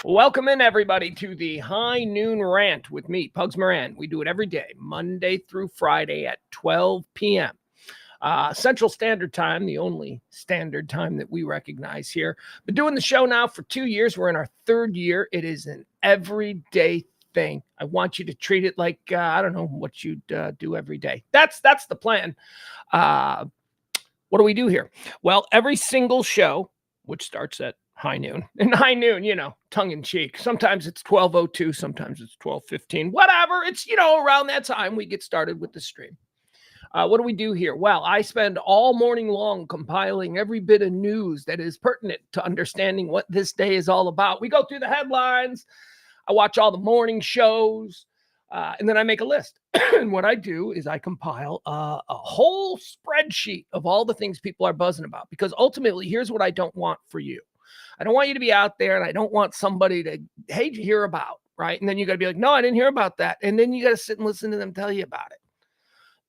Welcome in, everybody, to the High Noon Rant with me, Pugs Moran. We do it every day, Monday through Friday at 12 p.m. Central Standard Time, the only standard time that we recognize here. Been doing the show now for 2 years. We're in our third year. It is an everyday thing. I want you to treat it like, I don't know, what you'd do every day. That's the plan. What do we do here? Well, every single show, which starts at high noon, and high noon, tongue in cheek. Sometimes it's 12:02, sometimes it's 12:15, whatever. It's, around that time we get started with the stream. What do we do here? Well, I spend all morning long compiling every bit of news that is pertinent to understanding what this day is all about. We go through the headlines. I watch all the morning shows, and then I make a list. And what I do is I compile a whole spreadsheet of all the things people are buzzing about, because ultimately, here's what I don't want for you. I don't want you to be out there, and I don't want somebody to, hey, did you hear about, right? And then you got to be like, no, I didn't hear about that. And then you got to sit and listen to them tell you about it.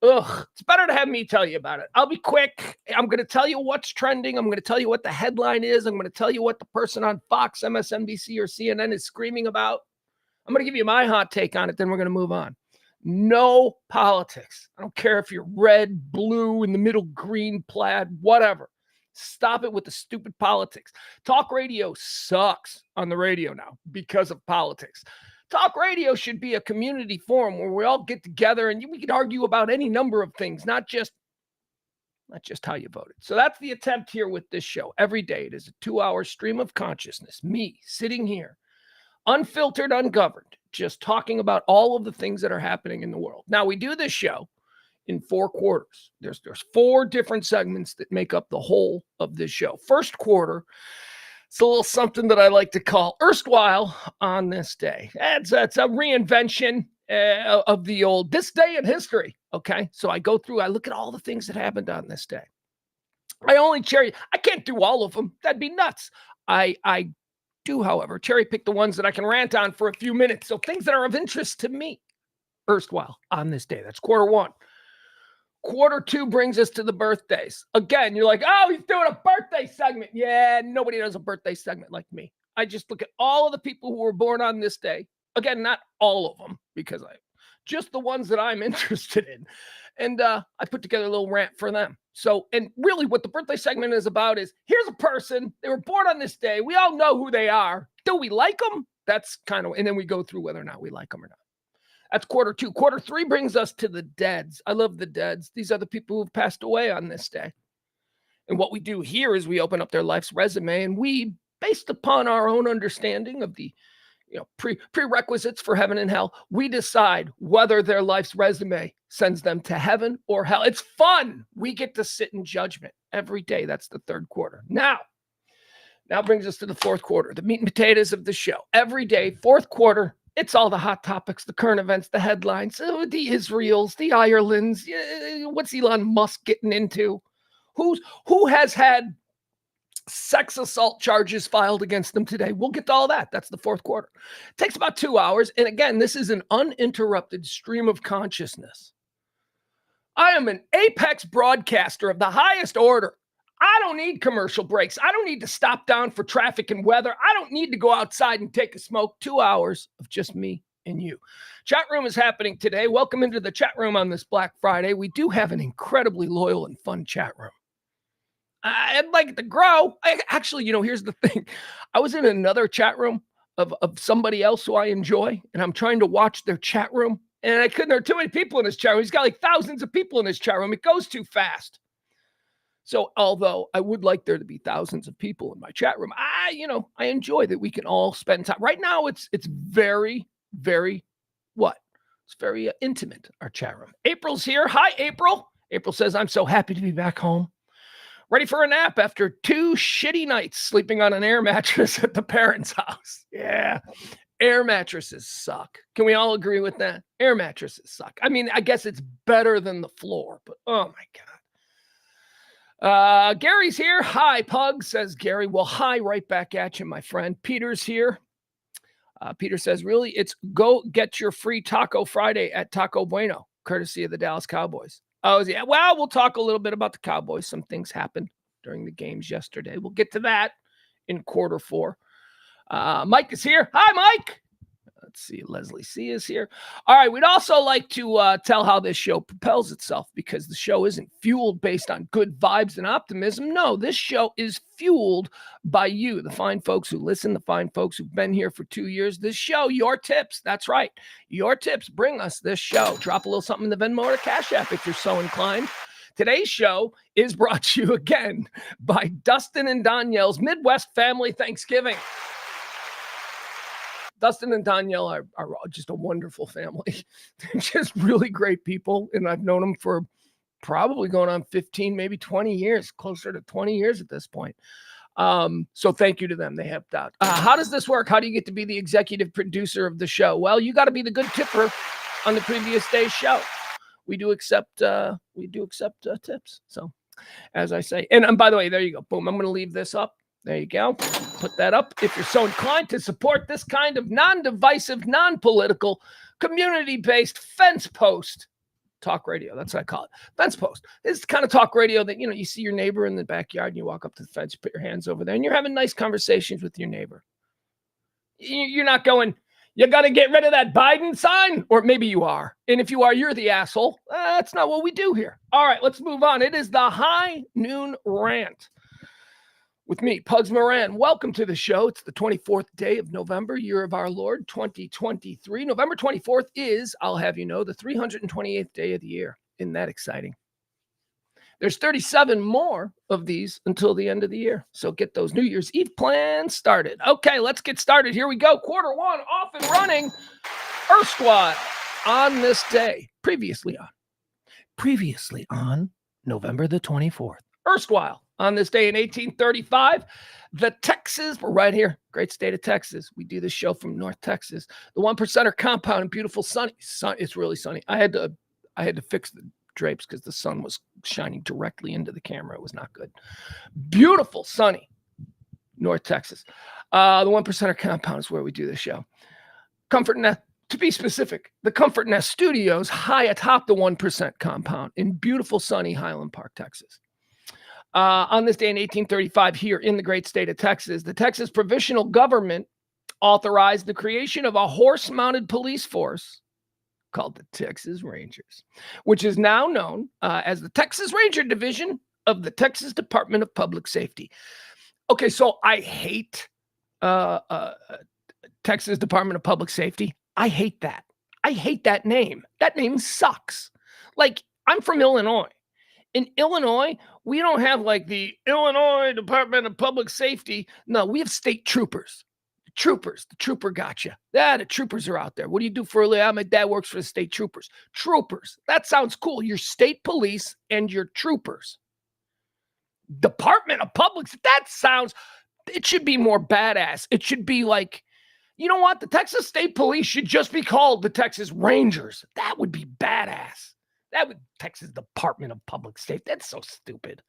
Ugh, it's better to have me tell you about it. I'll be quick. I'm going to tell you what's trending. I'm going to tell you what the headline is. I'm going to tell you what the person on Fox, MSNBC, or CNN is screaming about. I'm going to give you my hot take on it. Then we're going to move on. No politics. I don't care if you're red, blue, in the middle, green, plaid, whatever. Stop it with the stupid politics. Talk radio sucks on the radio now because of politics. Talk radio should be a community forum where we all get together and we can argue about any number of things, not just how you voted. So that's the attempt here with this show. Every day it is a 2-hour stream of consciousness. Me sitting here, unfiltered, ungoverned, just talking about all of the things that are happening in the world. Now, we do this show in 4 quarters. There's 4 different segments that make up the whole of this show. First quarter, it's a little something that I like to call erstwhile on this day. It's a reinvention of the old this day in history. Okay, so I go through, I look at all the things that happened on this day. I can't do all of them. That'd be nuts. I do, however, cherry pick the ones that I can rant on for a few minutes. So things that are of interest to me erstwhile on this day. That's quarter 1. Quarter 2 brings us to the birthdays. Again, you're like, oh, he's doing a birthday segment. Yeah, nobody does a birthday segment like me. I just look at all of the people who were born on this day. Again, not all of them, because just the ones that I'm interested in. And I put together a little rant for them. So, and really what the birthday segment is about is, here's a person, they were born on this day. We all know who they are. Do we like them? That's kind of, and then we go through whether or not we like them or not. That's quarter 2. Quarter 3 brings us to the deads. I love the deads. These are the people who've passed away on this day. And what we do here is we open up their life's resume, and we, based upon our own understanding of the prerequisites for heaven and hell, we decide whether their life's resume sends them to heaven or hell. It's fun. We get to sit in judgment every day. That's the third quarter. Now brings us to the fourth quarter, the meat and potatoes of the show. Every day, fourth quarter, it's all the hot topics, the current events, the headlines, the Israels, the Irelands. What's Elon Musk getting into? Who has had sex assault charges filed against them today? We'll get to all that. That's the fourth quarter. It takes about 2 hours. And again, this is an uninterrupted stream of consciousness. I am an apex broadcaster of the highest order. I don't need commercial breaks. I don't need to stop down for traffic and weather. I don't need to go outside and take a smoke. 2 hours of just me and you. Chat room is happening today. Welcome into the chat room on this Black Friday. We do have an incredibly loyal and fun chat room. I'd like it to grow. Actually, here's the thing. I was in another chat room of somebody else who I enjoy, and I'm trying to watch their chat room, and I couldn't. There are too many people in his chat room. He's got like thousands of people in his chat room. It goes too fast. So although I would like there to be thousands of people in my chat room, I enjoy that we can all spend time. Right now, it's very, very It's very intimate, our chat room. April's here. Hi, April. April says, I'm so happy to be back home. Ready for a nap after 2 shitty nights sleeping on an air mattress at the parents' house. Yeah, air mattresses suck. Can we all agree with that? Air mattresses suck. I mean, I guess it's better than the floor, but oh my God. Gary's here. Hi, Pugs, says Gary. Well, hi, right back at you, my friend. Peter's here. Peter says, really, it's go get your free Taco Friday at Taco Bueno, courtesy of the Dallas Cowboys. Oh, yeah. Well, we'll talk a little bit about the Cowboys. Some things happened during the games yesterday. We'll get to that in quarter 4. Mike is here. Hi, Mike. Let's see. Leslie C is here. All right. We'd also like to tell how this show propels itself, because the show isn't fueled based on good vibes and optimism. No, this show is fueled by you, the fine folks who listen, the fine folks who've been here for 2 years. This show, your tips. That's right. Your tips bring us this show. Drop a little something in the Venmo or Cash App if you're so inclined. Today's show is brought to you again by Dustin and Danielle's Midwest Family Thanksgiving. Dustin and Danielle are just a wonderful family. They're just really great people. And I've known them for probably going on 15, maybe 20 years, closer to 20 years at this point. So thank you to them. They helped out. How does this work? How do you get to be the executive producer of the show? Well, you got to be the good tipper on the previous day's show. We do accept tips. So as I say, and by the way, there you go. Boom. I'm going to leave this up. There you go. Put that up. If you're so inclined to support this kind of non-divisive, non-political, community-based fence post talk radio. That's what I call it. Fence post. It's the kind of talk radio that, you see your neighbor in the backyard and you walk up to the fence, you put your hands over there, and you're having nice conversations with your neighbor. You're not going, you got to get rid of that Biden sign, or maybe you are. And if you are, you're the asshole. That's not what we do here. All right, let's move on. It is the High Noon Rant with me, Pugs Moran. Welcome to the show. It's the 24th day of November, year of our Lord, 2023. November 24th is, I'll have you know, the 328th day of the year. Isn't that exciting? There's 37 more of these until the end of the year. So get those New Year's Eve plans started. Okay, let's get started. Here we go. Quarter one off and running. Erstwhile on this day. Previously on November the 24th. Erstwhile on this day in 1835, we're right here, great state of Texas. We do this show from North Texas. The One Percenter compound in beautiful sunny. It's really sunny. I had to fix the drapes because the sun was shining directly into the camera. It was not good. Beautiful, sunny North Texas. The One Percenter compound is where we do this show. Comfort Nest, to be specific, the Comfort Nest Studios high atop the 1% compound in beautiful, sunny Highland Park, Texas. On this day in 1835, here in the great state of Texas, the Texas provisional government authorized the creation of a horse-mounted police force called the Texas Rangers, which is now known as the Texas Ranger Division of the Texas Department of Public Safety. Okay, so I hate Texas Department of Public Safety. I hate that. I hate that name. That name sucks. Like, I'm from Illinois. In Illinois, we don't have like the Illinois Department of Public Safety. No, we have state troopers. Troopers. The trooper got you. Yeah, the troopers are out there. What do you do for a living? My dad works for the state troopers. Troopers. That sounds cool. Your state police and your troopers. Department of Public. It should be more badass. It should be like, you know what? The Texas State Police should just be called the Texas Rangers. That would be badass. That would Texas Department of Public Safety. That's so stupid.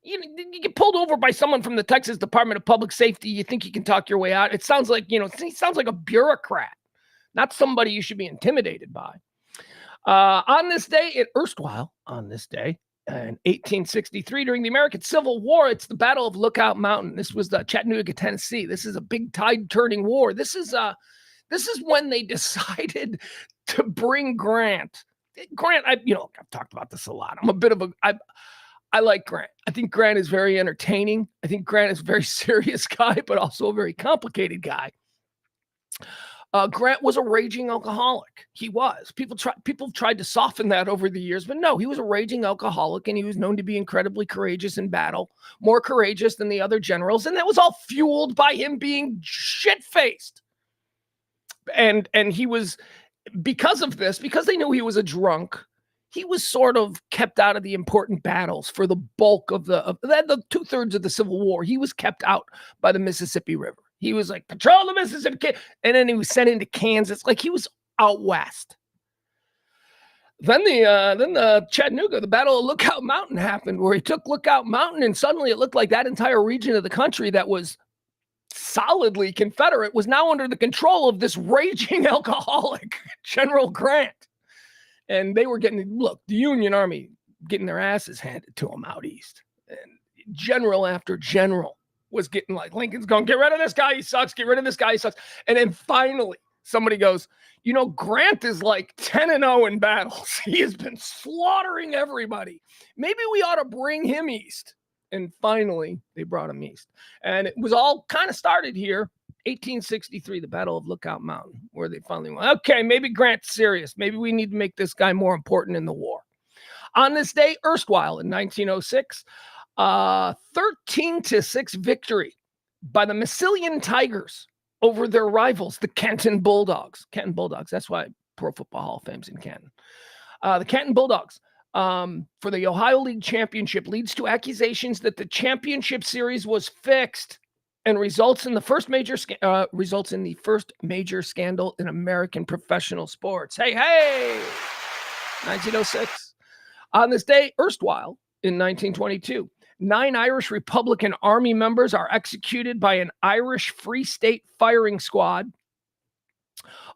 You get pulled over by someone from the Texas Department of Public Safety. You think you can talk your way out. It sounds like, he sounds like a bureaucrat, not somebody you should be intimidated by. On this day, erstwhile on this day, in 1863, during the American Civil War, it's the Battle of Lookout Mountain. This was Chattanooga, Tennessee. This is a big tide-turning war. This is when they decided to bring Grant. I've talked about this a lot. I like Grant. I think Grant is very entertaining. I think Grant is a very serious guy, but also a very complicated guy. Grant was a raging alcoholic. He was. People tried to soften that over the years, but no, he was a raging alcoholic, and he was known to be incredibly courageous in battle, more courageous than the other generals, and that was all fueled by him being shit-faced. And he was, because of this, because they knew he was a drunk, he was sort of kept out of the important battles for the bulk of the 2/3 of the Civil War. He was kept out by the Mississippi River. He was like, patrol the Mississippi, and then he was sent into Kansas. Like, he was out west. Then the Chattanooga, the Battle of Lookout Mountain happened, where he took Lookout Mountain, and suddenly it looked like that entire region of the country that was solidly Confederate was now under the control of this raging alcoholic, General Grant. And they were the Union Army getting their asses handed to them out east. And general after general was getting like, Lincoln's going, get rid of this guy, he sucks, get rid of this guy, he sucks. And then finally, somebody goes, Grant is like 10-0 in battles. He has been slaughtering everybody. Maybe we ought to bring him east. And finally, they brought him east. And it was all kind of started here, 1863, the Battle of Lookout Mountain, where they finally went, okay, maybe Grant's serious. Maybe we need to make this guy more important in the war. On this day, erstwhile in 1906, 13-6 victory by the Massilian Tigers over their rivals, the Canton Bulldogs. Canton Bulldogs, that's why Pro Football Hall of Fame's in Canton. The Canton Bulldogs for the Ohio League Championship leads to accusations that the championship series was fixed and results in the first major scandal in American professional sports. Hey, 1906. On this day, erstwhile, in 1922, 9 Irish Republican Army members are executed by an Irish Free State firing squad.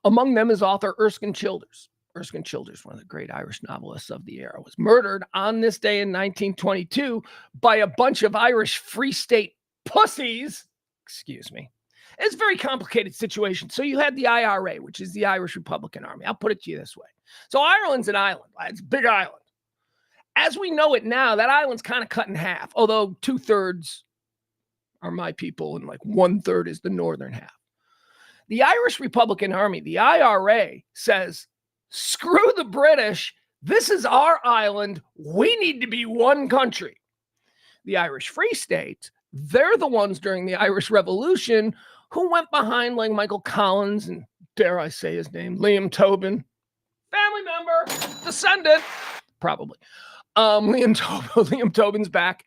Among them is author Erskine Childers. Erskine Childers, one of the great Irish novelists of the era, was murdered on this day in 1922 by a bunch of Irish Free State pussies. Excuse me. It's a very complicated situation. So you had the IRA, which is the Irish Republican Army. I'll put it to you this way. So Ireland's an island. It's a big island. As we know it now, that island's kind of cut in half, although 2/3 are my people and like 1/3 is the northern half. The Irish Republican Army, the IRA, says, screw the British. This is our island. We need to be one country. The Irish Free State, they're the ones during the Irish Revolution who went behind like Michael Collins and, dare I say his name, Liam Tobin, family member, descendant, probably. Liam Tobin's back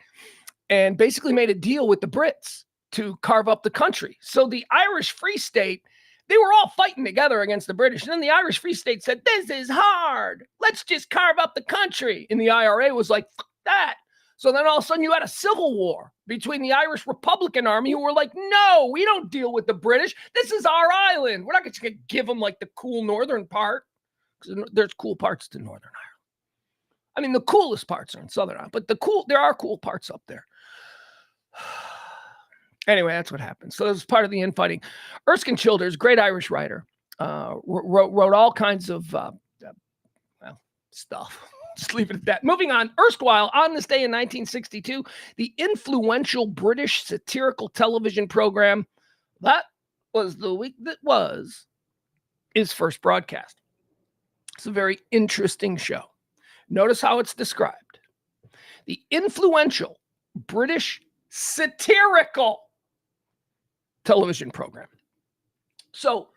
and basically made a deal with the Brits to carve up the country. So the Irish Free State, they were all fighting together against the British. And then the Irish Free State said, this is hard. Let's just carve up the country. And the IRA was like, fuck that. So then all of a sudden you had a civil war between the Irish Republican Army who were like, no, we don't deal with the British. This is our island. We're not going to give them like the cool northern part. Because there's cool parts to Northern Ireland. I mean, the coolest parts are in Southern Ireland, but there are cool parts up there. Anyway, that's what happened. So this is part of the infighting. Erskine Childers, great Irish writer, wrote all kinds of stuff. Just leave it at that. Moving on. Erstwhile, on this day in 1962, the influential British satirical television program, That Was the Week That Was, is first broadcast. It's a very interesting show. Notice how it's described. The influential British satirical television program. So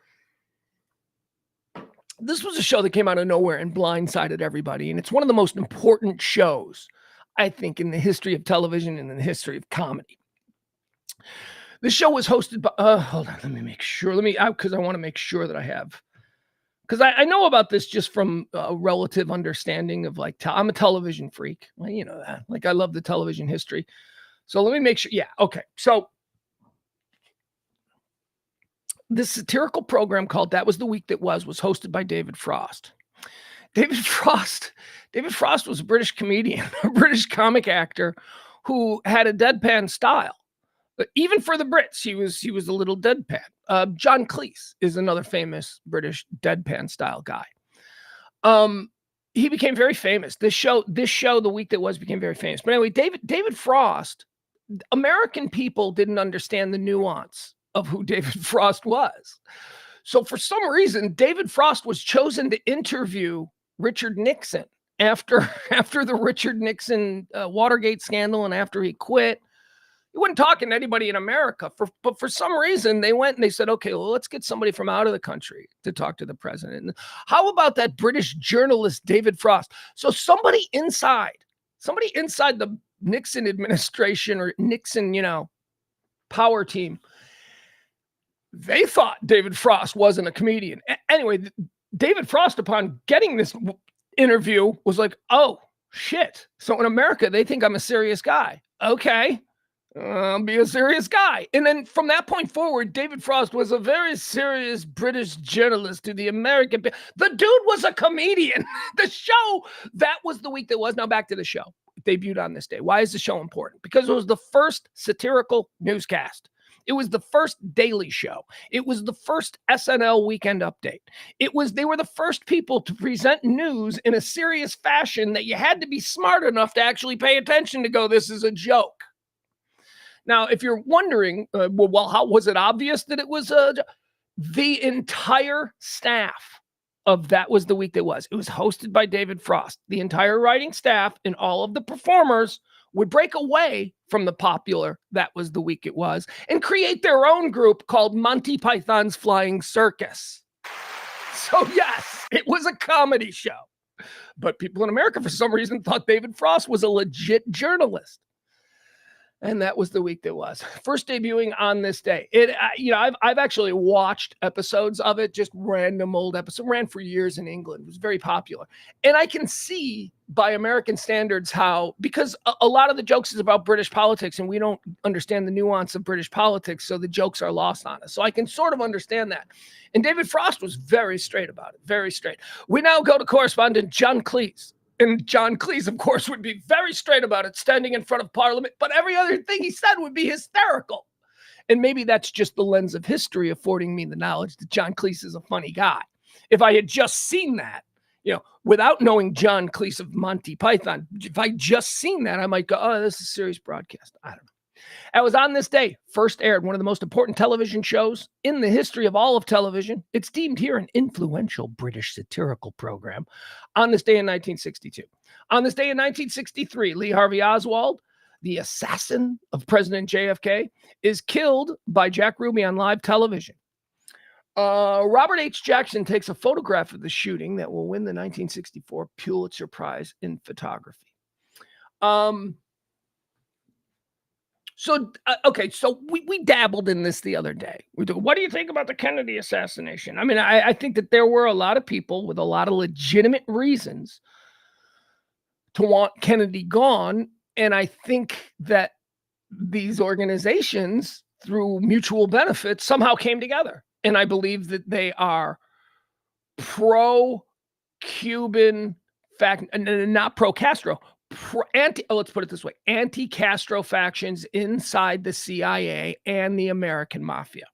this was a show that came out of nowhere and blindsided everybody. And it's one of the most important shows, I think, in the history of television and in the history of comedy. The show was hosted by, hold on, let me make sure. Because I want to make sure that I have. Because I know about this just from a relative understanding of like, I'm a television freak. Well, you know that. Like, I love the television history. So let me make sure. Yeah, okay. So this satirical program called That Was the Week That Was hosted by David Frost. David Frost was a British comedian, a British comic actor who had a deadpan style. But even for the Brits, he was a little deadpan. John Cleese is another famous British deadpan style guy. He became very famous. This show, The Week That Was, became very famous. But anyway, David Frost, American people didn't understand the nuance of who David Frost was. So for some reason, David Frost was chosen to interview Richard Nixon after the Richard Nixon Watergate scandal and after he quit. He wasn't talking to anybody in America, but for some reason they went and they said, okay, well, let's get somebody from out of the country to talk to the president. And how about that British journalist, David Frost? So somebody inside the Nixon administration or Nixon, power team, they thought David Frost wasn't a comedian. Anyway, David Frost, upon getting this interview, was like, oh, shit. So in America, they think I'm a serious guy. Okay. I'll be a serious guy. And then from that point forward, David Frost was a very serious British journalist to the American people. The dude was a comedian. The show, That Was the Week That Was. Now back to the show. debuted on this day. Why is the show important? Because it was the first satirical newscast. It was the first Daily Show. It was the first SNL Weekend Update. They were the first people to present news in a serious fashion that you had to be smart enough to actually pay attention to go, this is a joke. Now, if you're wondering, well, how was it obvious that it was the entire staff of That Was the Week That Was? It was hosted by David Frost. The entire writing staff and all of the performers would break away from the popular That Was the Week It Was and create their own group called Monty Python's Flying Circus. So yes, it was a comedy show. But people in America, for some reason, thought David Frost was a legit journalist. And That Was the Week That Was. First debuting on this day. I've actually watched episodes of it, just random old episodes. Ran for years in England. It was very popular. And I can see by American standards how, because a lot of the jokes is about British politics and we don't understand the nuance of British politics, so the jokes are lost on us. So I can sort of understand that. And David Frost was very straight about it, very straight. We now go to correspondent John Cleese. And John Cleese, of course, would be very straight about it, standing in front of Parliament. But every other thing he said would be hysterical. And maybe that's just the lens of history affording me the knowledge that John Cleese is a funny guy. If I had just seen that, without knowing John Cleese of Monty Python, if I just seen that, I might go, oh, this is a serious broadcast. I don't know. It was on this day, first aired one of the most important television shows in the history of all of television. It's deemed here an influential British satirical program on this day in 1962. On this day in 1963, Lee Harvey Oswald, the assassin of President JFK, is killed by Jack Ruby on live television. Robert H. Jackson takes a photograph of the shooting that will win the 1964 Pulitzer Prize in photography. So we dabbled in this the other day. What do you think about the Kennedy assassination? I mean, I think that there were a lot of people with a lot of legitimate reasons to want Kennedy gone. And I think that these organizations, through mutual benefits, somehow came together. And I believe that they are pro-Cuban, not pro-Castro, let's put it this way, anti-Castro factions inside the CIA and the American mafia.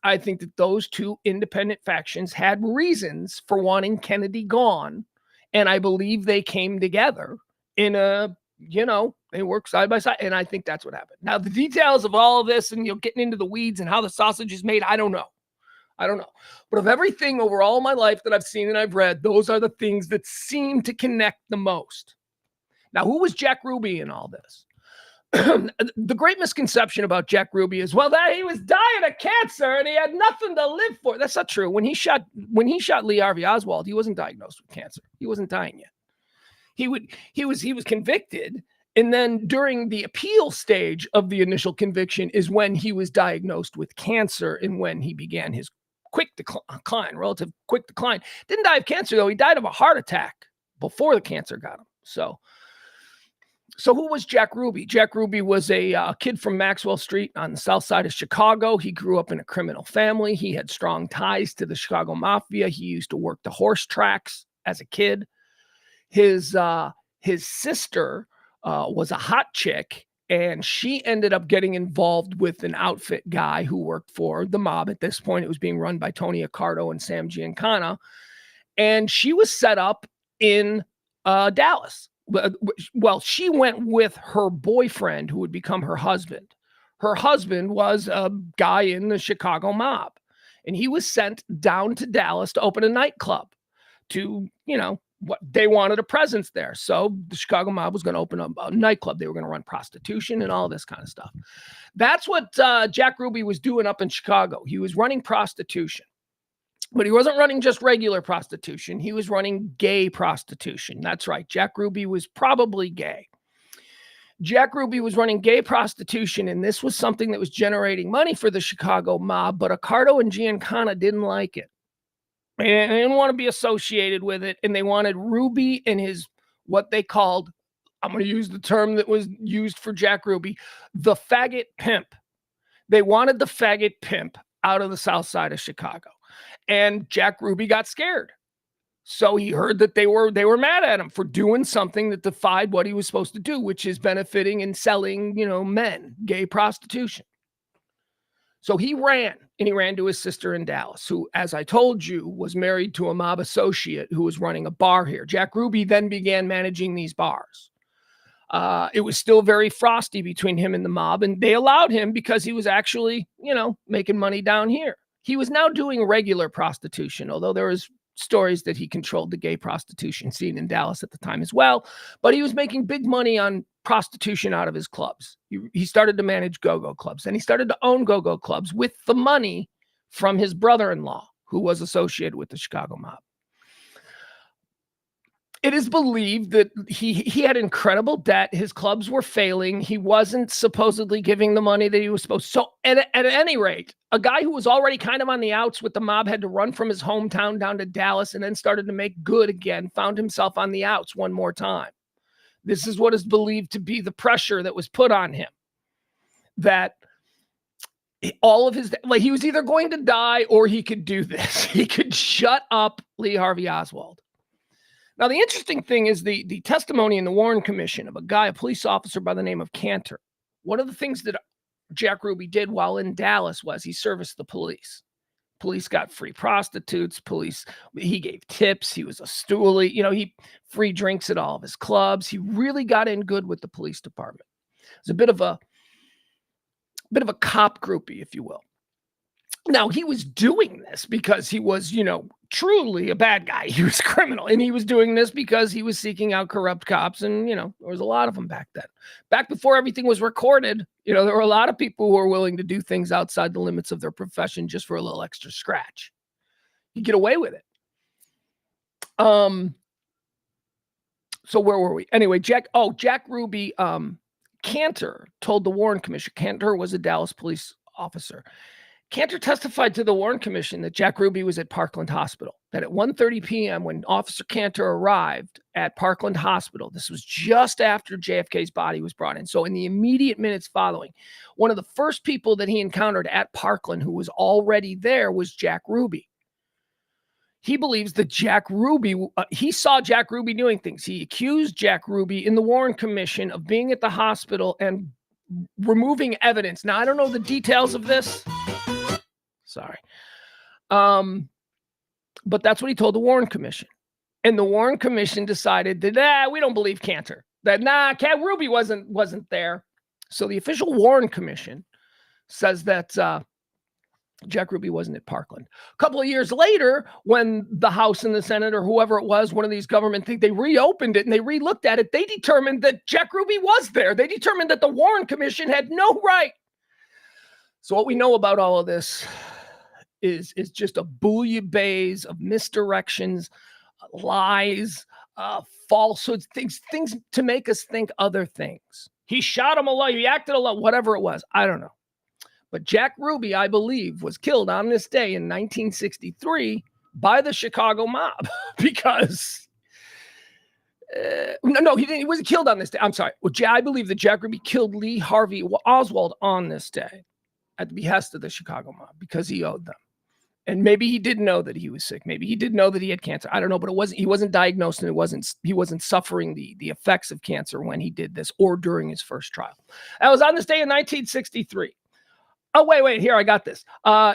I think that those two independent factions had reasons for wanting Kennedy gone. And I believe they came together in they work side by side. And I think that's what happened. Now, the details of all of this and, getting into the weeds and how the sausage is made, I don't know. But of everything over all my life that I've seen and I've read, those are the things that seem to connect the most. Now, who was Jack Ruby in all this? The great misconception about Jack Ruby is, well, that he was dying of cancer and he had nothing to live for. That's not true. When he shot Lee Harvey Oswald, he wasn't diagnosed with cancer. He wasn't dying yet. He was convicted, and then during the appeal stage of the initial conviction is when he was diagnosed with cancer and when he began his relative quick decline. Didn't die of cancer, though. He died of a heart attack before the cancer got him. So who was Jack Ruby? Jack Ruby was a kid from Maxwell Street on the south side of Chicago. He grew up in a criminal family. He had strong ties to the Chicago Mafia. He used to work the horse tracks as a kid. His sister was a hot chick, and she ended up getting involved with an outfit guy who worked for the mob. At this point, it was being run by Tony Accardo and Sam Giancana, and she was set up in Dallas. Well, she went with her boyfriend, who would become her husband. Her husband was a guy in the Chicago mob, and he was sent down to Dallas to open a nightclub to, what they wanted a presence there. So the Chicago mob was going to open a nightclub. They were going to run prostitution and all this kind of stuff. That's what Jack Ruby was doing up in Chicago. He was running prostitution. But he wasn't running just regular prostitution. He was running gay prostitution. That's right. Jack Ruby was probably gay. Jack Ruby was running gay prostitution, and this was something that was generating money for the Chicago mob, but Accardo and Giancana didn't like it. They didn't want to be associated with it, and they wanted Ruby and his, what they called, I'm going to use the term that was used for Jack Ruby, the faggot pimp. They wanted the faggot pimp out of the south side of Chicago. And Jack Ruby got scared. So he heard that they were mad at him for doing something that defied what he was supposed to do, which is benefiting and selling, men, gay prostitution. So he ran, and he ran to his sister in Dallas, who, as I told you, was married to a mob associate who was running a bar here. Jack Ruby then began managing these bars. It was still very frosty between him and the mob, and they allowed him because he was actually, making money down here. He was now doing regular prostitution, although there was stories that he controlled the gay prostitution scene in Dallas at the time as well. But he was making big money on prostitution out of his clubs. He started to manage go-go clubs, and he started to own go-go clubs with the money from his brother-in-law, who was associated with the Chicago mob. It is believed that he had incredible debt. His clubs were failing. He wasn't supposedly giving the money that he was supposed to. So at any rate, a guy who was already kind of on the outs with the mob had to run from his hometown down to Dallas and then started to make good again, found himself on the outs one more time. This is what is believed to be the pressure that was put on him. That all of his, he was either going to die or he could do this. He could shut up Lee Harvey Oswald. Now, the interesting thing is the testimony in the Warren Commission of a police officer by the name of Cantor. One of the things that Jack Ruby did while in Dallas was he serviced the police. Police got free prostitutes. He gave tips. He was a stoolie. He free drinks at all of his clubs. He really got in good with the police department. It was a bit of a cop groupie, if you will. Now, he was doing this because he was, truly a bad guy. He was criminal. And he was doing this because he was seeking out corrupt cops. And, there was a lot of them back then. Back before everything was recorded, there were a lot of people who were willing to do things outside the limits of their profession just for a little extra scratch. You get away with it. So where were we? Anyway, Jack Ruby, Cantor told the Warren Commission. Cantor was a Dallas police officer. Cantor testified to the Warren Commission that Jack Ruby was at Parkland Hospital, that at 1:30 p.m. when Officer Cantor arrived at Parkland Hospital, this was just after JFK's body was brought in. So in the immediate minutes following, one of the first people that he encountered at Parkland who was already there was Jack Ruby. He believes that he saw Jack Ruby doing things. He accused Jack Ruby in the Warren Commission of being at the hospital and removing evidence. Now, I don't know the details of this. Sorry. But that's what he told the Warren Commission. And the Warren Commission decided that, we don't believe Cantor. That, Cat Ruby wasn't there. So the official Warren Commission says that Jack Ruby wasn't at Parkland. A couple of years later, when the House and the Senate or whoever it was, one of these government things, they reopened it and they re-looked at it, they determined that Jack Ruby was there. They determined that the Warren Commission had no right. So what we know about all of this is just a bouillabaisse of misdirections, lies, falsehoods, things to make us think other things. He shot him alive. He acted alive, whatever it was. I don't know. But Jack Ruby, I believe, was killed on this day in 1963 by the Chicago mob because no, he didn't. He wasn't killed on this day. I'm sorry. Well, I believe that Jack Ruby killed Lee Harvey Oswald on this day at the behest of the Chicago mob because he owed them. And maybe he didn't know that he was sick. Maybe he didn't know that he had cancer. I don't know, but he wasn't diagnosed, and he wasn't suffering the effects of cancer when he did this or during his first trial. That was on this day in 1963. Oh, wait, here, I got this.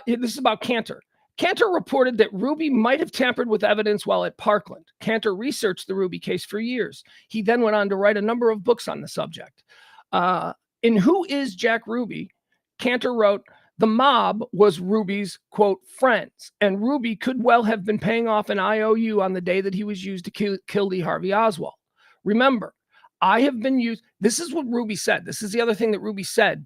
This is about Cantor. Cantor reported that Ruby might have tampered with evidence while at Parkland. Cantor researched the Ruby case for years. He then went on to write a number of books on the subject. In Who is Jack Ruby, Cantor wrote, the mob was Ruby's, quote, friends, and Ruby could well have been paying off an IOU on the day that he was used to kill Lee Harvey Oswald. Remember, I have been used. This is what Ruby said. This is the other thing that Ruby said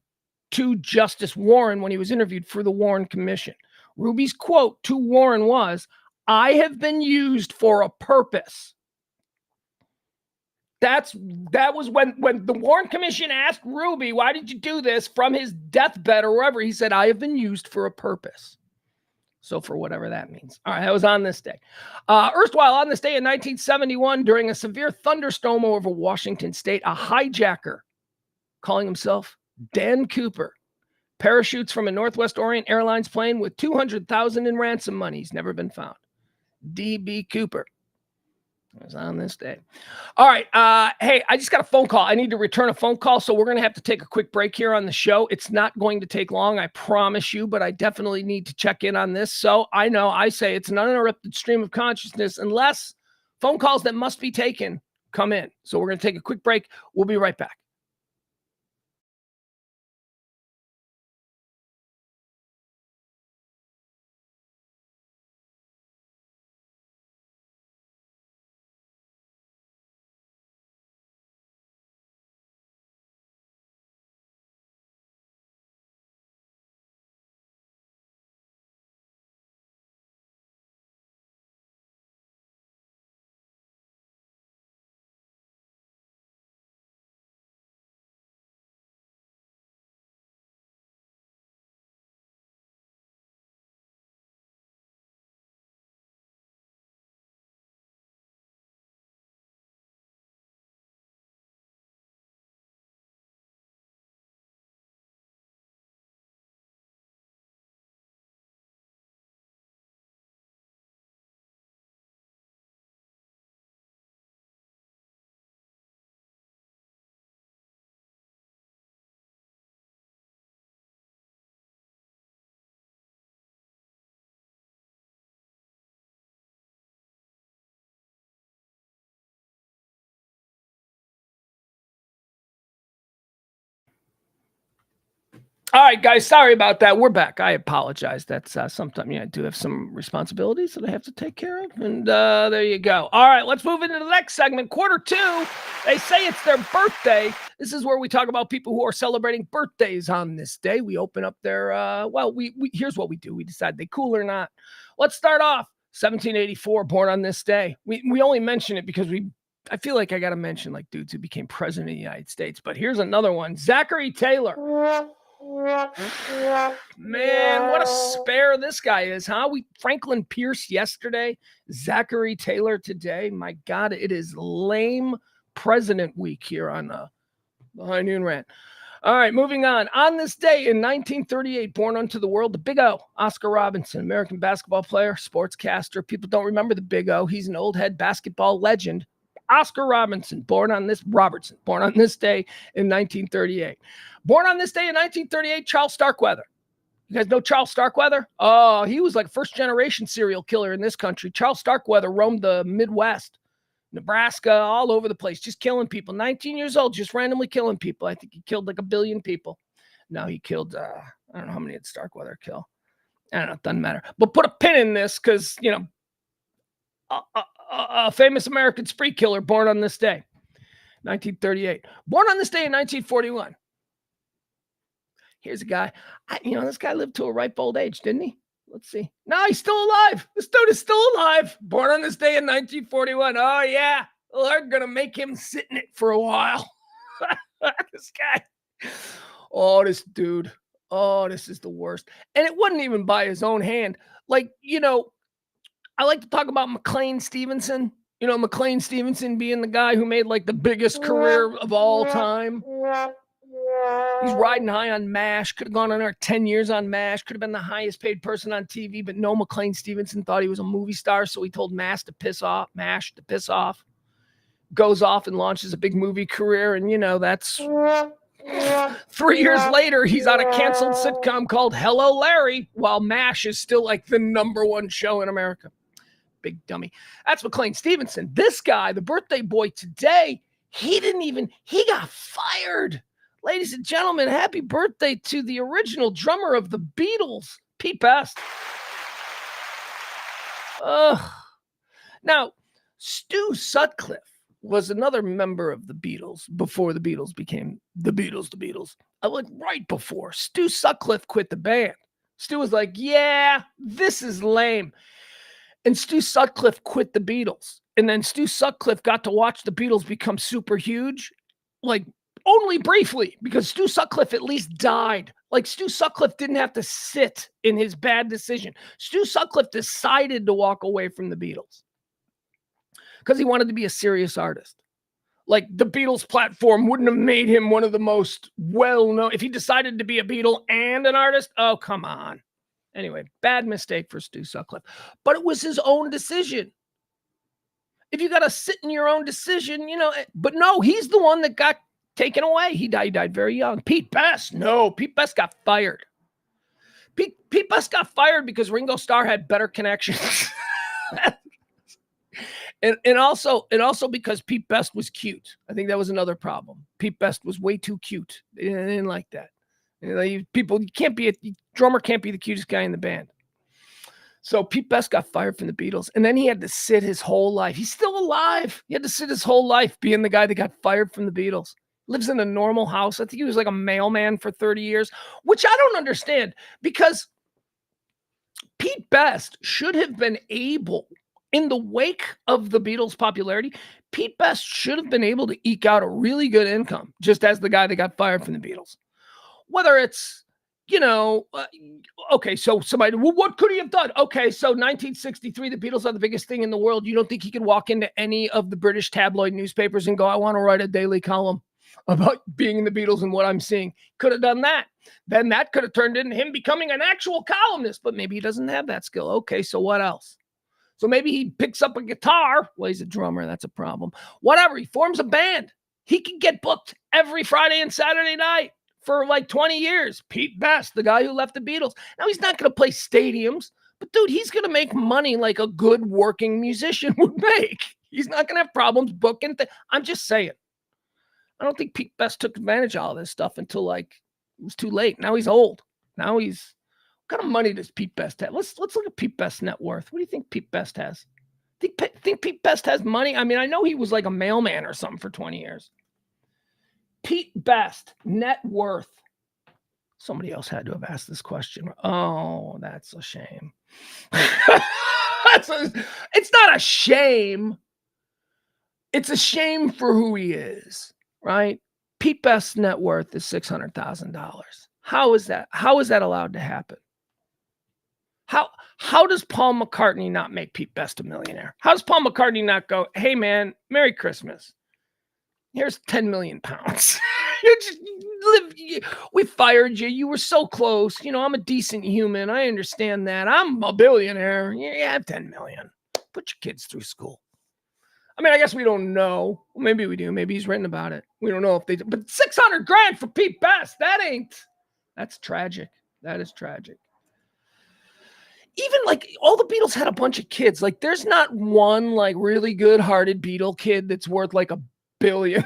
to Justice Warren when he was interviewed for the Warren Commission. Ruby's quote to Warren was, I have been used for a purpose. That was when the Warren Commission asked Ruby, why did you do this from his deathbed or wherever? He said, I have been used for a purpose. So for whatever that means. All right, that was on this day. Erstwhile, on this day in 1971, during a severe thunderstorm over Washington State, a hijacker calling himself Dan Cooper parachutes from a Northwest Orient Airlines plane with $200,000 in ransom money. He's never been found. D.B. Cooper. It was on this day. All right. Hey, I just got a phone call. I need to return a phone call, so we're going to have to take a quick break here on the show. It's not going to take long, I promise you, but I definitely need to check in on this. So I know I say it's an uninterrupted stream of consciousness unless phone calls that must be taken come in. So we're going to take a quick break. We'll be right back. All right, guys, sorry about that. We're back. I apologize. That's sometimes I do have some responsibilities that I have to take care of. And there you go. All right, let's move into the next segment. Quarter two. They say it's their birthday. This is where we talk about people who are celebrating birthdays on this day. We open up their, we here's what we do. We decide they cool or not. Let's start off. 1784, born on this day. We only mention it because I feel like I got to mention like dudes who became president of the United States. But here's another one. Zachary Taylor. Man, what a spare this guy is, huh? Franklin Pierce yesterday, Zachary Taylor today. My God, it is lame President Week here on the High Noon Rant. All right, moving on. On this day in 1938, born unto the world, the Big O, Oscar Robertson, American basketball player, sportscaster. People don't remember the Big O. He's an old head basketball legend. Oscar Robertson, born on this day in 1938. Born on this day in 1938, Charles Starkweather. You guys know Charles Starkweather? Oh, he was like first-generation serial killer in this country. Charles Starkweather roamed the Midwest, Nebraska, all over the place, just killing people. 19 years old, just randomly killing people. I think he killed like 1 billion people. No, he killed, I don't know how many did Starkweather kill. I don't know, it doesn't matter. But put a pin in this because, a famous American spree killer born on this day, 1938. Born on this day in 1941. Here's a guy. This guy lived to a ripe old age, didn't he? Let's see. No, he's still alive. This dude is still alive. Born on this day in 1941. Oh, yeah. Well, they're going to make him sit in it for a while. This guy. Oh, this dude. Oh, this is the worst. And it wasn't even by his own hand. Like, I like to talk about McLean Stevenson. McLean Stevenson being the guy who made like the biggest career of all time. He's riding high on MASH. Could have gone on 10 years on MASH. Could have been the highest paid person on TV. But no, McLean Stevenson thought he was a movie star, so he told MASH to piss off. Goes off and launches a big movie career. And, that's 3 years later, he's on a canceled sitcom called Hello, Larry, while MASH is still like the #1 show in America. Big dummy. That's McLean Stevenson. This guy, the birthday boy today, he got fired. Ladies and gentlemen, happy birthday to the original drummer of the Beatles, Pete Best. Now, Stu Sutcliffe was another member of the Beatles before the Beatles became the Beatles. Like right before. Stu Sutcliffe quit the band. Stu was like, yeah, this is lame. And Stu Sutcliffe quit the Beatles. And then Stu Sutcliffe got to watch the Beatles become super huge, like only briefly, because Stu Sutcliffe at least died. Like Stu Sutcliffe didn't have to sit in his bad decision. Stu Sutcliffe decided to walk away from the Beatles because he wanted to be a serious artist. Like the Beatles platform wouldn't have made him one of the most well-known. If he decided to be a Beatle and an artist, oh, come on. Anyway, bad mistake for Stu Sutcliffe. But it was his own decision. if you got to sit in your own decision, but no, he's the one that got taken away. He died very young. Pete Best got fired. Pete Best got fired because Ringo Starr had better connections. and also because Pete Best was cute. I think that was another problem. Pete Best was way too cute. They didn't like that. Drummer can't be the cutest guy in the band. So Pete Best got fired from the Beatles, and then he had to sit his whole life. He's still alive. He had to sit his whole life being the guy that got fired from the Beatles. Lives in a normal house. I think he was like a mailman for 30 years, which I don't understand, because Pete Best should have been able, in the wake of the Beatles' popularity, Pete Best should have been able to eke out a really good income just as the guy that got fired from the Beatles. Whether it's, okay, so somebody, well, what could he have done? Okay, so 1963, the Beatles are the biggest thing in the world. You don't think he could walk into any of the British tabloid newspapers and go, I want to write a daily column about being in the Beatles and what I'm seeing? Could have done that. Then that could have turned into him becoming an actual columnist, but maybe he doesn't have that skill. Okay, so what else? So maybe he picks up a guitar. Well, he's a drummer. That's a problem. Whatever. He forms a band. He can get booked every Friday and Saturday night for like 20 years. Pete Best, the guy who left the Beatles. Now, he's not going to play stadiums, but dude, he's going to make money like a good working musician would make. He's not going to have problems booking. I'm just saying. I don't think Pete Best took advantage of all this stuff until like it was too late. Now he's old. Now what kind of money does Pete Best have? Let's look at Pete Best's net worth. What do you think Pete Best has? Think Pete Best has money? I mean, I know he was like a mailman or something for 20 years. Pete Best, net worth. Somebody else had to have asked this question. Oh, that's a shame. It's not a shame. It's a shame for who he is, right? Pete Best's net worth is $600,000. How is that? How is that allowed to happen? How does Paul McCartney not make Pete Best a millionaire? How does Paul McCartney not go, hey man, Merry Christmas. Here's 10 million pounds. We fired you. You were so close. I'm a decent human. I understand that. I'm a billionaire. You have 10 million. Put your kids through school. I mean, I guess we don't know. Maybe we do. Maybe he's written about it. We don't know if they do. But $600,000 for Pete Best. That's tragic. That is tragic. Even like all the Beatles had a bunch of kids. Like there's not one like really good-hearted Beatle kid that's worth like $1 billion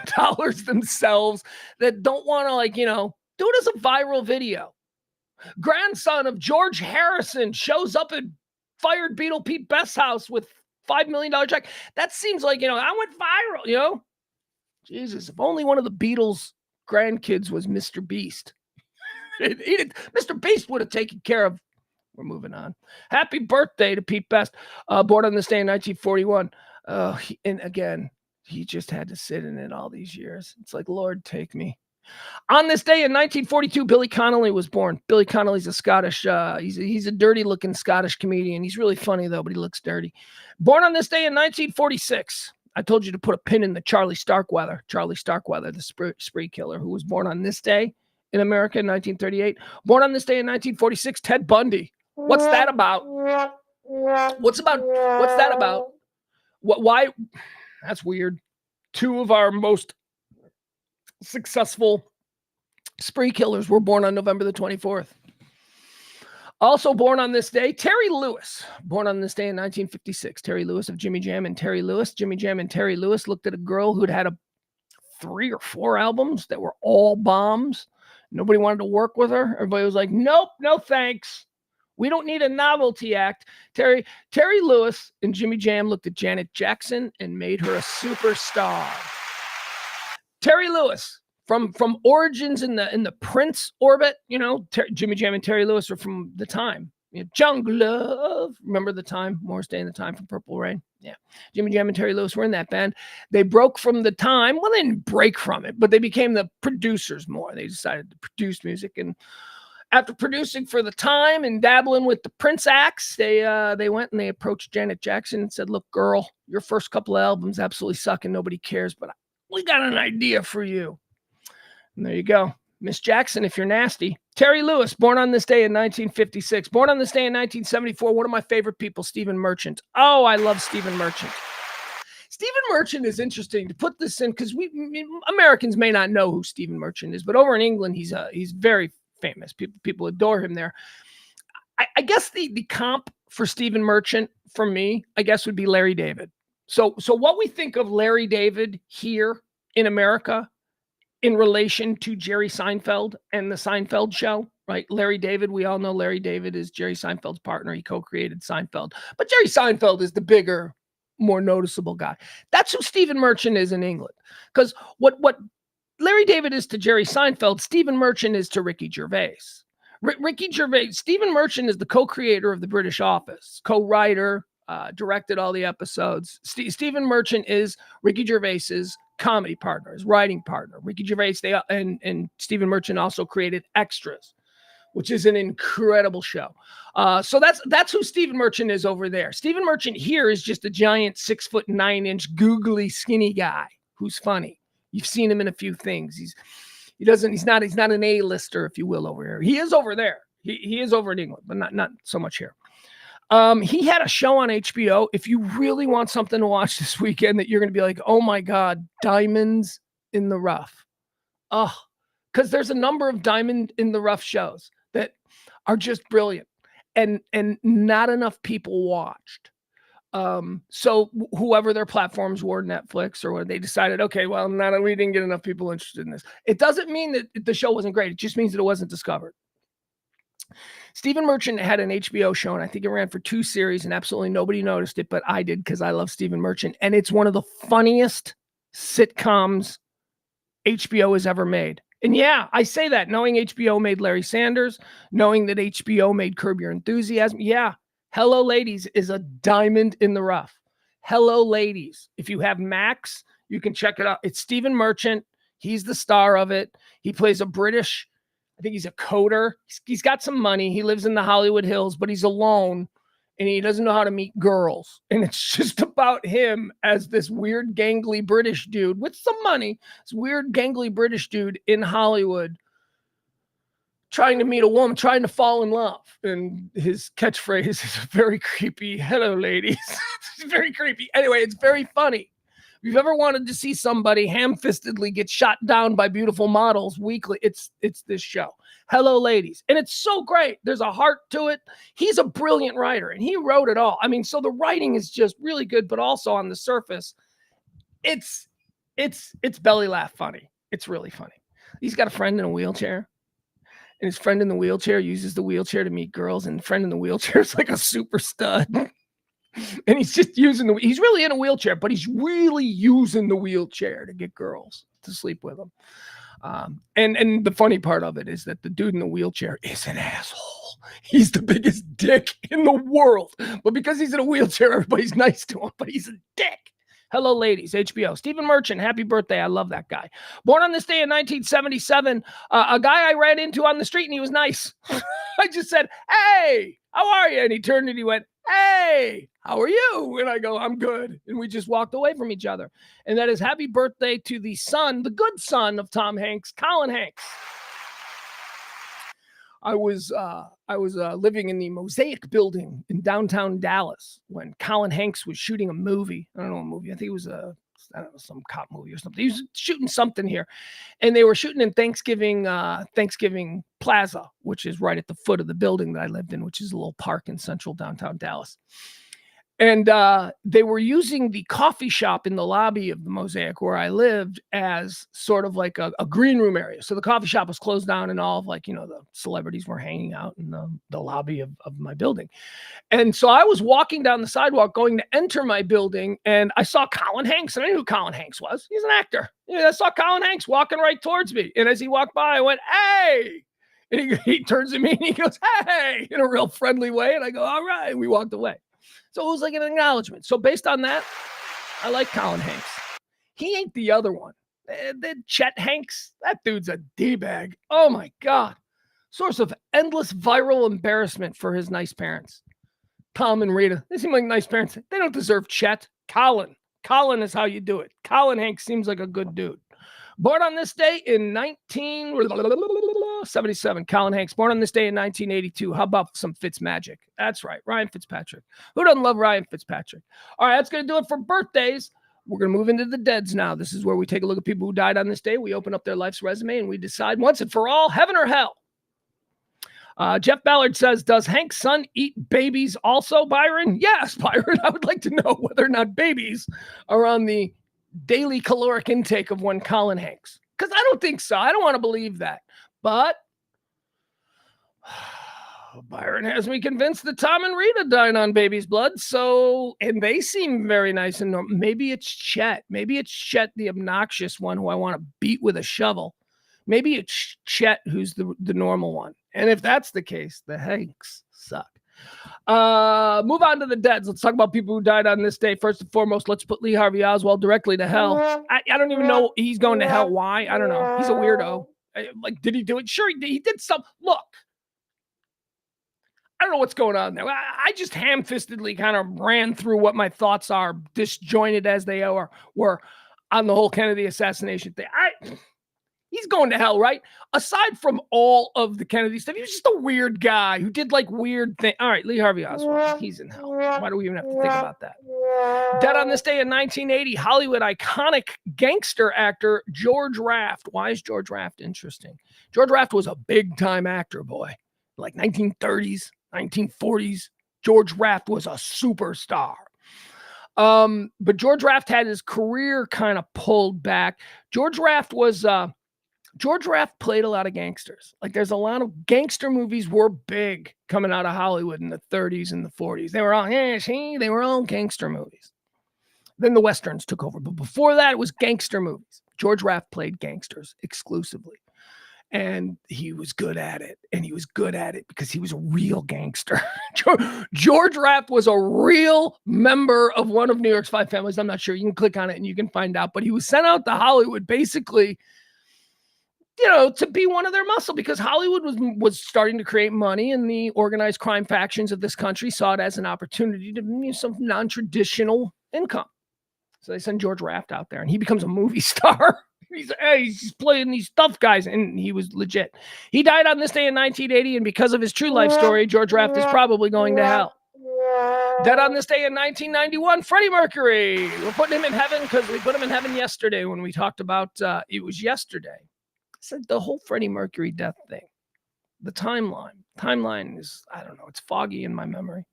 themselves that don't want to like, do it as a viral video. Grandson of George Harrison shows up at fired Beatle Pete Best's house with $5 million check. That seems like, I went viral, Jesus, if only one of the Beatles' grandkids was Mr. Beast. Mr. Beast would have taken care of. We're moving on. Happy birthday to Pete Best. Born on this day in 1941. And again, he just had to sit in it all these years. It's like, Lord, take me. On this day in 1942, Billy Connolly was born. Billy Connolly's a Scottish, he's a dirty-looking Scottish comedian. He's really funny, though, but he looks dirty. Born on this day in 1946. I told you to put a pin in the Charlie Starkweather. Charlie Starkweather, the spree killer, who was born on this day in America in 1938. Born on this day in 1946, Ted Bundy. What's that about? What's that about? Why? That's weird. Two of our most successful spree killers were born on November the 24th. Also born on this day, Terry Lewis. Born on this day in 1956. Terry Lewis of Jimmy Jam and Terry Lewis. Jimmy Jam and Terry Lewis looked at a girl who'd had 3 or 4 albums that were all bombs. Nobody wanted to work with her. Everybody was like, nope, no thanks. We don't need a novelty act. Terry Lewis and Jimmy Jam looked at Janet Jackson and made her a superstar. Terry Lewis, from origins in the Prince orbit, Jimmy Jam and Terry Lewis are from the time. Jungle Love, remember the time? Morris Day and the Time from Purple Rain. Yeah, Jimmy Jam and Terry Lewis were in that band. They broke from the time. Well, they didn't break from it, but they became the producers more. They decided to produce music, and after producing for the time and dabbling with the Prince acts, they went and they approached Janet Jackson and said, look, girl, your first couple of albums absolutely suck and nobody cares, but we got an idea for you. And there you go. Miss Jackson, if you're nasty. Terry Lewis, born on this day in 1956. Born on this day in 1974, one of my favorite people, Stephen Merchant. Oh, I love Stephen Merchant. Stephen Merchant is interesting to put this in because Americans may not know who Stephen Merchant is, but over in England, he's very famous. People adore him there. I guess the comp for Stephen Merchant for me, I guess, would be Larry David. So what we think of Larry David here in America in relation to Jerry Seinfeld and the Seinfeld show, right? Larry David, we all know Larry David is Jerry Seinfeld's partner. He co-created Seinfeld, but Jerry Seinfeld is the bigger, more noticeable guy. That's who Stephen Merchant is in England. Because what Larry David is to Jerry Seinfeld, Stephen Merchant is to Ricky Gervais. Ricky Gervais, Stephen Merchant is the co-creator of The British Office, co-writer, directed all the episodes. Stephen Merchant is Ricky Gervais's comedy partner, his writing partner. Ricky Gervais and Stephen Merchant also created Extras, which is an incredible show. So that's who Stephen Merchant is over there. Stephen Merchant here is just a giant 6'9" googly skinny guy who's funny. You've seen him in a few things. He's not an A-lister, if you will, over here. He is over there. He is over in England, but not so much here. He had a show on HBO. If you really want something to watch this weekend that you're going to be like, oh my God, Diamonds in the Rough. Oh, because there's a number of Diamond in the Rough shows that are just brilliant and not enough people watched. So whoever their platforms were, Netflix or what, they decided, okay, well, we didn't get enough people interested in this. It doesn't mean that the show wasn't great. It just means that it wasn't discovered. Stephen Merchant had an HBO show, and I think it ran for 2 series, and absolutely nobody noticed it, but I did because I love Stephen Merchant. And it's one of the funniest sitcoms HBO has ever made. And yeah, I say that knowing HBO made Larry Sanders, knowing that HBO made Curb Your Enthusiasm. Yeah, Hello Ladies is a diamond in the rough. Hello Ladies. If you have Max, you can check it out. It's Stephen Merchant. He's the star of it. He plays a British, I think he's a coder. He's got some money. He lives in the Hollywood Hills, but he's alone and he doesn't know how to meet girls. And it's just about him as this weird, gangly British dude with some money, this weird, gangly British dude in Hollywood trying to meet a woman, trying to fall in love. And his catchphrase is very creepy. Hello, ladies. It's very creepy. Anyway, it's very funny. If you've ever wanted to see somebody ham-fistedly get shot down by beautiful models weekly, it's this show. Hello, Ladies. And it's so great. There's a heart to it. He's a brilliant writer, and he wrote it all. I mean, so the writing is just really good, but also on the surface, it's belly laugh funny. It's really funny. He's got a friend in a wheelchair, and his friend in the wheelchair uses the wheelchair to meet girls, and the friend in the wheelchair is like a super stud. And he's just using he's really in a wheelchair, but he's really using the wheelchair to get girls to sleep with him. And the funny part of it is that the dude in the wheelchair is an asshole. He's the biggest dick in the world. But because he's in a wheelchair, everybody's nice to him, but he's a dick. Hello, Ladies, HBO. Stephen Merchant, happy birthday. I love that guy. Born on this day in 1977, a guy I ran into on the street, and he was nice. I just said, hey, how are you? And he turned and he went, hey, how are you? And I go, I'm good. And we just walked away from each other. And that is happy birthday to the son, the good son of Tom Hanks, Colin Hanks. I was living in the Mosaic building in downtown Dallas when Colin Hanks was shooting a movie. I don't know, a movie. I think it was some cop movie or something. He was shooting something here, and they were shooting in Thanksgiving Plaza, which is right at the foot of the building that I lived in, which is a little park in central downtown Dallas. And they were using the coffee shop in the lobby of the Mosaic where I lived as sort of like a green room area. So the coffee shop was closed down and all of the celebrities were hanging out in the lobby of my building. And so I was walking down the sidewalk going to enter my building, and I saw Colin Hanks, and I knew who Colin Hanks was. He's an actor. I saw Colin Hanks walking right towards me. And as he walked by, I went, hey. And he turns to me and he goes, hey, in a real friendly way. And I go, all right. And we walked away. So it was like an acknowledgement. So based on that, I like Colin Hanks. He ain't the other one. Chet Hanks, that dude's a D-bag. Oh, my God. Source of endless viral embarrassment for his nice parents. Tom and Rita, they seem like nice parents. They don't deserve Chet. Colin is how you do it. Colin Hanks seems like a good dude. Born on this day in 1977. Colin Hanks, born on this day in 1982. How about some Fitzmagic? That's right, Ryan Fitzpatrick. Who doesn't love Ryan Fitzpatrick? All right, that's going to do it for birthdays. We're going to move into the deads now. This is where we take a look at people who died on this day. We open up their life's resume and we decide once and for all, heaven or hell. Jeff Ballard says, does Hank's son eat babies also, Byron? Yes, Byron. I would like to know whether or not babies are on the daily caloric intake of one Colin Hanks. Because I don't think so. I don't want to believe that. But Byron has me convinced that Tom and Rita died on baby's blood. So, and they seem very nice and normal. Maybe it's Chet. Maybe it's Chet, the obnoxious one who I want to beat with a shovel. Maybe it's Chet who's the normal one. And if that's the case, the Hanks suck. Move on to the deads. Let's talk about people who died on this day. First and foremost, let's put Lee Harvey Oswald directly to hell. I don't even know he's going to hell. Why? I don't know. He's a weirdo. Like, did he do it? Sure, he did some. Look, I don't know what's going on there. I just ham-fistedly kind of ran through what my thoughts are, disjointed as they were on the whole Kennedy assassination thing. He's going to hell, right? Aside from all of the Kennedy stuff, he was just a weird guy who did like weird things. All right, Lee Harvey Oswald, he's in hell. Why do we even have to think about that? Dead on this day in 1980, Hollywood iconic gangster actor George Raft. Why is George Raft interesting? George Raft was a big-time actor, boy. Like 1930s, 1940s, George Raft was a superstar. But George Raft had his career kind of pulled back. George Raft played a lot of gangsters. Like there's a lot of gangster movies were big coming out of Hollywood in the 30s and the 40s. They were all gangster movies. Then the Westerns took over. But before that, it was gangster movies. George Raft played gangsters exclusively. And he was good at it. And he was good at it because he was a real gangster. George Raft was a real member of one of New York's 5 families. I'm not sure. You can click on it and you can find out. But he was sent out to Hollywood basically, to be one of their muscle, because Hollywood was starting to create money, and the organized crime factions of this country saw it as an opportunity to some non-traditional income. So they send George Raft out there, and he becomes a movie star. He's playing these tough guys, and he was legit. He died on this day in 1980, and because of his true life story, George Raft is probably going to hell. Dead on this day in 1991, Freddie Mercury. We're putting him in heaven because we put him in heaven yesterday when we talked about, it was yesterday. Said the whole Freddie Mercury death thing, the timeline is, I don't know, it's foggy in my memory.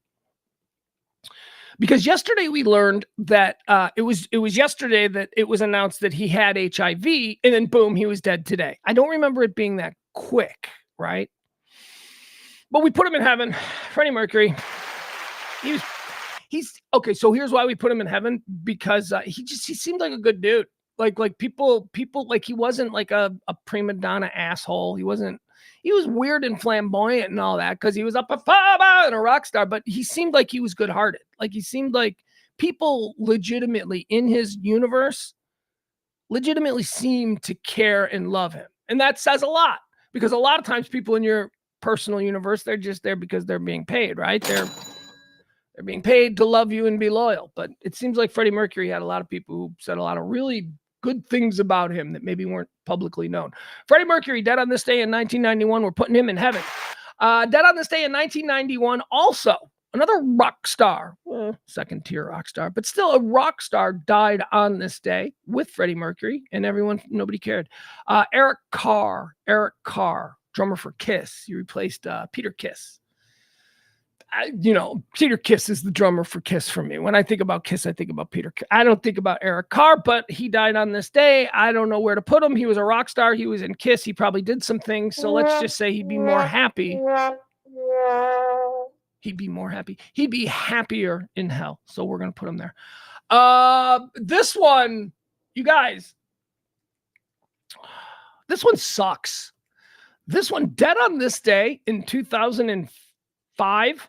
Because yesterday we learned that it was yesterday that it was announced that he had HIV, and then boom, he was dead today. I don't remember it being that quick, right? But we put him in heaven. Freddie Mercury, he's okay. So here's why we put him in heaven, because he seemed like a good dude. Like people, like he wasn't like a prima donna asshole. He was weird and flamboyant and all that because he was up and a rock star, but he seemed like he was good hearted. Like he seemed like people legitimately in his universe legitimately seem to care and love him. And that says a lot, because a lot of times people in your personal universe, they're just there because they're being paid, right? They're being paid to love you and be loyal. But it seems like Freddie Mercury had a lot of people who said a lot of really good things about him that maybe weren't publicly known. Freddie Mercury, dead on this day in 1991. We're putting him in heaven. Dead on this day in 1991, also another rock star, second tier rock star, but still a rock star, died on this day with Freddie Mercury, and nobody cared. Eric Carr, drummer for Kiss. He replaced Peter Kiss. Peter Kiss is the drummer for Kiss for me. When I think about Kiss, I think about Peter. I don't think about Eric Carr, but he died on this day. I don't know where to put him. He was a rock star. He was in Kiss. He probably did some things. So let's just say he'd be more happy. He'd be happier in hell. So we're going to put him there. This one, you guys, this one sucks. This one, dead on this day in 2005.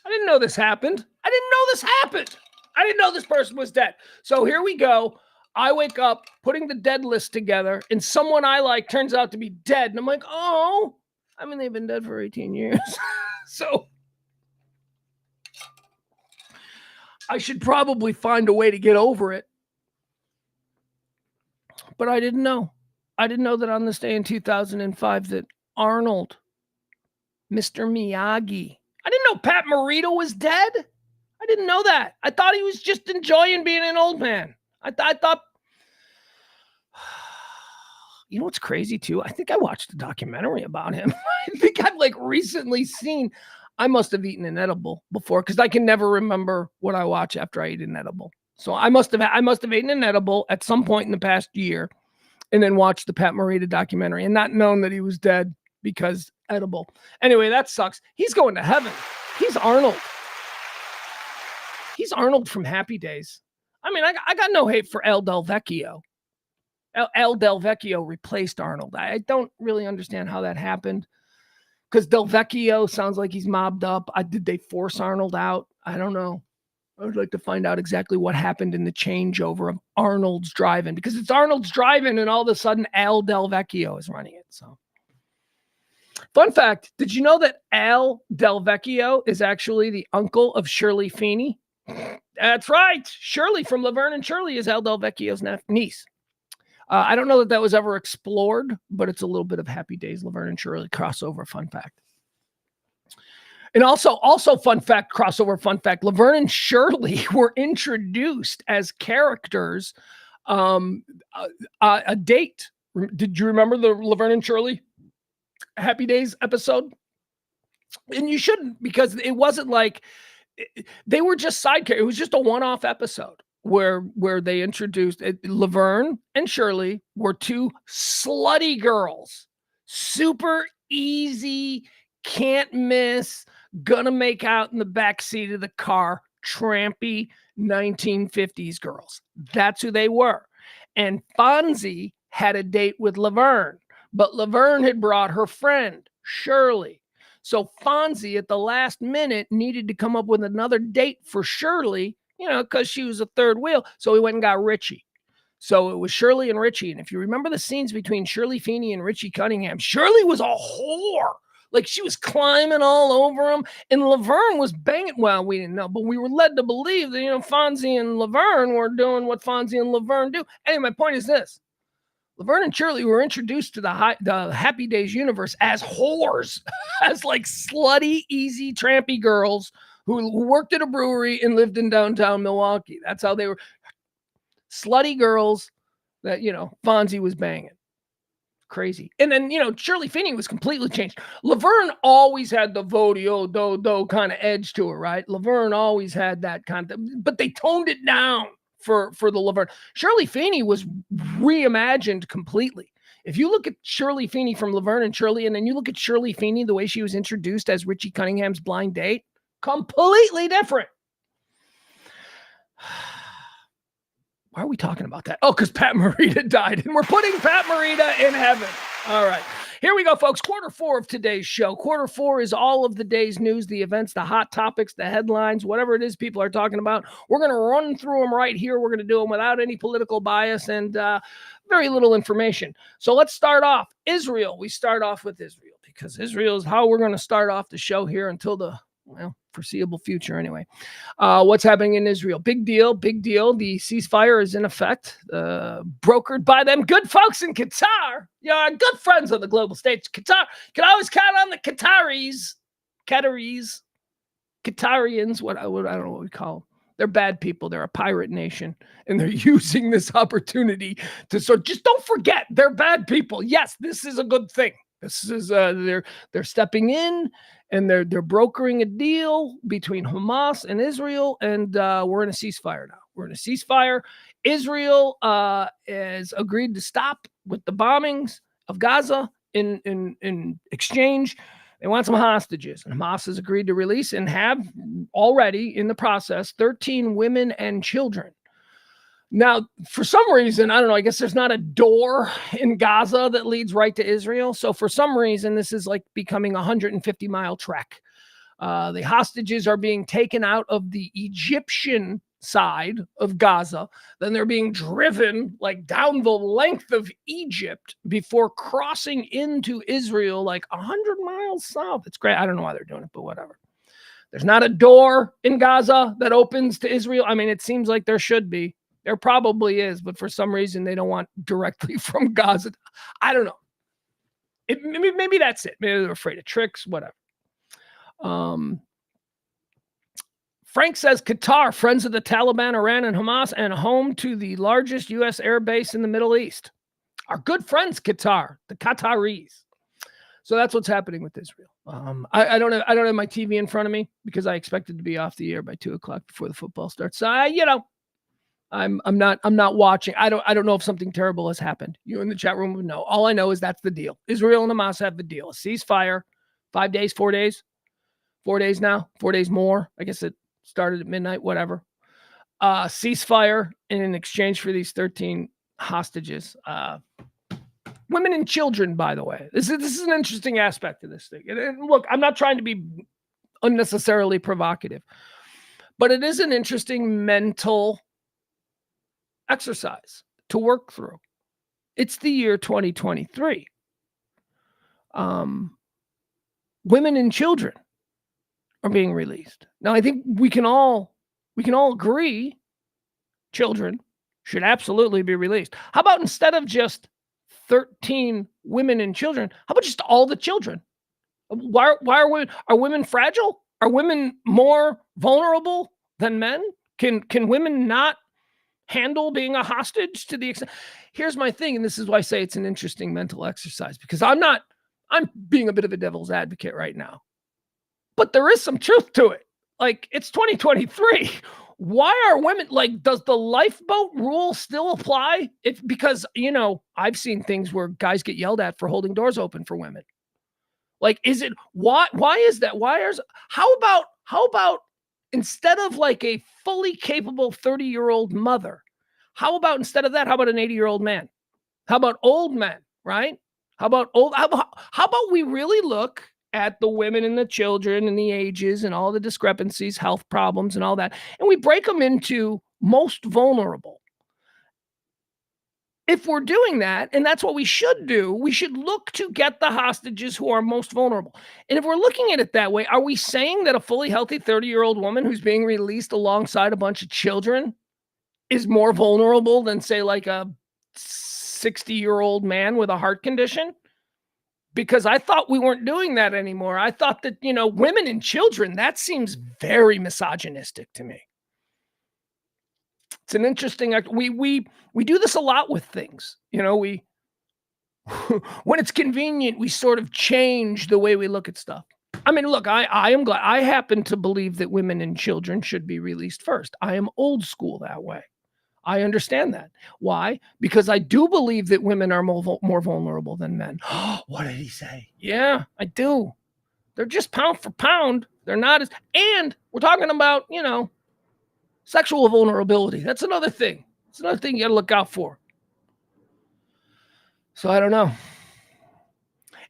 I didn't know this happened. I didn't know this person was dead. So here we go. I wake up putting the dead list together, and someone I like turns out to be dead. And I'm like, oh, they've been dead for 18 years. So I should probably find a way to get over it. But I didn't know. I didn't know that on this day in 2005 that Arnold, Mr. Miyagi, I didn't know Pat Morita was dead. I didn't know that. I thought he was just enjoying being an old man. I thought, you know what's crazy too? I think I watched a documentary about him. I think I've like recently seen, I must have eaten an edible before because I can never remember what I watch after I eat an edible. So I must have eaten an edible at some point in the past year and then watched the Pat Morita documentary and not known that he was dead because edible. Anyway, that sucks. He's going to heaven. He's Arnold. He's Arnold from Happy Days. I mean, I got no hate for El Del Vecchio. El Del Vecchio replaced Arnold. I don't really understand how that happened because Del Vecchio sounds like he's mobbed up. Did they force Arnold out? I don't know. I would like to find out exactly what happened in the changeover of Arnold's Drive-In because it's Arnold's Drive-In and all of a sudden Al Del Vecchio is running it. So, fun fact, did you know that Al Del Vecchio is actually the uncle of Shirley Feeney? That's right. Shirley from Laverne and Shirley is Al Del Vecchio's niece. I don't know that was ever explored, but it's a little bit of Happy Days, Laverne and Shirley crossover fun fact. And also fun fact, crossover fun fact, Laverne and Shirley were introduced as characters a date. Did you remember the Laverne and Shirley Happy Days episode? And you shouldn't, because it wasn't like they were just side characters. It was just a one-off episode where they introduced Laverne and Shirley were two slutty girls, super easy, can't miss, gonna make out in the back seat of the car, trampy 1950s girls. That's who they were. And Fonzie had a date with Laverne, but Laverne had brought her friend, Shirley. So Fonzie at the last minute needed to come up with another date for Shirley, because she was a third wheel. So he went and got Richie. So it was Shirley and Richie. And if you remember the scenes between Shirley Feeney and Richie Cunningham, Shirley was a whore. Like she was climbing all over him. And Laverne was banging. Well, we didn't know, but we were led to believe that, Fonzie and Laverne were doing what Fonzie and Laverne do. Anyway, my point is this. Laverne and Shirley were introduced to the Happy Days universe as whores, as like slutty, easy, trampy girls who worked at a brewery and lived in downtown Milwaukee. That's how they were. Slutty girls that, Fonzie was banging. Crazy. And then, Shirley Feeney was completely changed. Laverne always had the vo-de-o-do-do kind of edge to her, right? Laverne always had that kind of, but they toned it down for the Laverne. Shirley Feeney was reimagined completely. If you look at Shirley Feeney from Laverne and Shirley, and then you look at Shirley Feeney, the way she was introduced as Richie Cunningham's blind date, completely different. Why are we talking about that? Oh, because Pat Morita died, and we're putting Pat Morita in heaven. All right. Here we go, folks. Quarter 4 of today's show. Quarter 4 is all of the day's news, the events, the hot topics, the headlines, whatever it is people are talking about. We're going to run through them right here. We're going to do them without any political bias and very little information. So let's start off. Israel. We start off with Israel because Israel is how we're going to start off the show here until the foreseeable future anyway. What's happening in Israel? Big deal. The ceasefire is in effect, brokered by them good folks in Qatar. Good friends on the global stage. Qatar can always count on the Qataris, Qatarians. What I don't know what we call them. They're bad people. They're a pirate nation, and they're using this opportunity to just don't forget they're bad people. Yes, this is a good thing. This is they're stepping in and they're brokering a deal between Hamas and Israel, and we're in a ceasefire now. We're in a ceasefire. Israel has agreed to stop with the bombings of Gaza in exchange. They want some hostages, and Hamas has agreed to release and have already in the process 13 women and children. Now, for some reason, I don't know, I guess there's not a door in Gaza that leads right to Israel. So for some reason, this is like becoming a 150-mile trek. The hostages are being taken out of the Egyptian side of Gaza. Then they're being driven like down the length of Egypt before crossing into Israel like 100 miles south. It's great. I don't know why they're doing it, but whatever. There's not a door in Gaza that opens to Israel. I mean, it seems like there should be. There probably is, but for some reason they don't want directly from Gaza. I don't know. Maybe that's it. Maybe they're afraid of tricks, whatever. Frank says Qatar, friends of the Taliban, Iran, and Hamas, and home to the largest U.S. air base in the Middle East. Our good friends, Qatar, the Qataris. So that's what's happening with Israel. I don't have my TV in front of me because I expected to be off the air by 2:00 before the football starts. So I'm not watching. I don't know if something terrible has happened. You in the chat room would know. All I know is that's the deal. Israel and Hamas have the deal. A ceasefire, 5 days, 4 days, 4 days now, 4 days more. I guess it started at midnight, whatever. Ceasefire in exchange for these 13 hostages. Women and children, by the way. This is an interesting aspect of this thing. And look, I'm not trying to be unnecessarily provocative, but it is an interesting mental exercise to work through. It's the year 2023. Women and children are being released. Now, I think we can all agree children should absolutely be released. How about instead of just 13 women and children, how about just all the children? Why are women fragile? Are women more vulnerable than men? Can women not handle being a hostage to the extent? Here's my thing, and this is why I say it's an interesting mental exercise, because I'm being a bit of a devil's advocate right now. But there is some truth to it. Like, it's 2023. Why are women, does the lifeboat rule still apply? Because I've seen things where guys get yelled at for holding doors open for women. Why is that? How about instead of like a fully capable 30-year-old mother, how about instead of that, how about an 80-year-old man? How about old men, right? How about we really look at the women and the children and the ages and all the discrepancies, health problems and all that, and we break them into most vulnerable. If we're doing that, and that's what we should do, we should look to get the hostages who are most vulnerable. And if we're looking at it that way, are we saying that a fully healthy 30-year-old woman who's being released alongside a bunch of children is more vulnerable than, say, like a 60-year-old man with a heart condition? Because I thought we weren't doing that anymore. I thought that, women and children, that seems very misogynistic to me. It's an interesting, we do this a lot with things. When it's convenient, we sort of change the way we look at stuff. I mean, look, I am glad. I happen to believe that women and children should be released first. I am old school that way. I understand that. Why? Because I do believe that women are more vulnerable than men. What did he say? Yeah, I do. They're just pound for pound. They're not as, and we're talking about, sexual vulnerability. That's another thing. It's another thing you got to look out for. So I don't know.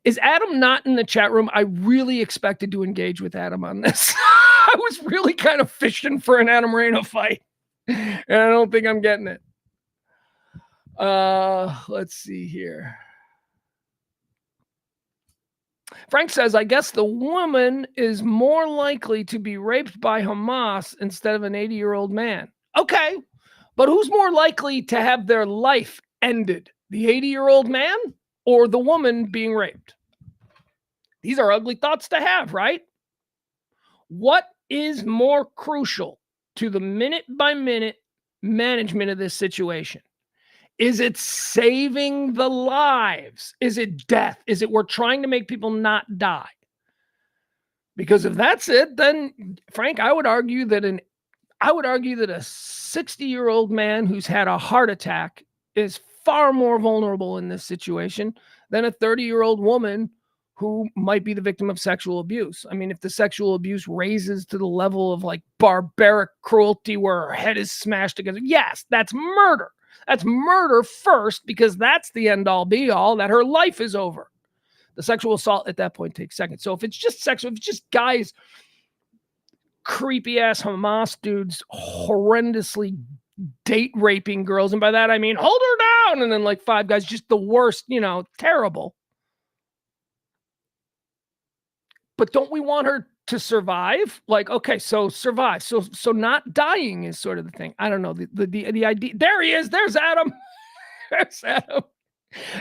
Is Adam not in the chat room? I really expected to engage with Adam on this. I was really kind of fishing for an Adam Reno fight. And I don't think I'm getting it. Let's see here. Frank says, I guess the woman is more likely to be raped by Hamas instead of an 80-year-old man. Okay, but who's more likely to have their life ended? The 80-year-old man or the woman being raped? These are ugly thoughts to have, right? What is more crucial to the minute-by-minute management of this situation? Is it saving the lives? Is it death? Is it we're trying to make people not die? Because if that's it, then Frank, I would argue that a 60-year-old man who's had a heart attack is far more vulnerable in this situation than a 30-year-old woman who might be the victim of sexual abuse. I mean, if the sexual abuse raises to the level of like barbaric cruelty where her head is smashed together, yes, that's murder. That's murder first, because that's the end all be all, that her life is over. The sexual assault at that point takes second. So if it's just sexual, if it's just guys, creepy ass Hamas dudes, horrendously date raping girls, and by that I mean hold her down, and then like 5 guys, just the worst, terrible. But don't we want her to survive? Like, okay, so survive. So not dying is sort of the thing. I don't know. The idea. There he is. There's Adam. There's Adam.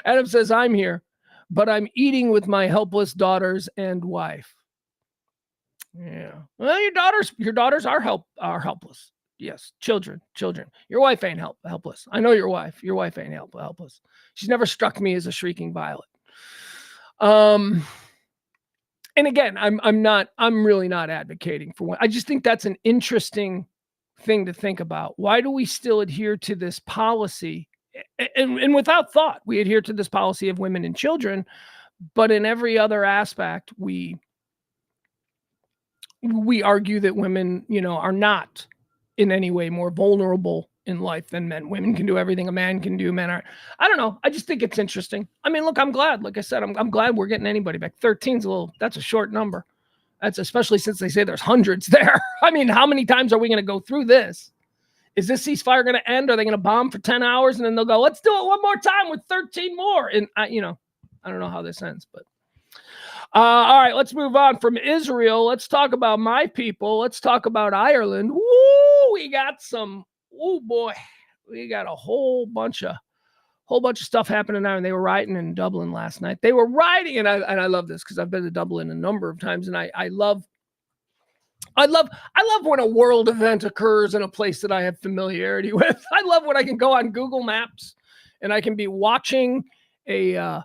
Adam says, I'm here, but I'm eating with my helpless daughters and wife. Yeah. Well, your daughters are helpless. Yes, children. Your wife ain't helpless. I know your wife. Your wife ain't helpless. She's never struck me as a shrieking violet. And again, I'm really not advocating for one. I just think that's an interesting thing to think about. Why do we still adhere to this policy? And without thought, we adhere to this policy of women and children, but in every other aspect, we argue that women, are not in any way more vulnerable in life than men. Women can do everything a man can do. Men are, I don't know. I just think it's interesting. I mean, look, I'm glad, like I said, I'm glad we're getting anybody back. 13's that's a short number. That's especially since they say there's hundreds there. I mean, how many times are we going to go through this? Is this ceasefire going to end? Are they going to bomb for 10 hours and then they'll go, let's do it one more time with 13 more? And I don't know how this ends, but all right, let's move on from Israel. Let's talk about my people. Let's talk about Ireland. Woo, we got we got a whole bunch of stuff happening now. And they were rioting in Dublin last night. They were rioting, and I love this because I've been to Dublin a number of times, and I love when a world event occurs in a place that I have familiarity with. I love when I can go on Google Maps and I can be watching a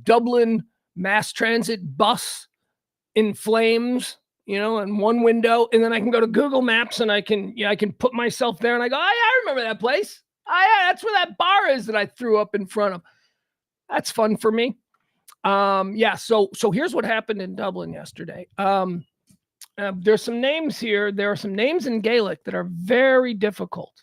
Dublin mass transit bus in flames, in one window, and then I can go to Google Maps and I can put myself there and I go, oh, yeah, I remember that place. Oh, yeah, that's where that bar is that I threw up in front of. That's fun for me. So here's what happened in Dublin yesterday. There's some names here. There are some names in Gaelic that are very difficult.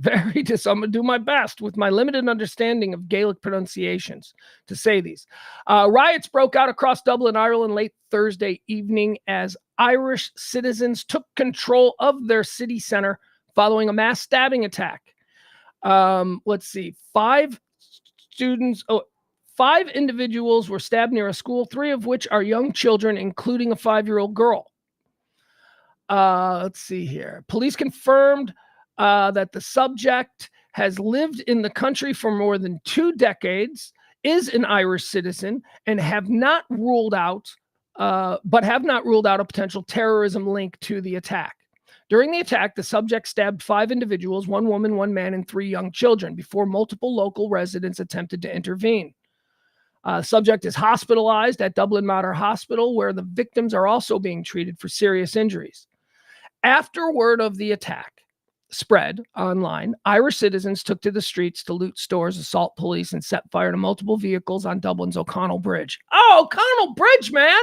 So I'm going to do my best with my limited understanding of Gaelic pronunciations to say these. Riots broke out across Dublin, Ireland late Thursday evening as Irish citizens took control of their city center following a mass stabbing attack. Let's see. 5 individuals were stabbed near a school, 3 of which are young children, including a 5-year-old girl. Let's see here. Police confirmed that the subject has lived in the country for more than 2 decades, is an Irish citizen, and have not ruled out a potential terrorism link to the attack. During the attack, the subject stabbed 5 individuals, 1 woman, 1 man, and 3 young children before multiple local residents attempted to intervene. Subject is hospitalized at Dublin Mater Hospital, where the victims are also being treated for serious injuries. After word of the attack spread online, Irish citizens took to the streets to loot stores, assault police, and set fire to multiple vehicles on Dublin's O'Connell Bridge. Oh, O'Connell Bridge, man!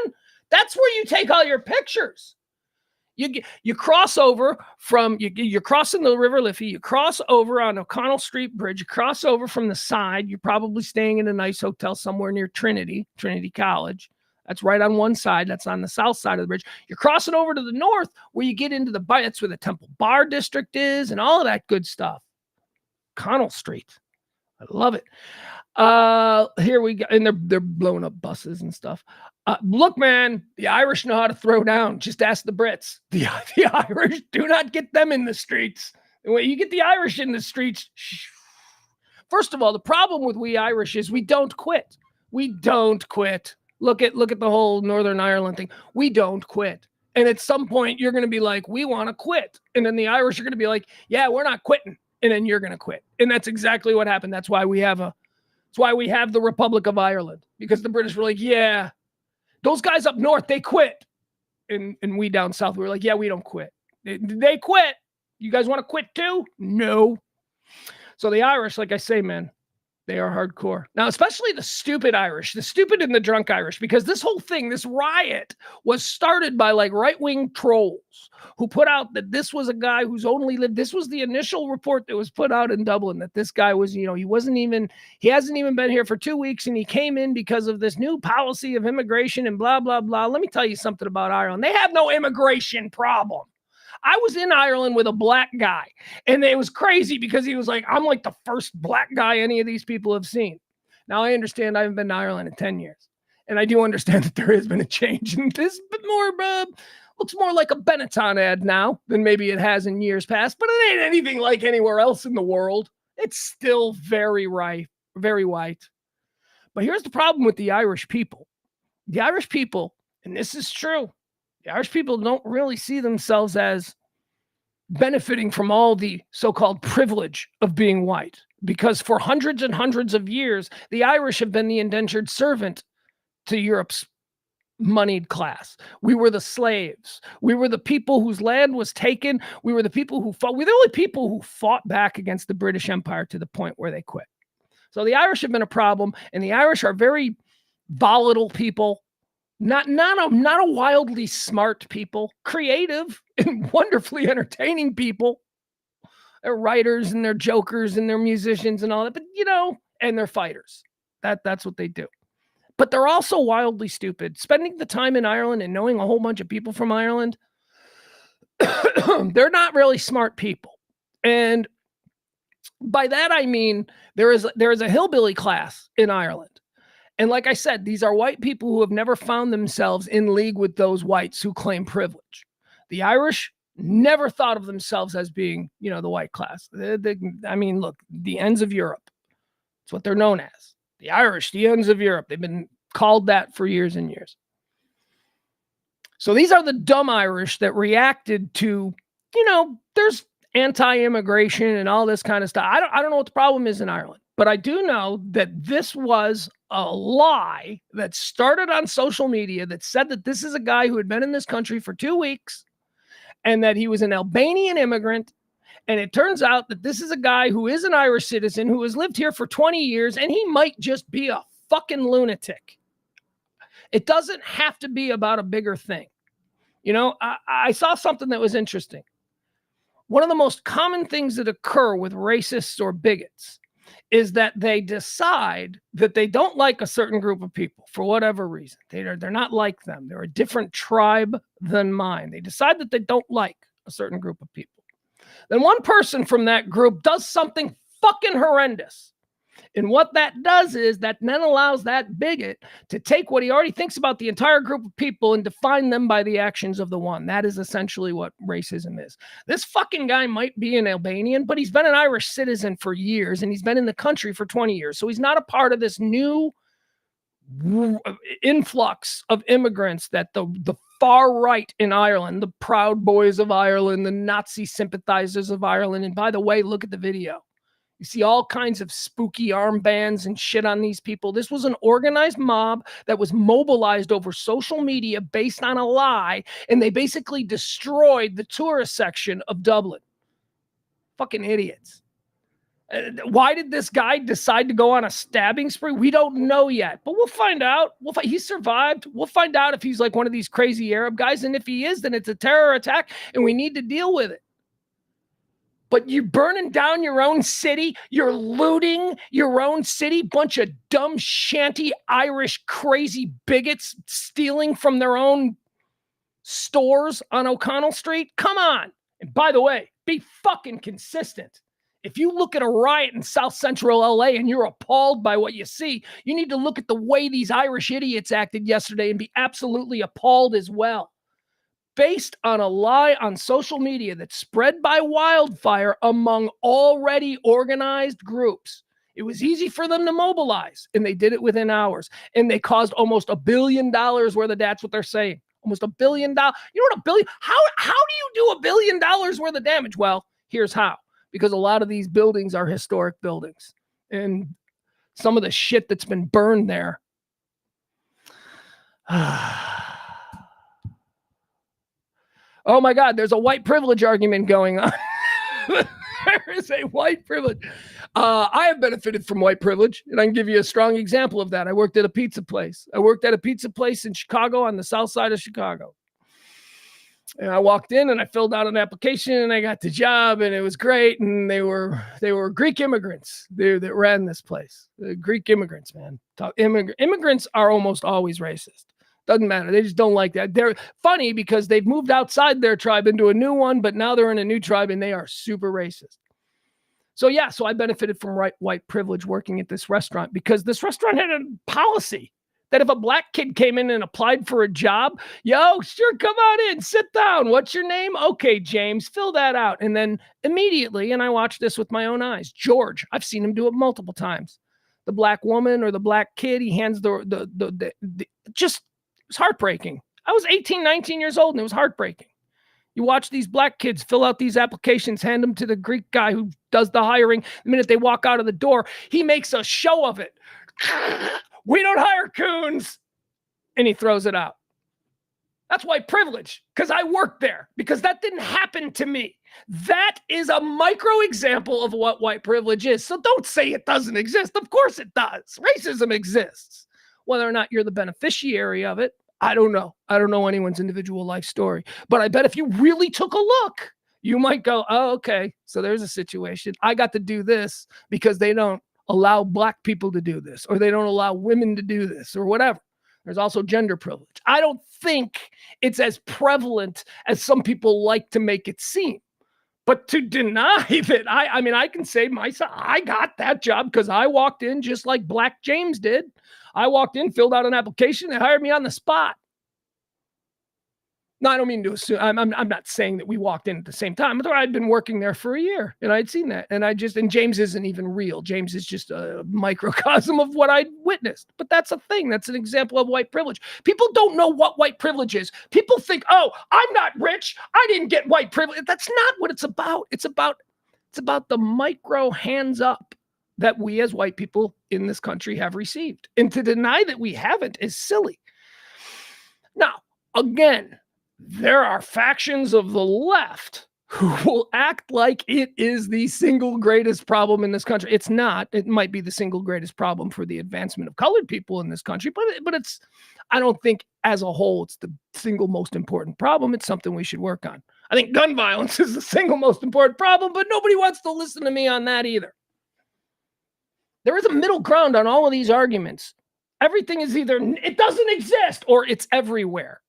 That's where you take all your pictures. You cross over from, you're crossing the River Liffey, you cross over on O'Connell Street Bridge, you cross over from the side, you're probably staying in a nice hotel somewhere near Trinity College. That's right on one side. That's on the south side of the bridge. You're crossing over to the north where you get into that's where the Temple Bar District is and all of that good stuff. Connell Street. I love it. Here we go. And they're blowing up buses and stuff. Look, man, the Irish know how to throw down. Just ask the Brits. The Irish, do not get them in the streets. When you get the Irish in the streets, first of all, the problem with we Irish is we don't quit. We don't quit. Look at the whole Northern Ireland thing. We don't quit. And at some point, you're going to be like, we want to quit. And then the Irish are going to be like, yeah, we're not quitting. And then you're going to quit. And that's exactly what happened. That's why we have the Republic of Ireland. Because the British were like, yeah, those guys up north, they quit. And we down south, we were like, yeah, we don't quit. They quit. You guys want to quit too? No. So the Irish, like I say, man, they are hardcore. Now, especially the stupid Irish, the stupid and the drunk Irish, because this whole thing, this riot was started by like right-wing trolls who put out that this was a guy who's only lived. This was the initial report that was put out in Dublin that this guy was, he hasn't even been here for 2 weeks and he came in because of this new policy of immigration and blah, blah, blah. Let me tell you something about Ireland. They have no immigration problem. I was in Ireland with a black guy, and it was crazy because he was like, I'm like the first black guy any of these people have seen. Now, I understand I haven't been to Ireland in 10 years, and I do understand that there has been a change, and this looks more like a Benetton ad now than maybe it has in years past, but it ain't anything like anywhere else in the world. It's still very white. But here's the problem with the Irish people. The Irish people, and this is true, The Irish people don't really see themselves as benefiting from all the so-called privilege of being white, because for hundreds and hundreds of years, the Irish have been the indentured servant to Europe's moneyed class. We were the slaves. We were the people whose land was taken. We were the people who fought. We're the only people who fought back against the British Empire to the point where they quit. So the Irish have been a problem, and the Irish are very volatile people. Not a wildly smart people, creative and wonderfully entertaining people. They're writers and they're jokers and they're musicians and all that, but and they're fighters. That's what they do. But they're also wildly stupid. Spending the time in Ireland and knowing a whole bunch of people from Ireland, they're not really smart people. And by that I mean there is a hillbilly class in Ireland. And like I said, these are white people who have never found themselves in league with those whites who claim privilege. The Irish never thought of themselves as being, the white class. I mean, look, the ends of Europe. It's what they're known as. The Irish, the ends of Europe. They've been called that for years and years. So these are the dumb Irish that reacted to, there's anti-immigration and all this kind of stuff. I don't know what the problem is in Ireland. But I do know that this was a lie that started on social media that said that this is a guy who had been in this country for 2 weeks and that he was an Albanian immigrant. And it turns out that this is a guy who is an Irish citizen who has lived here for 20 years, and he might just be a fucking lunatic. It doesn't have to be about a bigger thing. I saw something that was interesting. One of the most common things that occur with racists or bigots is that they decide that they don't like a certain group of people for whatever reason. They're not like them. They're a different tribe than mine. They decide that they don't like a certain group of people. Then one person from that group does something fucking horrendous. And what that does is that then allows that bigot to take what he already thinks about the entire group of people and define them by the actions of the one. That is essentially what racism is. This fucking guy might be an Albanian, but he's been an Irish citizen for years, and he's been in the country for 20 years. So he's not a part of this new influx of immigrants that the far right in Ireland, the Proud Boys of Ireland, the Nazi sympathizers of Ireland. And by the way, look at the video. You see all kinds of spooky armbands and shit on these people. This was an organized mob that was mobilized over social media based on a lie, and they basically destroyed the tourist section of Dublin. Fucking idiots. Why did this guy decide to go on a stabbing spree? We don't know yet, but we'll find out. He survived. We'll find out if he's like one of these crazy Arab guys, and if he is, then it's a terror attack, and we need to deal with it. But you're burning down your own city. You're looting your own city. Bunch of dumb, shanty, Irish, crazy bigots stealing from their own stores on O'Connell Street. Come on. And by the way, be fucking consistent. If you look at a riot in South Central LA and you're appalled by what you see, you need to look at the way these Irish idiots acted yesterday and be absolutely appalled as well. Based on a lie on social media that's spread by wildfire among already organized groups. It was easy for them to mobilize, and they did it within hours. And they caused almost $1 billion worth of, that's what they're saying. Almost $1 billion. You know what $1 billion? How do you do $1 billion worth of damage? Well, here's how. Because a lot of these buildings are historic buildings. And some of the shit that's been burned there. Oh my God, there's a white privilege argument going on. There is a white privilege. I have benefited from white privilege, and I can give you a strong example of that. I worked at a pizza place. In Chicago, on the south side of Chicago. And I walked in and I filled out an application and I got the job, and it was great. And they were Greek immigrants that ran this place. Greek immigrants, man. Immigrants are almost always racist. Doesn't matter. They just don't like that. They're funny because they've moved outside their tribe into a new one, but now they're in a new tribe and they are super racist. So I benefited from white privilege working at this restaurant, because this restaurant had a policy that if a black kid came in and applied for a job, sure, come on in, sit down. What's your name? Okay, James, fill that out. And then immediately, and I watched this with my own eyes, George, I've seen him do it multiple times. The black woman or the black kid, he hands just, it's heartbreaking. I was 18, 19 years old, and it was heartbreaking. You watch these black kids fill out these applications, hand them to the Greek guy who does the hiring. The minute they walk out of the door, he makes a show of it. We don't hire coons. And he throws it out. That's white privilege, because I worked there, because that didn't happen to me. That is a micro example of what white privilege is. So don't say it doesn't exist. Of course it does. Racism exists. Whether or not you're the beneficiary of it, I don't know. I don't know anyone's individual life story. But I bet if you really took a look, you might go, oh, okay, so there's a situation. I got to do this because they don't allow black people to do this, or they don't allow women to do this, or whatever. There's also gender privilege. I don't think it's as prevalent as some people like to make it seem. But to deny that, I mean, I can say myself, I got that job because I walked in just like Black James did. I walked in, filled out an application, they hired me on the spot. No, I don't mean to assume. I'm not saying that we walked in at the same time. But I'd been working there for a year, and I'd seen that. And James isn't even real. James is just a microcosm of what I'd witnessed. But that's a thing. That's an example of white privilege. People don't know what white privilege is. People think, oh, I'm not rich. I didn't get white privilege. That's not what it's about. It's about the micro hands up that we as white people in this country have received. And to deny that we haven't is silly. Now, again, there are factions of the left who will act like it is the single greatest problem in this country. It's not. It might be the single greatest problem for the advancement of colored people in this country, but it's, I don't think as a whole, it's the single most important problem. It's something we should work on. I think gun violence is the single most important problem, but nobody wants to listen to me on that either. There is a middle ground on all of these arguments. Everything is either it doesn't exist or it's everywhere.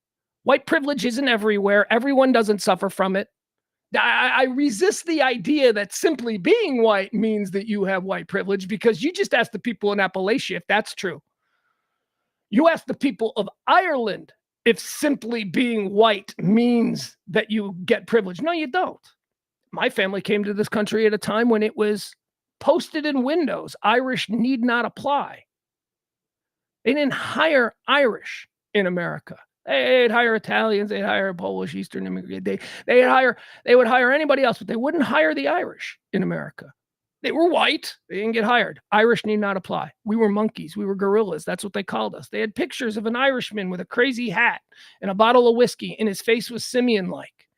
White privilege isn't everywhere. Everyone doesn't suffer from it. I resist the idea that simply being white means that you have white privilege, because you just ask the people in Appalachia if that's true. You ask the people of Ireland if simply being white means that you get privilege. No, you don't. My family came to this country at a time when it was posted in windows, Irish need not apply. They didn't hire Irish in America. They'd hire Italians, they'd hire Polish, Eastern immigrants. They would hire anybody else, but they wouldn't hire the Irish in America. They were white. They didn't get hired. Irish need not apply. We were monkeys. We were gorillas. That's what they called us. They had pictures of an Irishman with a crazy hat and a bottle of whiskey, and his face was simian-like.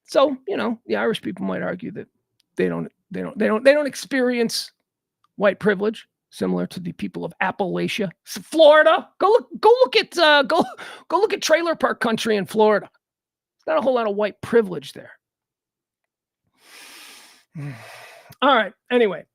So, the Irish people might argue that they don't experience white privilege, similar to the people of Appalachia, Florida. Go look at trailer park country in Florida. There's not a whole lot of white privilege there. All right. Anyway,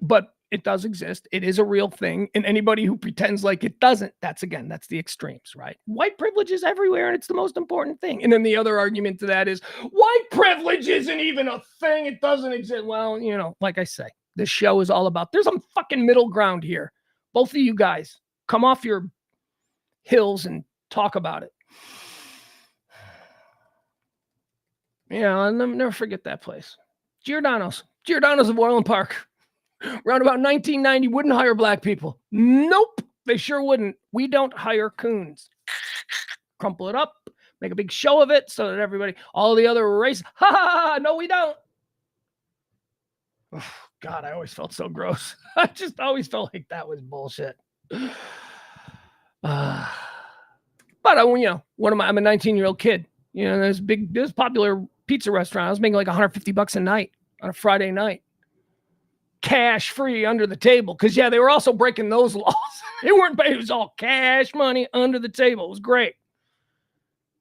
but it does exist. It is a real thing. And anybody who pretends like it doesn't, that's the extremes, right? White privilege is everywhere, and it's the most important thing. And then the other argument to that is white privilege isn't even a thing. It doesn't exist. Well, like I say, this show is all about, there's some fucking middle ground here. Both of you guys, come off your hills and talk about it. I'll never forget that place. Giordano's of Orland Park. Around about 1990, wouldn't hire black people. Nope, they sure wouldn't. We don't hire coons. Crumple it up, make a big show of it so that all the other races, no, we don't. Oh, God, I always felt so gross. I just always felt like that was bullshit. But I'm a 19-year-old kid. There's popular pizza restaurant. I was making like $150 a night on a Friday night. Cash free under the table. Because, they were also breaking those laws. It was all cash money under the table. It was great.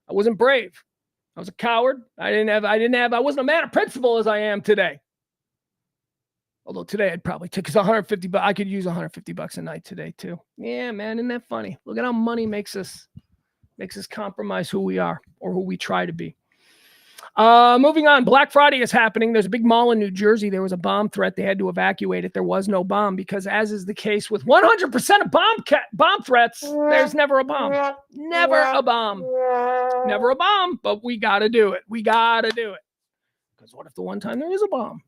I wasn't brave. I was a coward. I wasn't a man of principle as I am today. Although today I'd probably take $150, I could use $150 a night today too. Yeah, man, isn't that funny? Look at how money makes us compromise who we are or who we try to be. Moving on, Black Friday is happening. There's a big mall in New Jersey. There was a bomb threat. They had to evacuate it. There was no bomb because, as is the case with 100% of bomb threats, there's never a bomb. Never a bomb. Never a bomb, but we got to do it. We got to do it. Because what if the one time there is a bomb?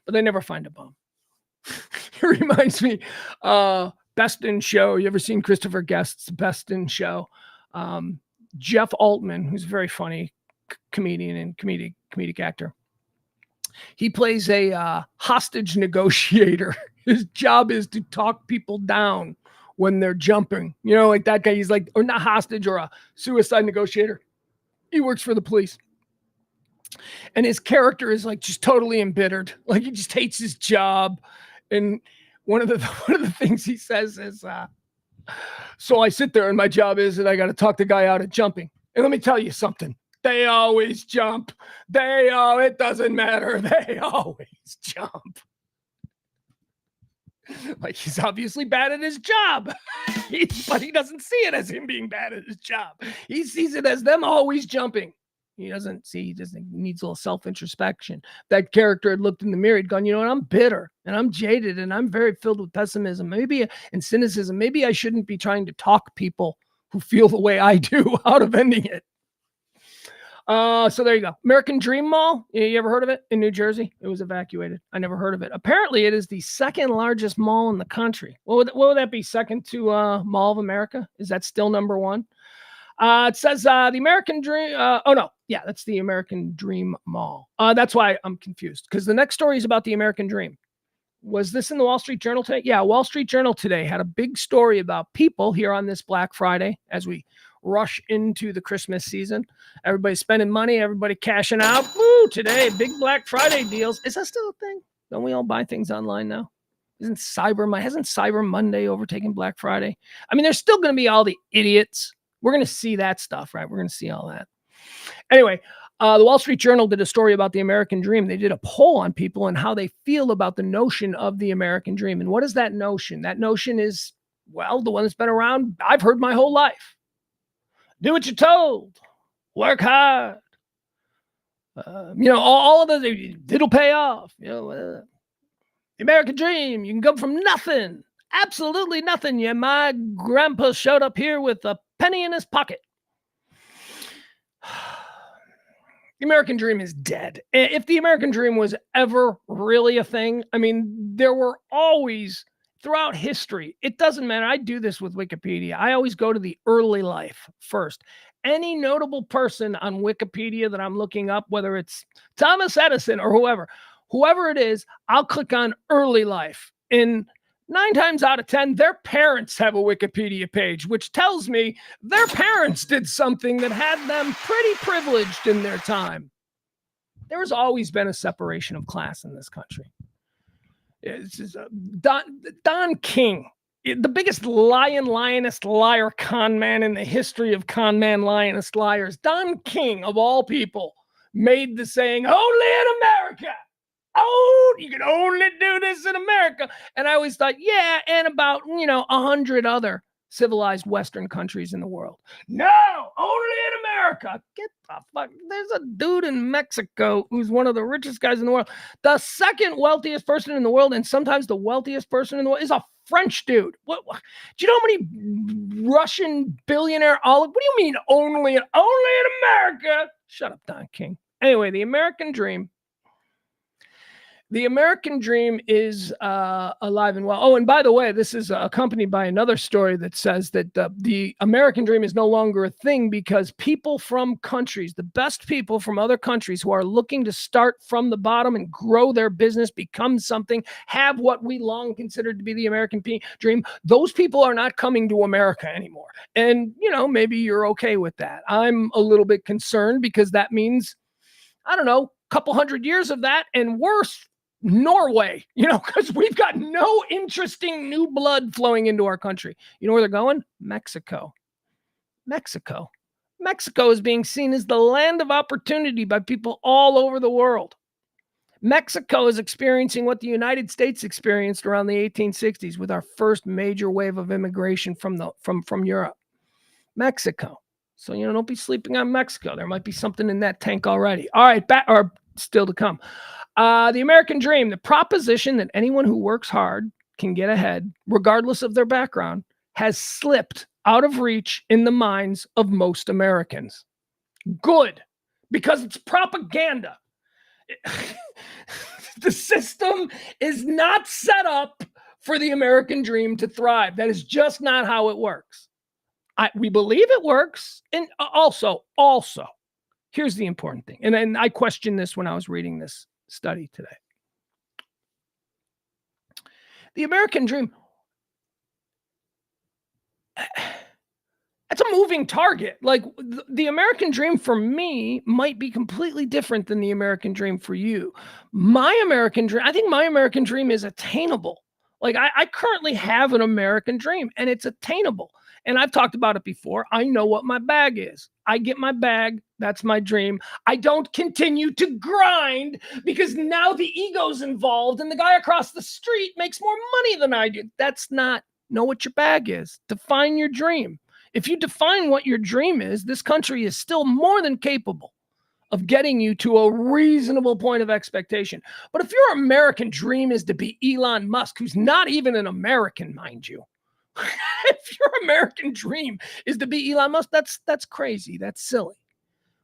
But they never find a bomb. It reminds me, Best in Show. You ever seen Christopher Guest's Best in Show? Jeff Altman, who's a very funny comedian and comedic actor. He plays a hostage negotiator. His job is to talk people down when they're jumping. You know, like that guy, he's like, or not hostage, or a suicide negotiator. He works for the police. And his character is like just totally embittered. Like he just hates his job. And one of the things he says is, so I sit there and my job is that I got to talk the guy out of jumping. And let me tell you something. They always jump. It doesn't matter. They always jump. Like he's obviously bad at his job, but he doesn't see it as him being bad at his job. He sees it as them always jumping. He needs a little self-introspection. That character had looked in the mirror, he'd gone, you know what, I'm bitter and I'm jaded and I'm very filled with pessimism, and cynicism. Maybe I shouldn't be trying to talk people who feel the way I do out of ending it. So there you go. American Dream Mall. You ever heard of it? In New Jersey? It was evacuated. I never heard of it. Apparently, it is the second largest mall in the country. What would that be? Second to Mall of America? Is that still number one? It says the American Dream. That's the American Dream Mall. That's why I'm confused, because the next story is about the American Dream. Was this in the Wall Street Journal today? Yeah, Wall Street Journal today had a big story about people here on this Black Friday as we rush into the Christmas season. Everybody spending money, everybody cashing out. Woo, today, big Black Friday deals. Is that still a thing? Don't we all buy things online now? Hasn't Cyber Monday overtaken Black Friday? I mean, there's still going to be all the idiots. We're going to see that stuff, right? We're going to see all that. Anyway, the Wall Street Journal did a story about the American Dream. They did a poll on people and how they feel about the notion of the American Dream. And what is that notion? That notion is, well, the one that's been around, I've heard my whole life. Do what you're told. Work hard. All of those, it'll pay off. The American Dream, you can go from nothing, absolutely nothing. Yeah, my grandpa showed up here with a penny in his pocket. The American Dream is dead. If the American Dream was ever really a thing, I mean, there were always, throughout history, it doesn't matter. I do this with Wikipedia. I always go to the early life first. Any notable person on Wikipedia that I'm looking up, whether it's Thomas Edison or whoever it is, I'll click on early life. And 9 times out of 10, their parents have a Wikipedia page, which tells me their parents did something that had them pretty privileged in their time. There has always been a separation of class in this country. Don King, the biggest lioness, liar, con man in the history of con man, lioness, liars. Don King, of all people, made the saying, only in America. Oh, you can only do this in America. And I always thought, yeah, and about, 100 other civilized Western countries in the world. No, only in America. Get the fuck. There's a dude in Mexico who's one of the richest guys in the world. The second wealthiest person in the world, and sometimes the wealthiest person in the world, is a French dude. What do you know how many Russian billionaire olive? What do you mean only in America? Shut up, Don King. Anyway, the American Dream. The American Dream is alive and well. Oh, and by the way, this is accompanied by another story that says that the American Dream is no longer a thing because people from countries, the best people from other countries who are looking to start from the bottom and grow their business, become something, have what we long considered to be the American Dream, those people are not coming to America anymore. And, maybe you're okay with that. I'm a little bit concerned because that means, I don't know, a couple hundred years of that and worse. Norway, because we've got no interesting new blood flowing into our country. You know where they're going? Mexico is being seen as the land of opportunity by people all over the world. Mexico is experiencing what the United States experienced around the 1860s with our first major wave of immigration from Europe. Mexico. So, don't be sleeping on Mexico. There might be something in that tank already. All right, still to come. The American Dream, the proposition that anyone who works hard can get ahead, regardless of their background, has slipped out of reach in the minds of most Americans. Good, because it's propaganda. The system is not set up for the American Dream to thrive. That is just not how it works. We believe it works. And also, here's the important thing. And I questioned this when I was reading this study today. The American dream, it's a moving target. Like the American dream for me might be completely different than the American dream for you. I think my American dream is attainable. Like I currently have an American dream and it's attainable. And I've talked about it before. I know what my bag is. I get my bag. That's my dream. I don't continue to grind because now the ego's involved and the guy across the street makes more money than I do. That's not know what your bag is. Define your dream. If you define what your dream is, this country is still more than capable of getting you to a reasonable point of expectation. But if your American dream is to be Elon Musk, who's not even an American, mind you, if your American dream is to be Elon Musk, that's crazy. That's silly.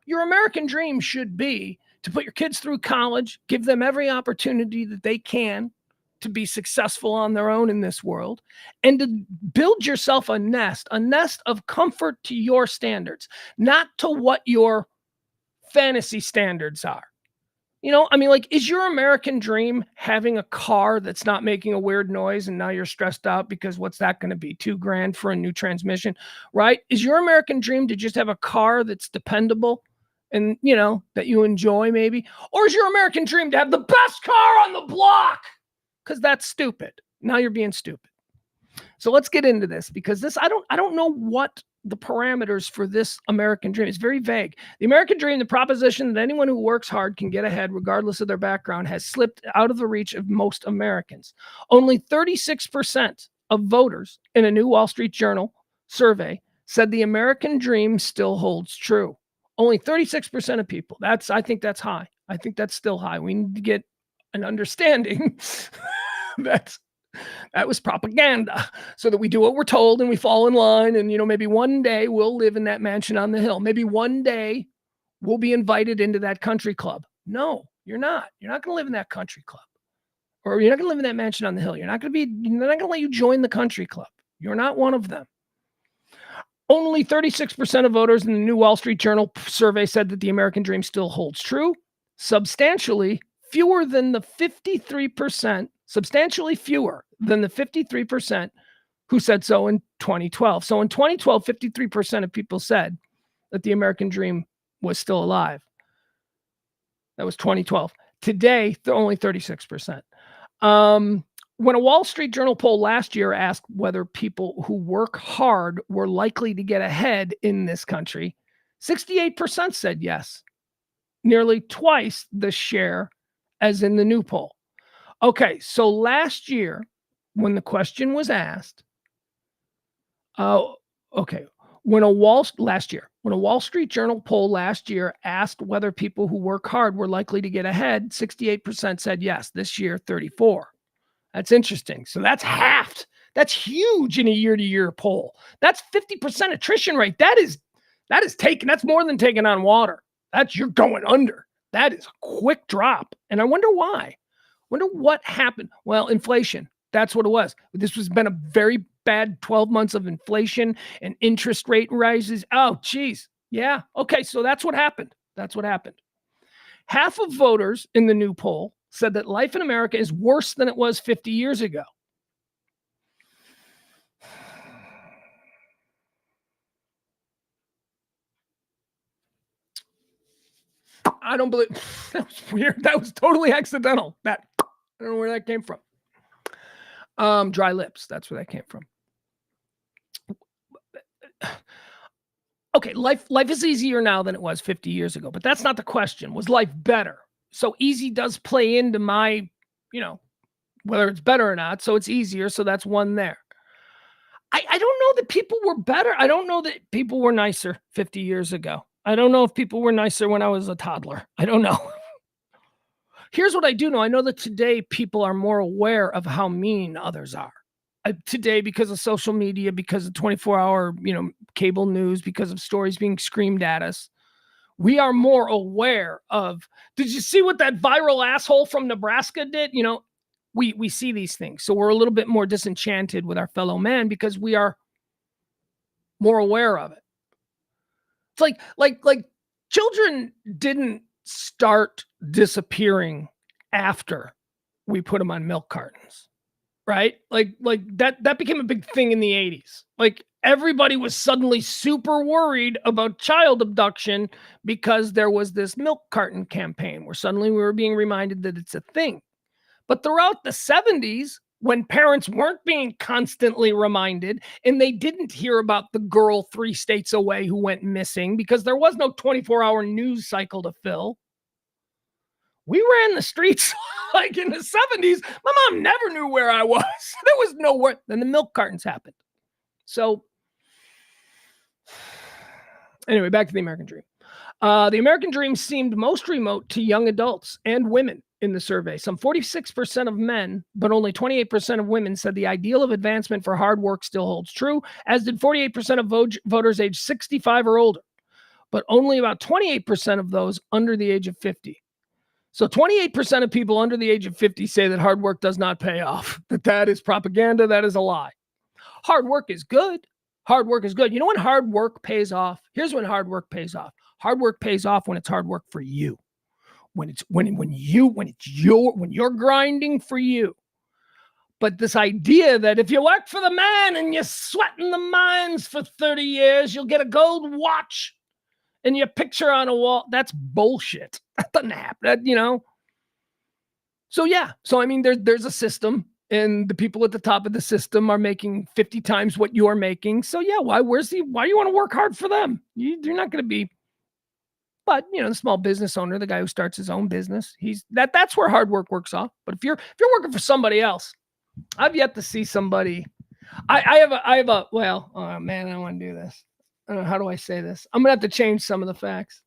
Your American dream should be to put your kids through college, give them every opportunity that they can to be successful on their own in this world, and to build yourself a nest of comfort to your standards, not to what your fantasy standards are. Like, is your American dream having a car that's not making a weird noise and now you're stressed out because what's that going to be? $2,000 for a new transmission, right? Is your American dream to just have a car that's dependable and, that you enjoy maybe? Or is your American dream to have the best car on the block? Because that's stupid. Now you're being stupid. So let's get into this because I don't know what the parameters for this American dream. It's very vague. The American dream, the proposition that anyone who works hard can get ahead regardless of their background, has slipped out of the reach of most Americans. Only 36% of voters in a new Wall Street Journal survey said the American dream still holds true. Only 36% of people. I think that's high. I think that's still high. We need to get an understanding that was propaganda so that we do what we're told and we fall in line. And, maybe one day we'll live in that mansion on the hill. Maybe one day we'll be invited into that country club. No, you're not. You're not going to live in that country club, or you're not going to live in that mansion on the hill. They're not going to let you join the country club. You're not one of them. Only 36% of voters in the new Wall Street Journal survey said that the American dream still holds true. Substantially fewer than the 53%, substantially fewer than the 53% who said so in 2012. So in 2012, 53% of people said that the American dream was still alive. That was 2012. Today, they're only 36%. When a Wall Street Journal poll last year asked whether people who work hard were likely to get ahead in this country, 68% said yes. Nearly twice the share as in the new poll. Okay, so last year, when the question was asked, when a Wall Street Journal poll last year asked whether people who work hard were likely to get ahead, 68% said yes. This year, 34%. That's interesting. So that's halved. That's huge in a year-to-year poll. That's 50% attrition rate. That's more than taking on water. You're going under. That is a quick drop. And I wonder why. Wonder what happened. Well, inflation. That's what it was. This has been a very bad 12 months of inflation and interest rate rises. Oh, geez. Yeah. Okay. So that's what happened. Half of voters in the new poll said that life in America is worse than it was 50 years ago. I don't believe that was weird. That was totally accidental. I don't know where that came from. Dry lips. That's where that came from. Okay, life is easier now than it was 50 years ago, but that's not the question. Was life better? So easy does play into my, whether it's better or not. So it's easier. So that's one there. I don't know that people were better. I don't know that people were nicer 50 years ago. I don't know if people were nicer when I was a toddler. I don't know. Here's what I do know. I know that today people are more aware of how mean others are. Today, because of social media, because of 24-hour, cable news, because of stories being screamed at us, we are more aware of, did you see what that viral asshole from Nebraska did? We see these things. So we're a little bit more disenchanted with our fellow man because we are more aware of it. It's like children didn't start disappearing after we put them on milk cartons, right? Like that became a big thing in the 80s. Like everybody was suddenly super worried about child abduction because there was this milk carton campaign where suddenly we were being reminded that it's a thing. But throughout the 70s, when parents weren't being constantly reminded and they didn't hear about the girl 3 states away who went missing because there was no 24-hour news cycle to fill, we ran the streets like in the 70s. My mom never knew where I was. There was nowhere. Then the milk cartons happened. So anyway, back to the American dream. The American dream seemed most remote to young adults and women in the survey. Some 46% of men, but only 28% of women said the ideal of advancement for hard work still holds true, as did 48% of voters aged 65 or older, but only about 28% of those under the age of 50. So 28% of people under the age of 50 say that hard work does not pay off, that is propaganda, that is a lie. Hard work is good. Hard work is good. You know when hard work pays off? Here's when hard work pays off. Hard work pays off when it's hard work for you. When you're grinding for you. But this idea that if you work for the man and you sweat in the mines for 30 years, you'll get a gold watch and your picture on a wall, that's bullshit. That doesn't happen, So yeah. So I mean, there's a system, and the people at the top of the system are making 50 times what you're making. So yeah, why do you want to work hard for them? You're not going to be. But the small business owner, the guy who starts his own business, that's where hard work works off. But if you're working for somebody else, I've yet to see somebody. Well, oh man, I don't want to do this. How do I say this? I'm gonna have to change some of the facts.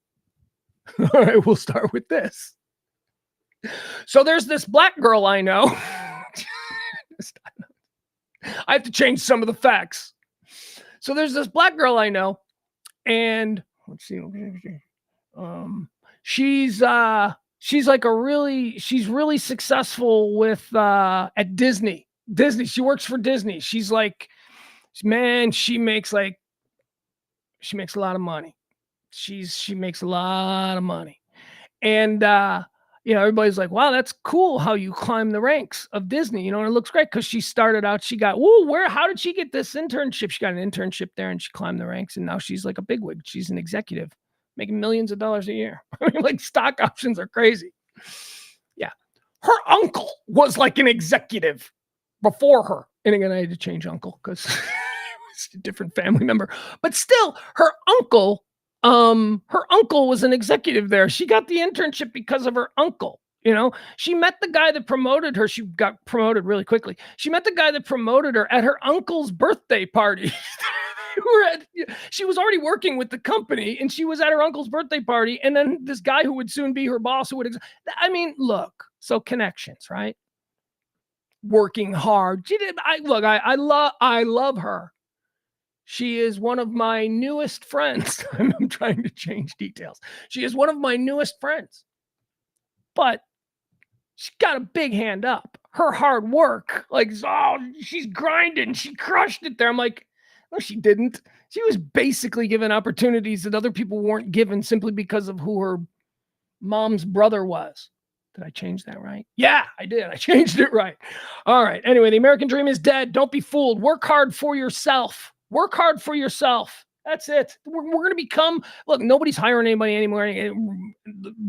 All right, we'll start with this. So there's this black girl I know. I have to change some of the facts. So there's this black girl I know, and let's see. She's really successful with at Disney. She works for Disney. She's like, man, she makes a lot of money. She makes a lot of money. And everybody's like, wow, that's cool how you climb the ranks of Disney, and it looks great because she started out, how did she get this internship? She got an internship there and she climbed the ranks, and now she's like a bigwig. She's an executive making millions of dollars a year. I mean, like, stock options are crazy. Yeah. Her uncle was like an executive before her. And again, I had to change uncle because it's a different family member. But still, her uncle was an executive there. She got the internship because of her uncle. She met the guy that promoted her. She got promoted really quickly. She met the guy that promoted her at her uncle's birthday party. She was already working with the company, and she was at her uncle's birthday party. And then this guy who would soon be her boss, look, so connections, right? Working hard. I love her. She is one of my newest friends. I'm trying to change details. She is one of my newest friends, but she got a big hand up. Her hard work, she's grinding. She crushed it there. I'm like, no, she didn't. She was basically given opportunities that other people weren't given simply because of who her mom's brother was. Did I change that right? Yeah, I did. I changed it right. All right. Anyway, the American dream is dead. Don't be fooled. Work hard for yourself. Work hard for yourself. That's it. We're going to become, nobody's hiring anybody anymore.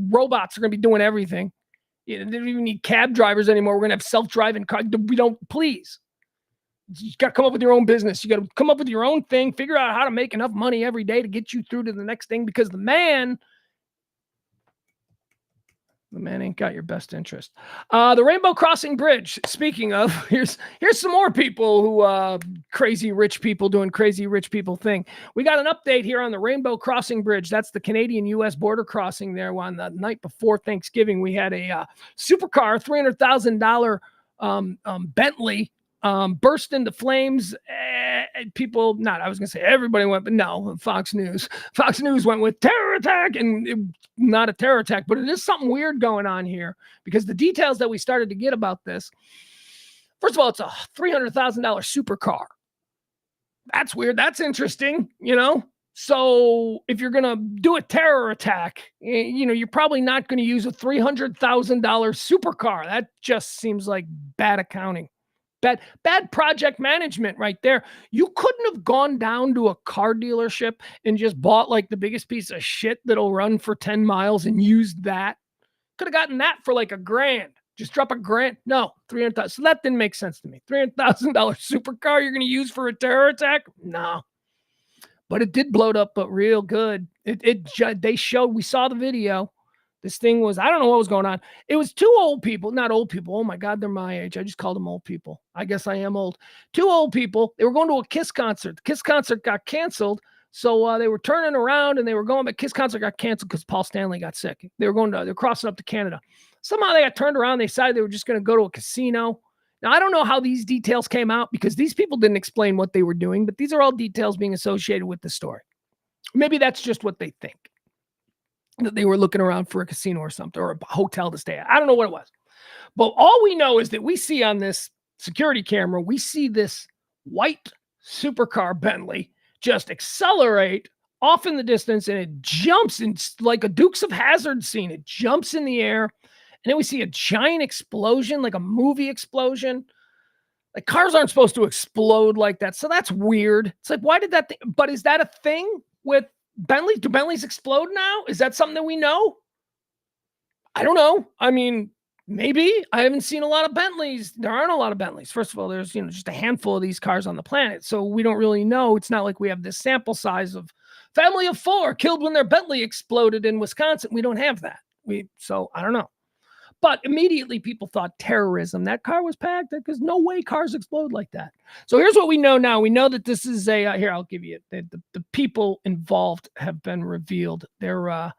Robots are going to be doing everything. They don't even need cab drivers anymore. We're going to have self-driving cars. Please. You got to come up with your own business. You got to come up with your own thing, figure out how to make enough money every day to get you through to the next thing, because the man ain't got your best interest. The Rainbow Crossing Bridge. Speaking of, here's some more people who crazy rich people doing crazy rich people thing. We got an update here on the Rainbow Crossing Bridge. That's the Canadian-U.S. border crossing there. On the night before Thanksgiving, we had a supercar, $300,000 Bentley burst into flames. Everybody went, but no, Fox News went with terror attack, and not a terror attack, but it is something weird going on here, because the details that we started to get about this, first of all, it's a $300,000 supercar. That's weird. That's interesting, you know? So if you're going to do a terror attack, you're probably not going to use a $300,000 supercar. That just seems like bad accounting. Bad project management right there. You couldn't have gone down to a car dealership and just bought like the biggest piece of shit that'll run for 10 miles and used that. Could have gotten that for like $1,000. Just drop $1,000. No, 300,000. So that didn't make sense to me. $300,000 supercar you're going to use for a terror attack? No. But it did blow up, but real good. They showed, we saw the video. This thing was, I don't know what was going on. It was two old people, not old people. Oh my God, they're my age. I just called them old people. I guess I am old. Two old people. They were going to a Kiss concert. The Kiss concert got canceled. So they were turning around and they were going, but Kiss concert got canceled because Paul Stanley got sick. They're crossing up to Canada. Somehow they got turned around. They decided they were just going to go to a casino. Now, I don't know how these details came out because these people didn't explain what they were doing, but these are all details being associated with the story. Maybe that's just what they think, that they were looking around for a casino or something, or a hotel to stay at. I don't know what it was. But all we know is that we see on this security camera, we see this white supercar Bentley just accelerate off in the distance, and it jumps in like a Dukes of Hazzard scene. It jumps in the air, and then we see a giant explosion, like a movie explosion. Like, cars aren't supposed to explode like that, so that's weird. It's like, why did that thing? But is that a thing with Bentley? Do Bentleys explode now? Is that something that we know? I don't know. I mean, maybe. I haven't seen a lot of Bentleys. There aren't a lot of Bentleys. First of all, there's just a handful of these cars on the planet, so we don't really know. It's not like we have this sample size of family of 4 killed when their Bentley exploded in Wisconsin. We don't have that. So I don't know. But immediately people thought terrorism. That car was packed because no way cars explode like that. So here's what we know now. We know that this is here, I'll give you it. The people involved have been revealed. They're a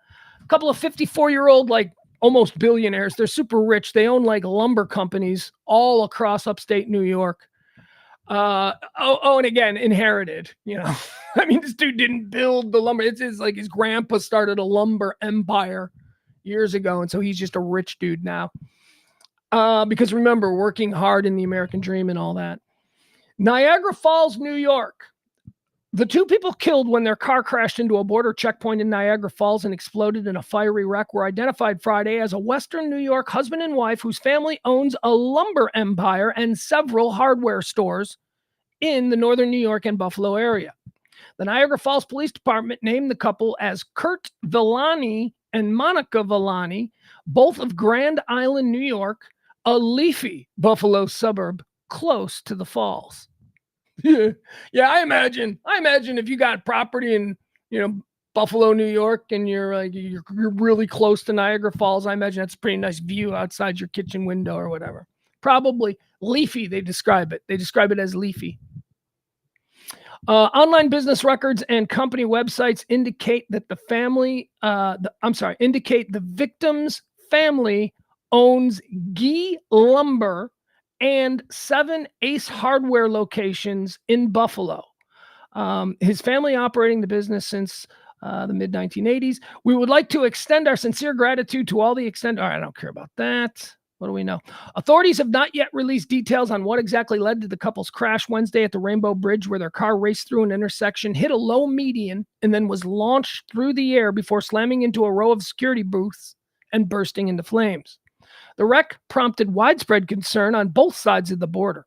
couple of 54-year-old, like almost billionaires. They're super rich. They own like lumber companies all across upstate New York. And again, inherited, I mean, this dude didn't build the lumber. It's like his grandpa started a lumber empire years ago, and so he's just a rich dude now. Because remember, working hard in the American dream and all that. Niagara Falls, New York. The two people killed when their car crashed into a border checkpoint in Niagara Falls and exploded in a fiery wreck were identified Friday as a Western New York husband and wife whose family owns a lumber empire and several hardware stores in the northern New York and Buffalo area. The Niagara Falls Police Department named the couple as Kurt Villani and Monica Villani, both of Grand Island, New York, a leafy Buffalo suburb close to the falls. Yeah, I imagine if you got property in, Buffalo, New York, and you're really close to Niagara Falls, I imagine that's a pretty nice view outside your kitchen window or whatever. Probably leafy, they describe it. They describe it as leafy. Online business records and company websites indicate that the victim's family owns Gee Lumber and 7 Ace Hardware locations in Buffalo. His family operating the business since the mid-1980s. We would like to extend our sincere gratitude to all the All right, I don't care about that. What do we know? Authorities have not yet released details on what exactly led to the couple's crash Wednesday at the Rainbow Bridge, where their car raced through an intersection, hit a low median, and then was launched through the air before slamming into a row of security booths and bursting into flames. The wreck prompted widespread concern on both sides of the border.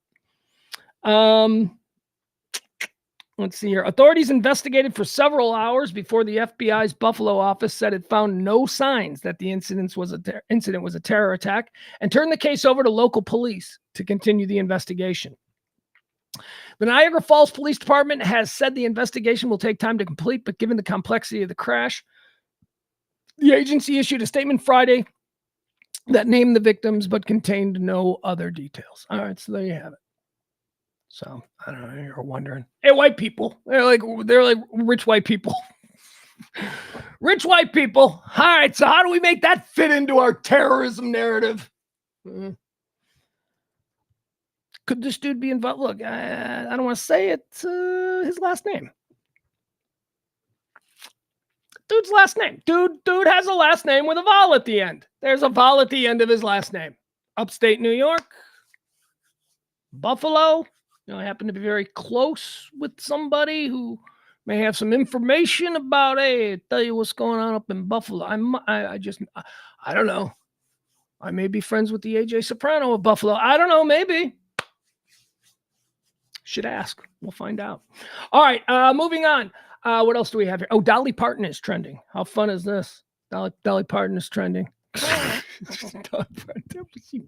Let's see here. Authorities investigated for several hours before the FBI's Buffalo office said it found no signs that the incident was a terror attack and turned the case over to local police to continue the investigation. The Niagara Falls Police Department has said the investigation will take time to complete, but given the complexity of the crash, the agency issued a statement Friday that named the victims but contained no other details. All right, so there you have it. So I don't know. You're wondering, hey, white people. They're like rich white people. Rich white people. All right. So how do we make that fit into our terrorism narrative? Could this dude be involved? Look, I don't want to say it. His last name. Dude's last name. Dude has a last name with a vowel at the end. There's a vowel at the end of his last name. Upstate New York. Buffalo. I happen to be very close with somebody who may have some information about, hey, tell you what's going on up in Buffalo. I don't know. I may be friends with the AJ Soprano of Buffalo. I don't know. Maybe. Should ask. We'll find out. All right. Moving on. What else do we have here? Oh, Dolly Parton is trending. How fun is this? Dolly Parton is trending.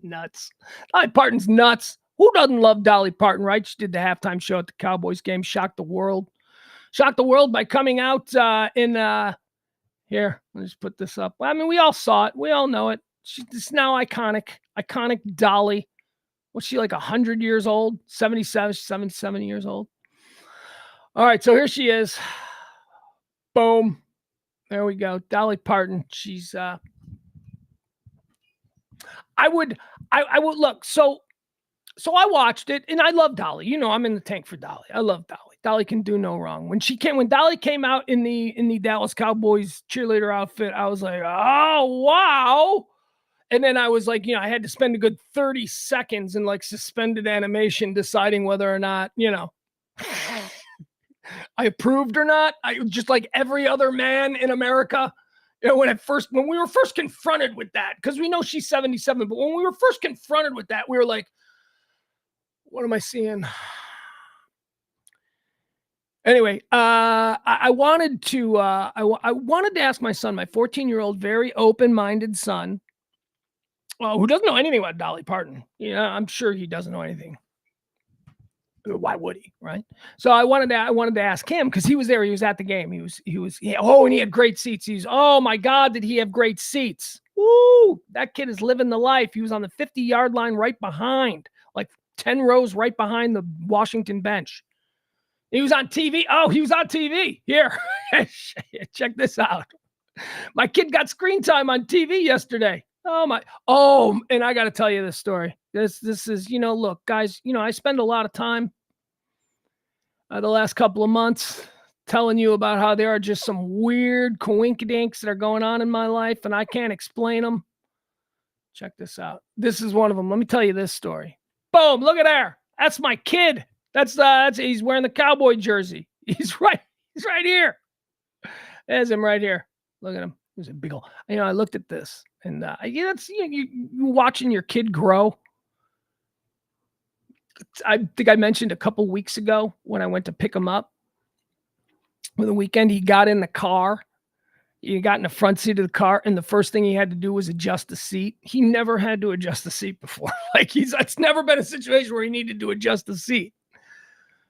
Nuts. Dolly Parton's nuts. Who doesn't love Dolly Parton, right? She did the halftime show at the Cowboys game. Shocked the world. Shocked the world by coming out here. Let's just put this up. I mean, we all saw it. We all know it. She's now iconic. Iconic Dolly. What's she, like 100 years old? 77 years old. All right, so here she is. Boom. There we go. Dolly Parton. She's I would look. So I watched it and I love Dolly. You know, I'm in the tank for Dolly. I love Dolly. Dolly can do no wrong. When Dolly came out in the Dallas Cowboys cheerleader outfit, I was like, oh wow. And then I was like, I had to spend a good 30 seconds in like suspended animation deciding whether or not, I approved or not. I just like every other man in America, when we were first confronted with that, because we know she's 77, but when we were first confronted with that, we were like, what am I seeing? Anyway, I wanted to ask my son, my 14-year-old, very open-minded son, who doesn't know anything about Dolly Parton. I'm sure he doesn't know anything. Why would he, right? So I wanted to ask him because he was there. He was at the game. And he had great seats. Oh my God, did he have great seats? Woo! That kid is living the life. He was on the 50-yard line right behind, like 10 rows right behind the Washington bench. He was on TV. Oh, he was on TV. Here, check this out. My kid got screen time on TV yesterday. And I got to tell you this story. This is, look, guys, I spend a lot of time the last couple of months telling you about how there are just some weird coinkydinks that are going on in my life and I can't explain them. Check this out. This is one of them. Let me tell you this story. Boom, look at there. That's my kid. That's he's wearing the Cowboy jersey. He's right here. There's him right here. Look at him. He's a big old, I looked at this and that's, you watching your kid grow. I think I mentioned a couple weeks ago when I went to pick him up for the weekend, he got in the car. He got in the front seat of the car, and the first thing he had to do was adjust the seat. He never had to adjust the seat before. It's never been a situation where he needed to adjust the seat.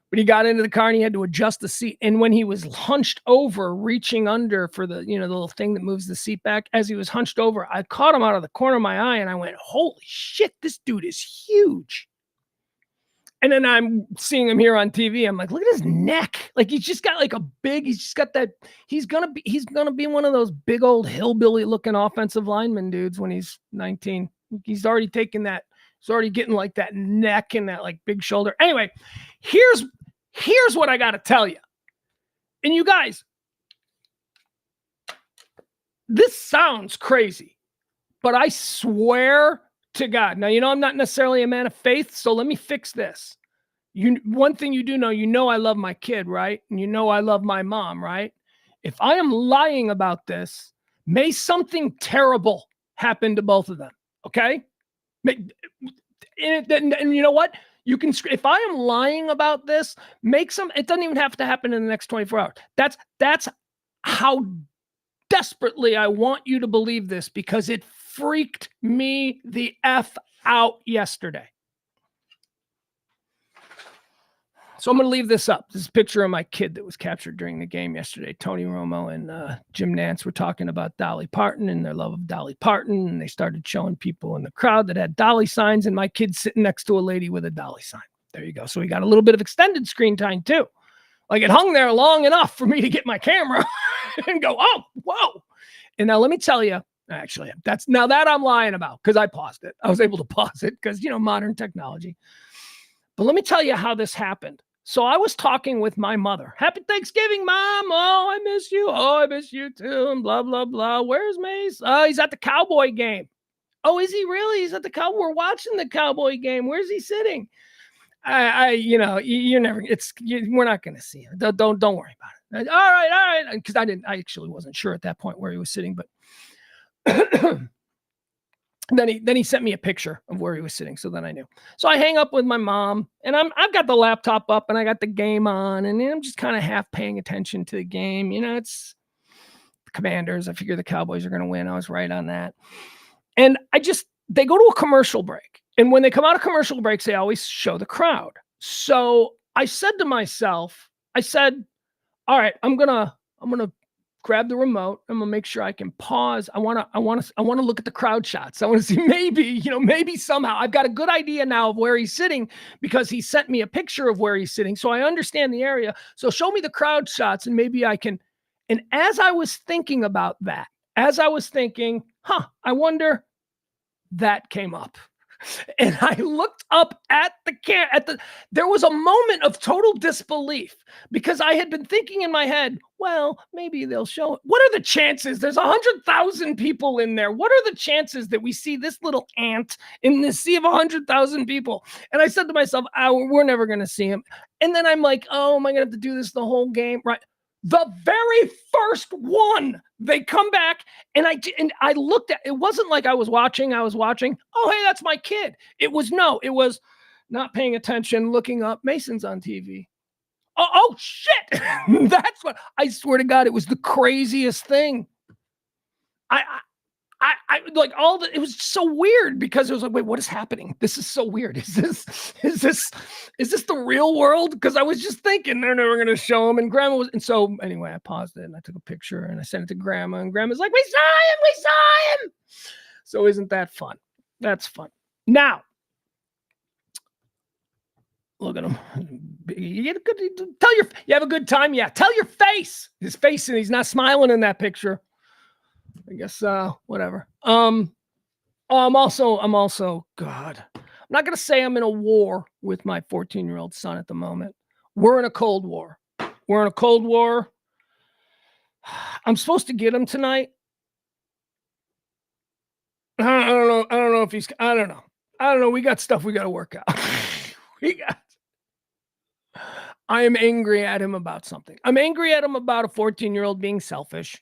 But he got into the car and he had to adjust the seat. And when he was hunched over, reaching under for the, the little thing that moves the seat back, as he was hunched over, I caught him out of the corner of my eye and I went, holy shit, this dude is huge. And then I'm seeing him here on TV. I'm like, look at his neck. Like he's just got he's going to be one of those big old hillbilly looking offensive lineman dudes when he's 19. He's already taken that. He's already getting like that neck and that like big shoulder. Anyway, here's what I got to tell you. And you guys, this sounds crazy, but I swear to God. Now, I'm not necessarily a man of faith, so let me fix this. One thing you do know, I love my kid, right? And I love my mom, right? If I am lying about this, may something terrible happen to both of them, okay? And you know what? You can, if I am lying about this, it doesn't even have to happen in the next 24 hours. That's how desperately I want you to believe this, because it freaked me the F out yesterday. So I'm going to leave this up. This is a picture of my kid that was captured during the game yesterday. Tony Romo and Jim Nantz were talking about Dolly Parton and their love of Dolly Parton. And they started showing people in the crowd that had Dolly signs, and my kid's sitting next to a lady with a Dolly sign. There you go. So we got a little bit of extended screen time too. Like it hung there long enough for me to get my camera and go, oh, whoa. And now let me tell you, actually, that I'm lying about, because I paused it. I was able to pause it because, modern technology. But let me tell you how this happened. So I was talking with my mother. Happy Thanksgiving, Mom. Oh, I miss you. Oh, I miss you too. And blah, blah, blah. Where's Mace? Oh, he's at the Cowboy game. Oh, is he really? He's at the Cowboy. We're watching the Cowboy game. Where's he sitting? you're never. We're not going to see him. Don't worry about it. All right. Because I actually wasn't sure at that point where he was sitting, but then he sent me a picture of where he was sitting, so then I knew. So I hang up with my mom, and I've got the laptop up, and I got the game on, and I'm just kind of half paying attention to the game. It's the Commanders. I figure the Cowboys are going to win. I was right on that. And they go to a commercial break. And when they come out of commercial breaks, they always show the crowd. So I said to myself, all right, I'm gonna grab the remote. I'm gonna make sure I can pause. I wanna look at the crowd shots. I want to see maybe somehow I've got a good idea now of where he's sitting because he sent me a picture of where he's sitting. So I understand the area. So show me the crowd shots and maybe I can. And as I was thinking about that, I wonder, that came up. And I looked up at there was a moment of total disbelief because I had been thinking in my head, well, maybe they'll show it. What are the chances? There's 100,000 people in there. What are the chances that we see this little ant in this sea of 100,000 people? And I said to myself, we're never going to see him. And then I'm like, oh, am I going to have to do this the whole game? Right. The very first one, they come back and I looked at it. Wasn't like I was watching. Oh, hey, that's my kid. It was not paying attention, looking up. Mason's on TV. Oh shit. That's what I swear to God. It was the craziest thing. I like it was so weird because it was like, wait, what is happening? This is so weird. Is this the real world? Because I was just thinking they're never going to show him. And Grandma was, and so anyway, I paused it and I took a picture and I sent it to Grandma, and Grandma's like, we saw him. So isn't that fun? That's fun. Now, look at him. You have a good time. Yeah. Tell your face. His face, and he's not smiling in that picture. I guess whatever. I'm also God. I'm not gonna say I'm in a war with my 14-year-old son at the moment. We're in a Cold War. I'm supposed to get him tonight. I don't know if he's. I don't know. We got stuff we got to work out. I am angry at him about something. I'm angry at him about a 14-year-old being selfish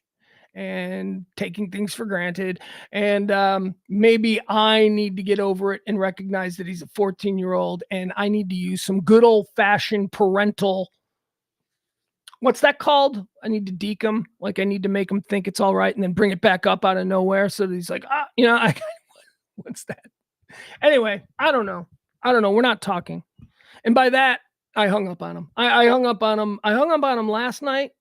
and taking things for granted. And maybe I need to get over it and recognize that he's a 14-year-old and I need to use some good old-fashioned parental, what's that called? I need to deke him. Like I need to make him think it's all right and then bring it back up out of nowhere so that he's like, what's that? Anyway, I don't know. We're not talking. And by that, I hung up on him. I hung up on him last night.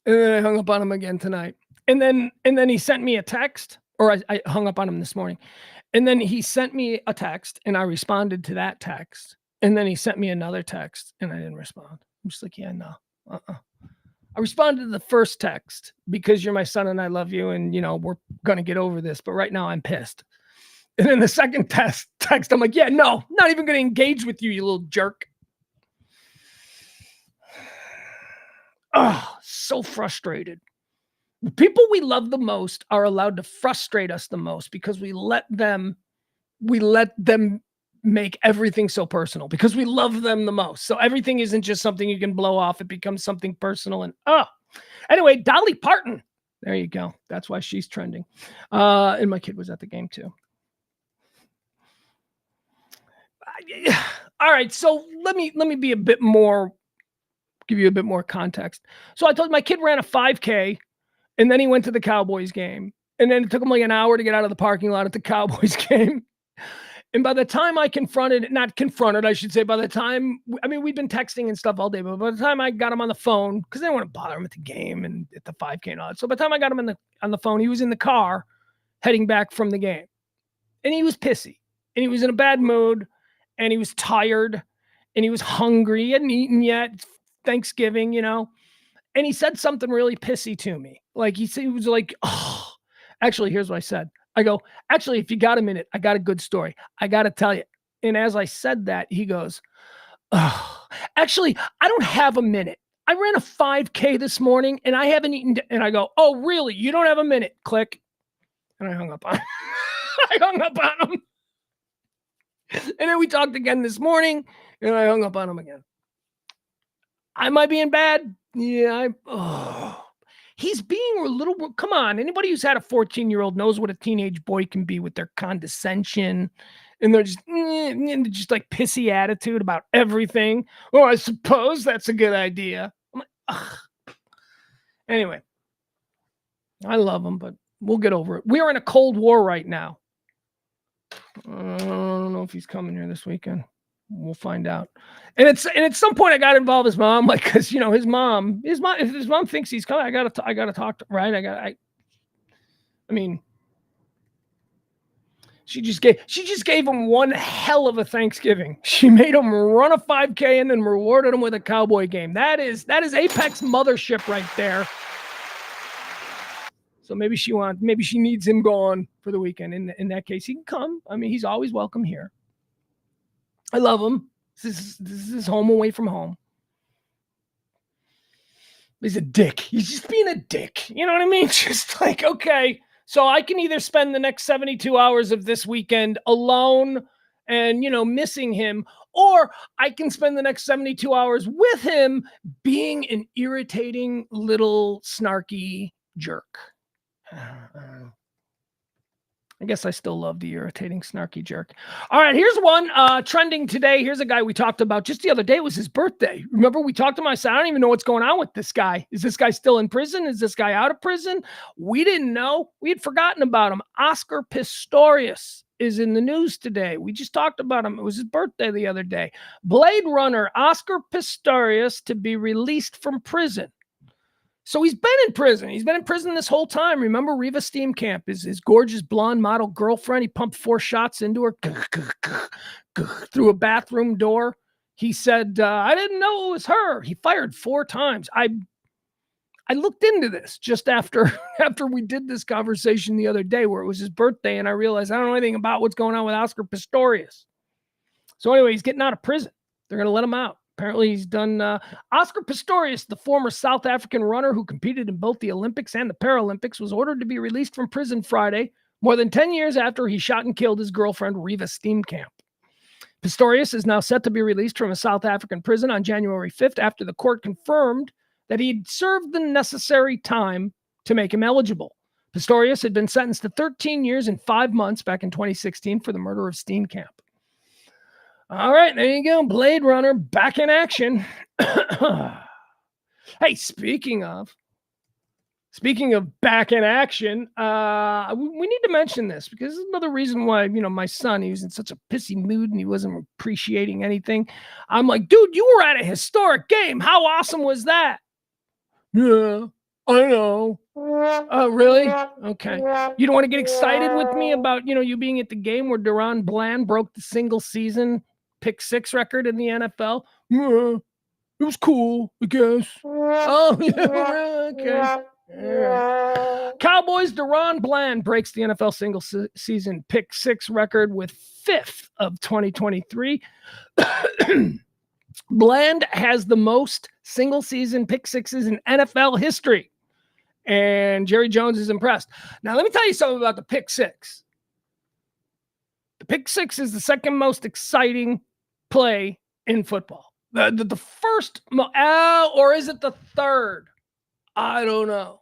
And then I hung up on him again tonight. And then he sent me a text, or I hung up on him this morning. And then he sent me a text and I responded to that text. And then he sent me another text and I didn't respond. I'm just like, yeah, no. I responded to the first text because you're my son and I love you and, we're going to get over this. But right now I'm pissed. And then the second text, I'm like, yeah, no, not even going to engage with you, you little jerk. Oh, so frustrated. The people we love the most are allowed to frustrate us the most because we let them make everything so personal because we love them the most. So everything isn't just something you can blow off. It becomes something personal. And anyway, Dolly Parton. There you go. That's why she's trending. And my kid was at the game too. All right. So let me be give you a bit more context. So I told my kid ran a 5K and then he went to the Cowboys game. And then it took him like an hour to get out of the parking lot at the Cowboys game. And by the time I I should say, by the time, we'd been texting and stuff all day, but by the time I got him on the phone, because I didn't want to bother him at the game and at the 5K and all that. So by the time I got him on the phone, he was in the car heading back from the game. And he was pissy. And he was in a bad mood. And he was tired. And he was hungry. He hadn't eaten yet. It's Thanksgiving, And he said something really pissy to me. Like he was like, oh, actually, here's what I said. I go, actually, if you got a minute, I got a good story. I got to tell you. And as I said that, he goes, oh, actually, I don't have a minute. I ran a 5K this morning and I haven't eaten. And I go, oh, really? You don't have a minute? Click. And I hung up on him. And then we talked again this morning, and I hung up on him again. Am I being bad? Yeah. He's being a little. Come on, anybody who's had a 14-year-old knows what a teenage boy can be with their condescension, and they're just like pissy attitude about everything. Oh, I suppose that's a good idea. I'm like, ugh. Anyway, I love him, but we'll get over it. We are in a cold war right now. I don't know if he's coming here this weekend. We'll find out. And at some point I got to involve his mom, like, because his mom, if his mom thinks he's coming, I gotta talk to, right. I mean, she just gave him one hell of a Thanksgiving. She made him run a 5K and then rewarded him with a Cowboy game. That is Apex mothership right there. So maybe she needs him gone for the weekend. In that case, he can come. I mean, he's always welcome here. I love him. This is home away from home. He's a dick. He's just being a dick. You know what I mean? Just like, okay, so I can either spend the next 72 hours of this weekend alone and, missing him, or I can spend the next 72 hours with him being an irritating little snarky jerk. I guess I still love the irritating, snarky jerk. All right, here's one trending today. Here's a guy we talked about just the other day. It was his birthday. Remember, we talked to him. I said, I don't even know what's going on with this guy. Is this guy still in prison? Is this guy out of prison? We didn't know. We had forgotten about him. Oscar Pistorius is in the news today. We just talked about him. It was his birthday the other day. Blade Runner Oscar Pistorius to be released from prison. So he's been in prison. He's been in prison this whole time. Remember Riva Steenkamp, his gorgeous blonde model girlfriend. He pumped 4 shots into her through a bathroom door. He said, I didn't know it was her. He fired 4 times. I looked into this just after we did this conversation the other day where it was his birthday, and I realized I don't know anything about what's going on with Oscar Pistorius. So anyway, he's getting out of prison. They're going to let him out. Apparently he's done. Oscar Pistorius, the former South African runner who competed in both the Olympics and the Paralympics, was ordered to be released from prison Friday, more than 10 years after he shot and killed his girlfriend, Riva Steenkamp. Pistorius is now set to be released from a South African prison on January 5th after the court confirmed that he'd served the necessary time to make him eligible. Pistorius had been sentenced to 13 years and 5 months back in 2016 for the murder of Steenkamp. All right, there you go. Blade Runner back in action. Hey, speaking of back in action, we need to mention this because this is another reason why, my son, he was in such a pissy mood and he wasn't appreciating anything. I'm like, dude, you were at a historic game. How awesome was that? Yeah, I know. Oh, really? Okay. You don't want to get excited with me about, you being at the game where Deron Bland broke the single season pick 6 record in the NFL? Yeah, it was cool, I guess. Oh, yeah, okay. Yeah. Cowboys' Deron Bland breaks the NFL single season pick 6 record with 5th of 2023. Bland has the most single season pick 6s in NFL history. And Jerry Jones is impressed. Now, let me tell you something about the pick 6. The pick 6 is the second most exciting play in football. The first, or is it the third? I don't know.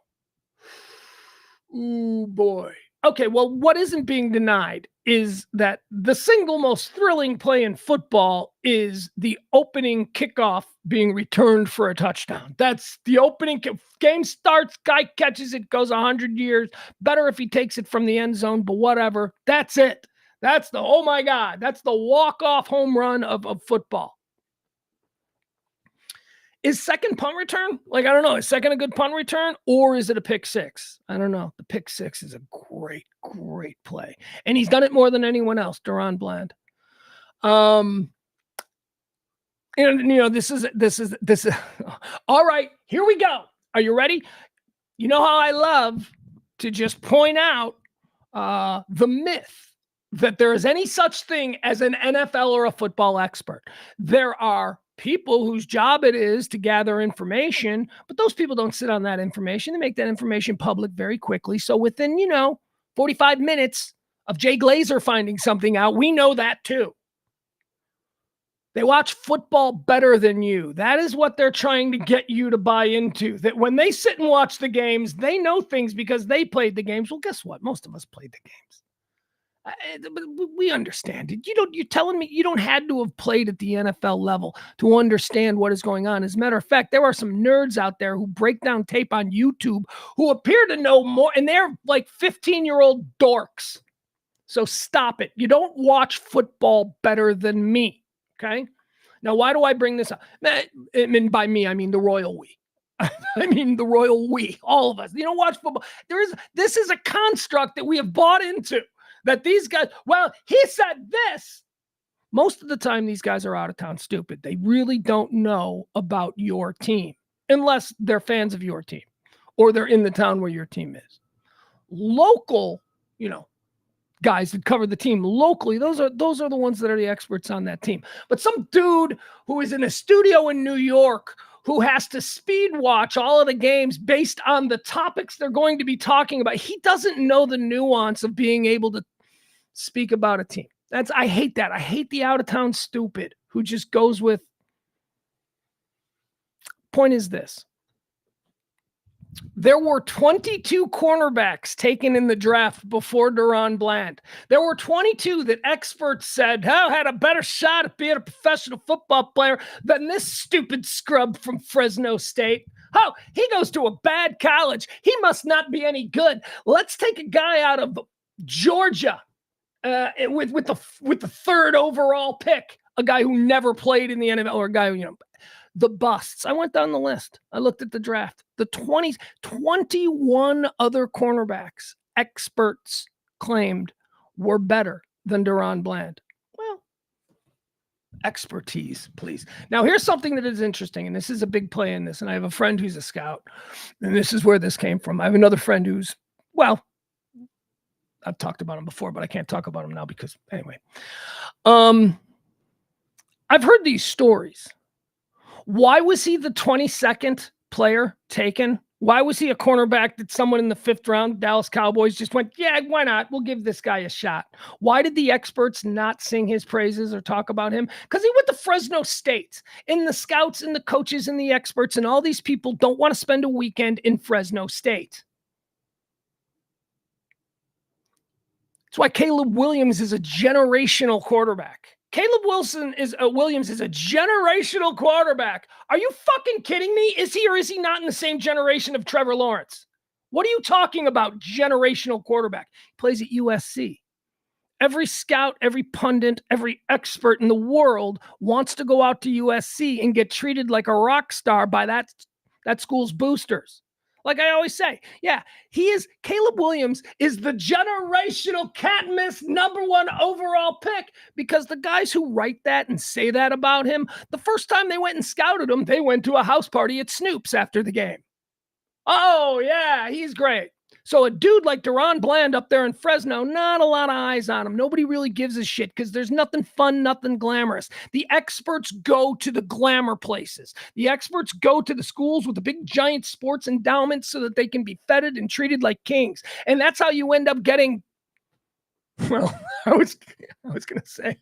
Ooh, boy. Okay, well, what isn't being denied is that the single most thrilling play in football is the opening kickoff being returned for a touchdown. That's the opening. Game starts, guy catches it, goes 100 years. Better if he takes it from the end zone, but whatever. That's it. That's the, oh my God, that's the walk-off home run of football. Is second punt return? I don't know. Is second a good punt return or is it a pick 6? I don't know. The pick 6 is a great, great play. And he's done it more than anyone else, Deron Bland. This is all right. Here we go. Are you ready? You know how I love to just point out the myth that there is any such thing as an NFL or a football expert. There are people whose job it is to gather information, but those people don't sit on that information. They make that information public very quickly. So within, 45 minutes of Jay Glazer finding something out, we know that too. They watch football better than you. That is what they're trying to get you to buy into. That when they sit and watch the games, they know things because they played the games. Well, guess what? Most of us played the games. We understand it. You're telling me you don't had to have played at the NFL level to understand what is going on. As a matter of fact, there are some nerds out there who break down tape on YouTube who appear to know more, and they're like 15-year-old dorks. So stop it. You don't watch football better than me. Okay. Now, why do I bring this up? I mean, by me, I mean the royal we. I mean the royal we, all of us. You don't watch football. This is a construct that we have bought into, that these guys, well, he said this. Most of the time, these guys are out of town stupid. They really don't know about your team unless they're fans of your team or they're in the town where your team is. Local, guys that cover the team locally, those are the ones that are the experts on that team. But some dude who is in a studio in New York who has to speed watch all of the games based on the topics they're going to be talking about, he doesn't know the nuance of being able to speak about a team. I hate that. I hate the out-of-town stupid who just goes with. Point is this. There were 22 cornerbacks taken in the draft before Deron Bland. There were 22 that experts said had a better shot at being a professional football player than this stupid scrub from Fresno State. Oh, he goes to a bad college. He must not be any good. Let's take a guy out of Georgia with the third overall pick, a guy who never played in the NFL, or a guy who, the busts. I went down the list. I looked at the draft. The 21 other cornerbacks experts claimed were better than Deron Bland. Well, expertise, please. Now, here's something that is interesting, and this is a big play in this, and I have a friend who's a scout, and this is where this came from. I have another friend who's, well, I've talked about him before, but I can't talk about him now because, anyway. I've heard these stories. Why was he the 22nd player taken? Why was he a cornerback that someone in the 5th round, Dallas Cowboys, just went, yeah, why not? We'll give this guy a shot. Why did the experts not sing his praises or talk about him? Because he went to Fresno State, and the scouts and the coaches and the experts and all these people don't want to spend a weekend in Fresno State. That's why Caleb Williams is a generational quarterback. Caleb Williams is a generational quarterback. Are you fucking kidding me? Is he or is he not in the same generation of Trevor Lawrence? What are you talking about, generational quarterback? He plays at USC. Every scout, every pundit, every expert in the world wants to go out to USC and get treated like a rock star by that school's boosters. Like I always say, yeah, Caleb Williams is the generational can't miss #1 overall pick, because the guys who write that and say that about him, the first time they went and scouted him, they went to a house party at Snoop's after the game. Oh, yeah, he's great. So a dude like Deron Bland up there in Fresno, not a lot of eyes on him. Nobody really gives a shit because there's nothing fun, nothing glamorous. The experts go to the glamour places. The experts go to the schools with the big giant sports endowments so that they can be feted and treated like kings. And that's how you end up getting, well, I was going to say,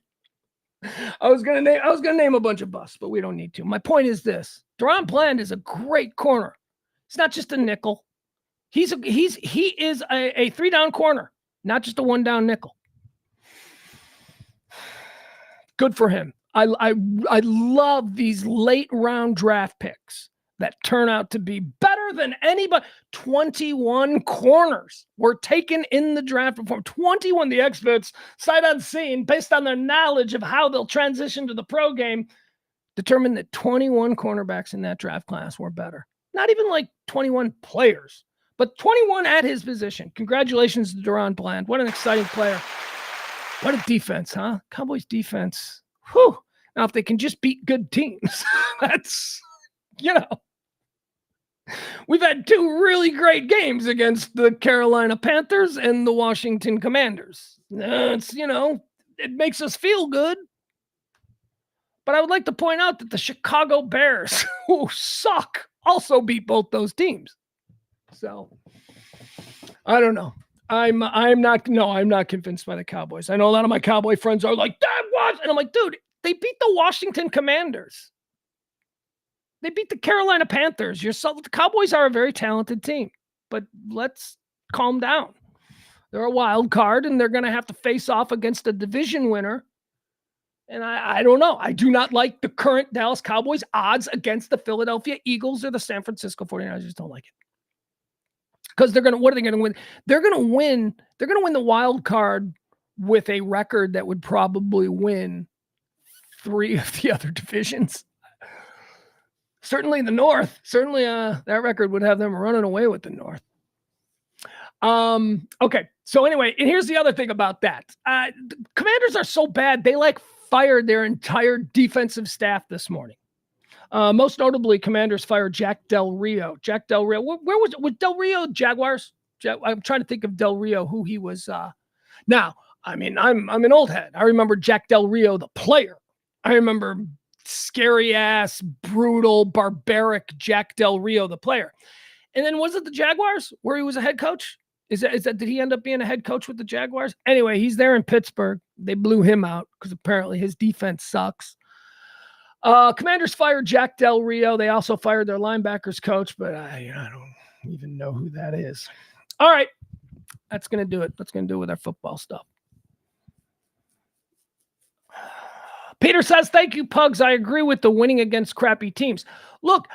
I was going to name a bunch of busts, but we don't need to. My point is this. Deron Bland is a great corner. It's not just a nickel. He is a 3-down corner, not just a 1-down nickel. Good for him. I love these late round draft picks that turn out to be better than anybody. 21 corners were taken in the draft before. 21, the experts, sight unseen, based on their knowledge of how they'll transition to the pro game, determined that 21 cornerbacks in that draft class were better. Not even like 21 players, but 21 at his position. Congratulations to Deron Bland. What an exciting player. What a defense, huh? Cowboys defense. Whew. Now, if they can just beat good teams, that's, we've had 2 really great games against the Carolina Panthers and the Washington Commanders. It makes us feel good. But I would like to point out that the Chicago Bears, who suck, also beat both those teams. So I don't know. I'm not convinced by the Cowboys. I know a lot of my Cowboy friends are like, that was, and I'm like, dude, They beat the Washington Commanders. They beat the Carolina Panthers. The Cowboys are a very talented team, but let's calm down. They're a wild card, and they're going to have to face off against a division winner. And I don't know. I do not like the current Dallas Cowboys odds against the Philadelphia Eagles or the San Francisco 49ers. I just don't like it. Because what are they going to win? They're going to win the wild card with a record that would probably win 3 of the other divisions. Certainly the North. Certainly that record would have them running away with the North. Okay. So anyway, and here's the other thing about that. The Commanders are so bad, they fired their entire defensive staff this morning. Most notably, Commanders fired Jack Del Rio. Jack Del Rio, where was Del Rio Jaguars? I'm trying to think of Del Rio, who he was. Now, I mean, I'm an old head. I remember Jack Del Rio, the player. I remember scary ass, brutal, barbaric Jack Del Rio, the player. And then was it the Jaguars where he was a head coach? Is that did he end up being a head coach with the Jaguars? Anyway, he's there in Pittsburgh. They blew him out because apparently his defense sucks. Commanders fired Jack Del Rio. They also fired their linebackers coach, but I don't even know who that is. All right. That's going to do it. That's going to do it with our football stuff. Peter says, thank you, Pugs. I agree with the winning against crappy teams. Look,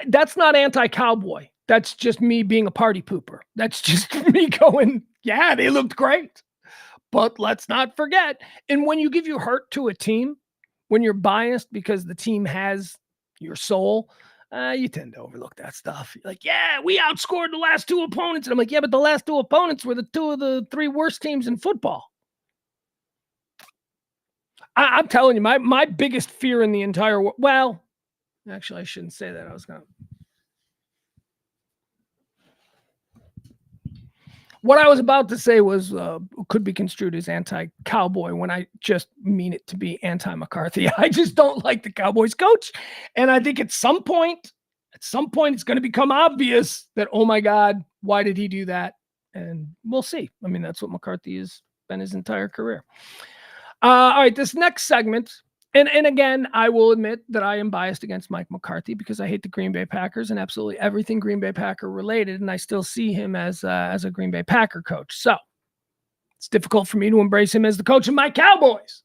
that's not anti-Cowboy. That's just me being a party pooper. That's just me going, yeah, they looked great. But let's not forget, and when you give your heart to a team, when you're biased because the team has your soul, you tend to overlook that stuff. You're like, yeah, we outscored the last 2 opponents. And I'm like, yeah, but the last 2 opponents were the 2 of the 3 worst teams in football. I'm telling you, my biggest fear in the entire world. Well, actually, I shouldn't say that. I was going to. What I was about to say was could be construed as anti-Cowboy when I just mean it to be anti-McCarthy. I just don't like the Cowboys coach. And I think at some point, it's going to become obvious that, oh my God, why did he do that? And we'll see. I mean, that's what McCarthy has been his entire career. All right, this next segment, and again, I will admit that I am biased against Mike McCarthy because I hate the Green Bay Packers and absolutely everything Green Bay Packer related, and I still see him as a Green Bay Packer coach. So it's difficult for me to embrace him as the coach of my Cowboys.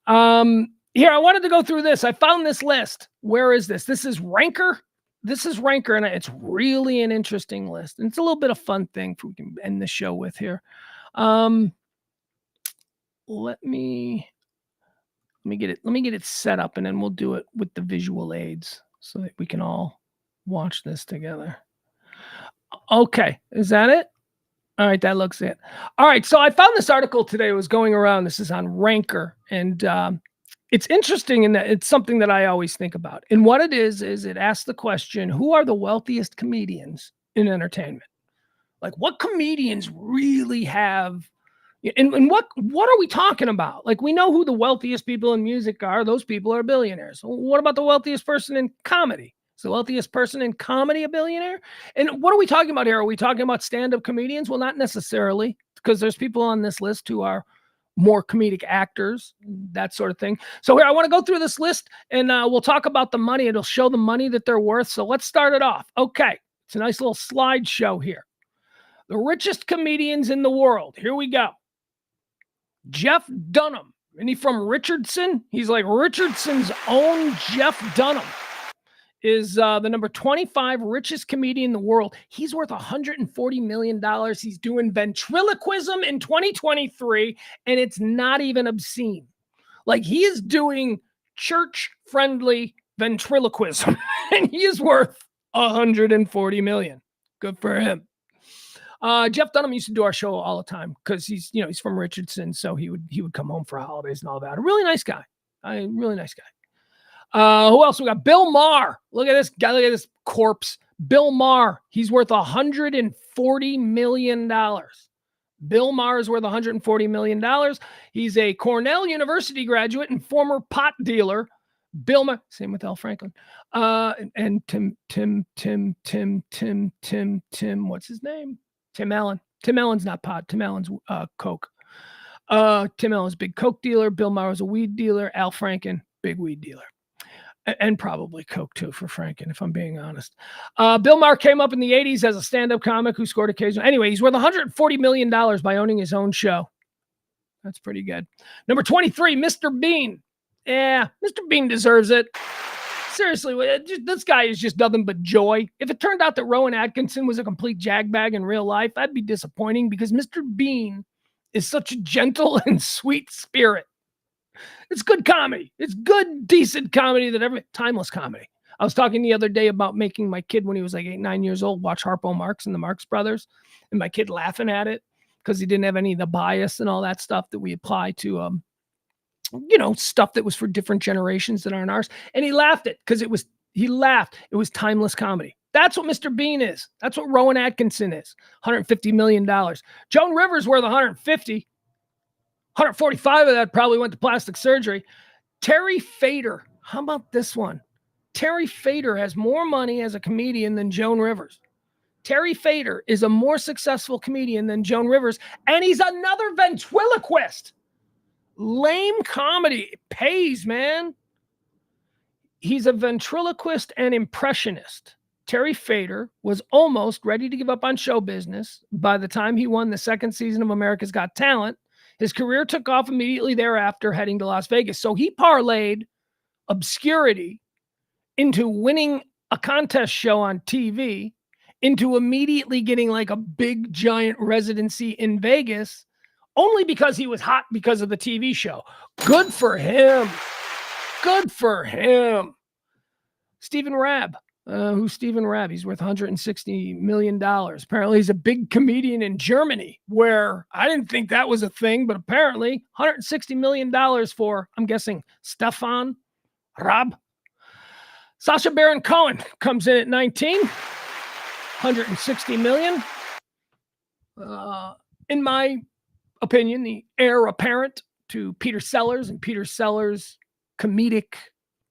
Here, I wanted to go through this. I found this list. Where is this? This is Ranker. And it's really an interesting list. And it's a little bit of fun thing we can end the show with here. Let me get it set up, and then we'll do it with the visual aids so that we can all watch this together. Okay, is that it? All right, that looks it. All right, so I found this article today. It was going around. This is on Ranker, and it's interesting in that it's something that I always think about. And what it is it asks the question, who are the wealthiest comedians in entertainment? Like, what comedians really have... And what are we talking about? Like, we know who the wealthiest people in music are. Those people are billionaires. What about the wealthiest person in comedy? Is the wealthiest person in comedy a billionaire? And what are we talking about here? Are we talking about stand-up comedians? Well, not necessarily, because there's people on this list who are more comedic actors, that sort of thing. So here, I want to go through this list, and we'll talk about the money. It'll show the money that they're worth. So let's start it off. Okay, it's a nice little slideshow here. The richest comedians in the world. Here we go. Jeff Dunham. Isn't he from Richardson? He's like Richardson's own Jeff Dunham is the number 25 richest comedian in the world. He's worth $140 million. He's doing ventriloquism in 2023, and it's not even obscene. Like, he is doing church-friendly ventriloquism, and he is worth $140 million. Good for him. Jeff Dunham used to do our show all the time because he's from Richardson, so he would come home for holidays and all that. A really nice guy. Really nice guy. Who else we got? Bill Maher. Look at this guy. Look at this corpse. Bill Maher. He's worth $140 million. Bill Maher is worth $140 million. He's a Cornell University graduate and former pot dealer. Bill Maher. Same with Al Franklin. And Tim. What's his name? Tim Allen. Tim Allen's not pot. Tim Allen's Coke. Tim Allen's big coke dealer. Bill Maher was a weed dealer. Al Franken, big weed dealer. And probably coke too for Franken, if I'm being honest. Bill Maher came up in the 80s as a stand-up comic who scored occasionally. Anyway, he's worth $140 million by owning his own show. That's pretty good. Number 23, Mr. Bean. Yeah, Mr. Bean deserves it. Seriously, this guy is just nothing but joy. If it turned out that Rowan Atkinson was a complete jagbag in real life, that'd be disappointing because Mr. Bean is such a gentle and sweet spirit. It's good comedy. It's good, decent comedy timeless comedy. I was talking the other day about making my kid, when he was like 8, 9 years old, watch Harpo Marx and the Marx Brothers, and my kid laughing at it because he didn't have any of the bias and all that stuff that we apply to, stuff that was for different generations that aren't ours. And he laughed it because he laughed. It was timeless comedy. That's what Mr. Bean is. That's what Rowan Atkinson is. $150 million. Joan Rivers worth 150. 145 of that probably went to plastic surgery. Terry Fader. How about this one? Terry Fader has more money as a comedian than Joan Rivers. Terry Fader is a more successful comedian than Joan Rivers, and he's another ventriloquist. Lame comedy pays, man. He's a ventriloquist and impressionist. Terry Fader was almost ready to give up on show business by the time he won the second season of America's Got Talent. His career took off immediately thereafter, heading to Las Vegas. So he parlayed obscurity into winning a contest show on TV, into immediately getting like a big, giant residency in Vegas, only because he was hot because of the TV show. Good for him. Good for him. Stephen Rabb. Who's Stephen Rabb? He's worth $160 million. Apparently he's a big comedian in Germany, where I didn't think that was a thing, but apparently $160 million for, I'm guessing, Stefan Raab. Sacha Baron Cohen comes in at 19, $160 million. In my opinion, the heir apparent to Peter Sellers and Peter Sellers' comedic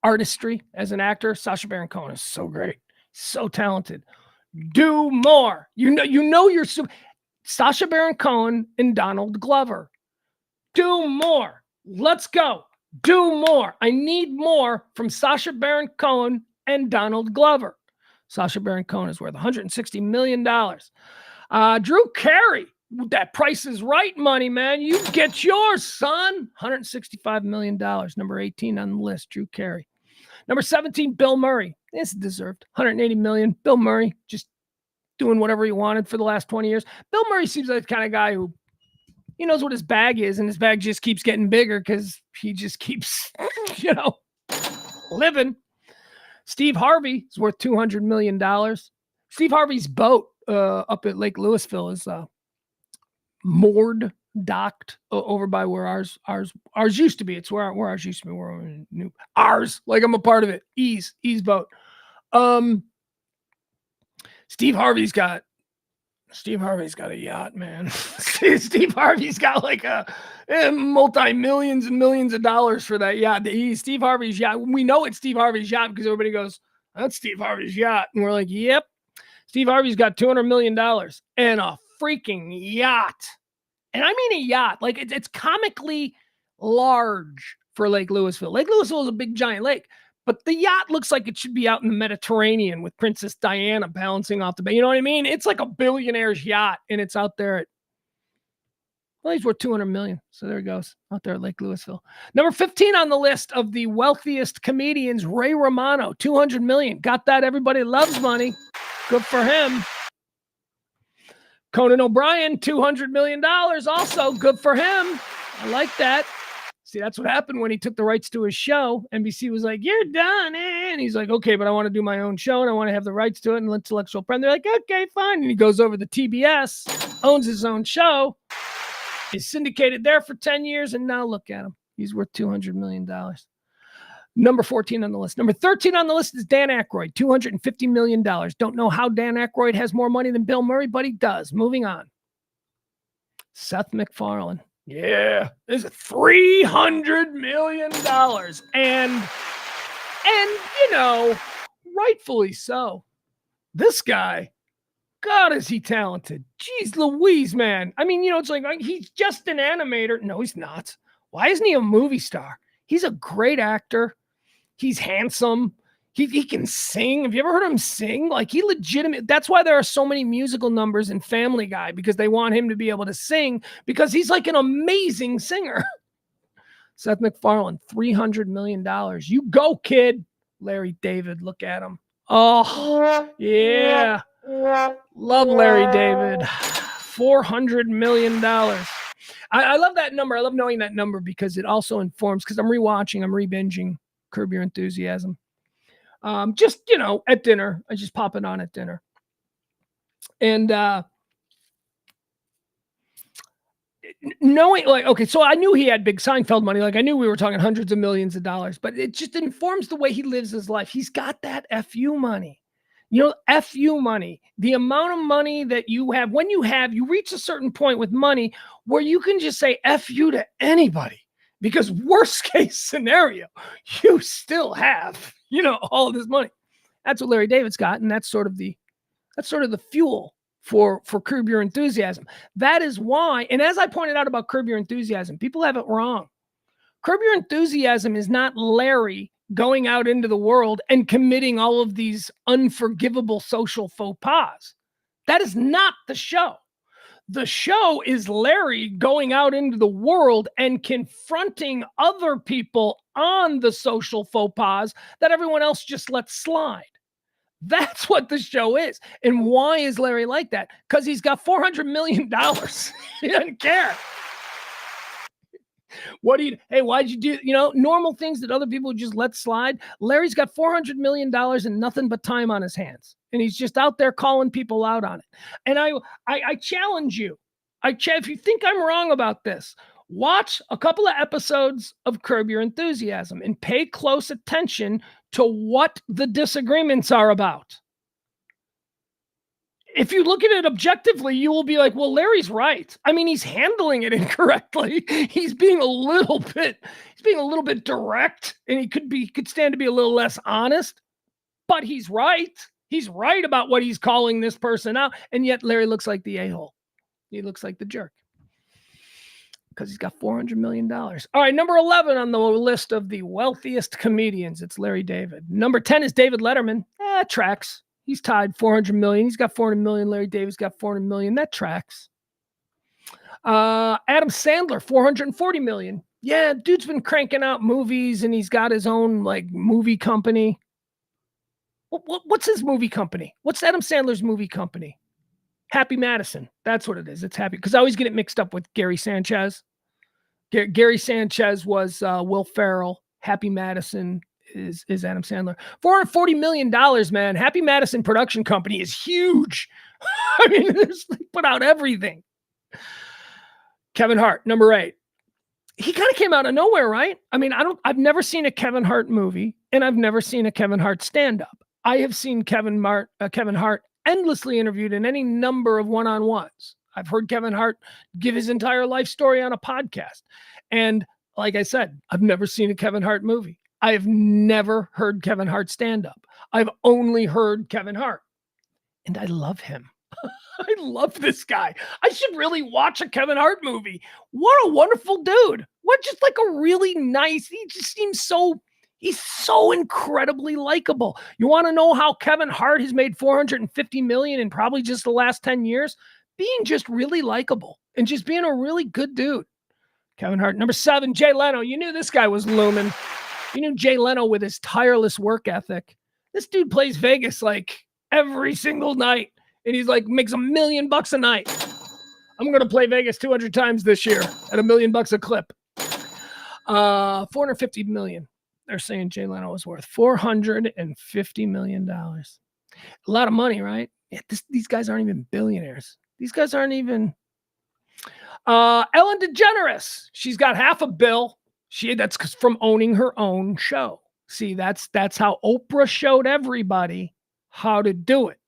artistry as an actor. Sacha Baron Cohen is so great, so talented. Do more. You know you're Sacha Baron Cohen and Donald Glover. Do more. Let's go. Do more. I need more from Sacha Baron Cohen and Donald Glover. Sacha Baron Cohen is worth $160 million. Drew Carey, that Price is Right money, man. You get yours, son. $165 million. Number 18 on the list, Drew Carey. Number 17, Bill Murray. This is deserved. $180 million. Bill Murray just doing whatever he wanted for the last 20 years. Bill Murray seems like the kind of guy who, he knows what his bag is, and his bag just keeps getting bigger because he just keeps, living. Steve Harvey is worth $200 million. Steve Harvey's boat up at Lake Louisville is moored, docked over by where ours used to be. It's where ours used to be. We're new ours, like I'm a part of it. Ease boat. Steve Harvey's got a yacht, man. Steve Harvey's got like a multi-millions and millions of dollars for that yacht. Steve Harvey's yacht. We know it's Steve Harvey's yacht because everybody goes, that's Steve Harvey's yacht. And we're like, yep. Steve Harvey's got $200 million and a freaking yacht. And I mean a yacht. Like it's comically large for Lake Louisville. Lake Louisville is a big, giant lake. But the yacht looks like it should be out in the Mediterranean with Princess Diana balancing off the bay. You know what I mean? It's like a billionaire's yacht, and it's out there he's worth $200 million. So there it goes, out there at Lake Louisville. Number 15 on the list of the wealthiest comedians, Ray Romano, $200 million. Got that? Everybody loves money. Good for him. Conan O'Brien, $200 million. Also good for him. I like that. See, that's what happened when he took the rights to his show. NBC was like, you're done. And he's like, okay, but I want to do my own show and I want to have the rights to it and intellectual property. They're like, okay, fine. And he goes over to TBS, owns his own show, is syndicated there for 10 years. And now look at him. He's worth $200 million. Number 14 on the list. Number 13 on the list is Dan Aykroyd, $250 million. Don't know how Dan Aykroyd has more money than Bill Murray, but he does. Moving on. Seth MacFarlane. Yeah, this is $300 million. And rightfully so. This guy God, is he talented? Jeez Louise, man. I mean, it's like he's just an animator. No, he's not. Why isn't he a movie star? He's a great actor. He's handsome. He can sing. Have you ever heard him sing? Like, he legitimate. That's why there are so many musical numbers in Family Guy, because they want him to be able to sing, because he's like an amazing singer. Seth MacFarlane, $300 million. You go, kid. Larry David, look at him. Oh, yeah. Love Larry David. $400 million. I love that number. I love knowing that number because it also informs, because I'm re-binging Curb Your Enthusiasm. Just, at dinner. I just pop it on at dinner. And knowing, like, okay, so I knew he had big Seinfeld money. Like, I knew we were talking hundreds of millions of dollars, but it just informs the way he lives his life. He's got that FU money. FU money, the amount of money that you have, when you reach a certain point with money where you can just say FU to anybody, because worst case scenario, you still have, all of this money. That's what Larry David's got. And that's sort of the fuel for Curb Your Enthusiasm. That is why, and as I pointed out about Curb Your Enthusiasm, people have it wrong. Curb Your Enthusiasm is not Larry going out into the world and committing all of these unforgivable social faux pas. That is not the show. The show is Larry going out into the world and confronting other people on the social faux pas that everyone else just lets slide. That's what the show is. And why is Larry like that? Because he's got $400 million. He doesn't care. Why'd you do, normal things that other people just let slide? Larry's got $400 million and nothing but time on his hands. And he's just out there calling people out on it. And I challenge you. If you think I'm wrong about this, watch a couple of episodes of Curb Your Enthusiasm and pay close attention to what the disagreements are about. If you look at it objectively, you will be like, well, Larry's right. I mean, he's handling it incorrectly. He's being a little bit direct, and he could stand to be a little less honest, but he's right. He's right about what he's calling this person out. And yet Larry looks like the a-hole. He looks like the jerk because he's got $400 million. All right, number 11 on the list of the wealthiest comedians, it's Larry David. Number 10 is David Letterman. Tracks. He's tied $400 million. He's got $400 million. Larry David's got $400 million. That tracks. Adam Sandler, $440 million. Yeah, dude's been cranking out movies, and he's got his own movie company. What's his movie company? What's Adam Sandler's movie company? Happy Madison. That's what it is. It's Happy, because I always get it mixed up with Gary Sanchez. Gary Sanchez was Will Ferrell. Happy Madison is Adam Sandler. $440 million, man. Happy Madison production company is huge. I mean, they put out everything. Kevin Hart, number 8. He kind of came out of nowhere, right? I mean, I've never seen a Kevin Hart movie, and I've never seen a Kevin Hart stand-up. I have seen Kevin Hart endlessly interviewed in any number of one-on-ones. I've heard Kevin Hart give his entire life story on a podcast. And like I said, I've never seen a Kevin Hart movie. I have never heard Kevin Hart stand up. I've only heard Kevin Hart. And I love him. I love this guy. I should really watch a Kevin Hart movie. What a wonderful dude. What just like a really nice, he just seems he's so incredibly likable. You want to know how Kevin Hart has made $450 million in probably just the last 10 years? Being just really likable and just being a really good dude. Kevin Hart. Number 7, Jay Leno. You knew this guy was looming. You knew Jay Leno with his tireless work ethic. This dude plays Vegas every single night. And he's makes $1 million a night. I'm going to play Vegas 200 times this year at $1 million a clip. $450 million. They're saying Jay Leno is worth $450 million. A lot of money, right? Yeah, these guys aren't even billionaires. These guys aren't even. Ellen DeGeneres. She's got $500 million. That's from owning her own show. See, that's how Oprah showed everybody how to do it.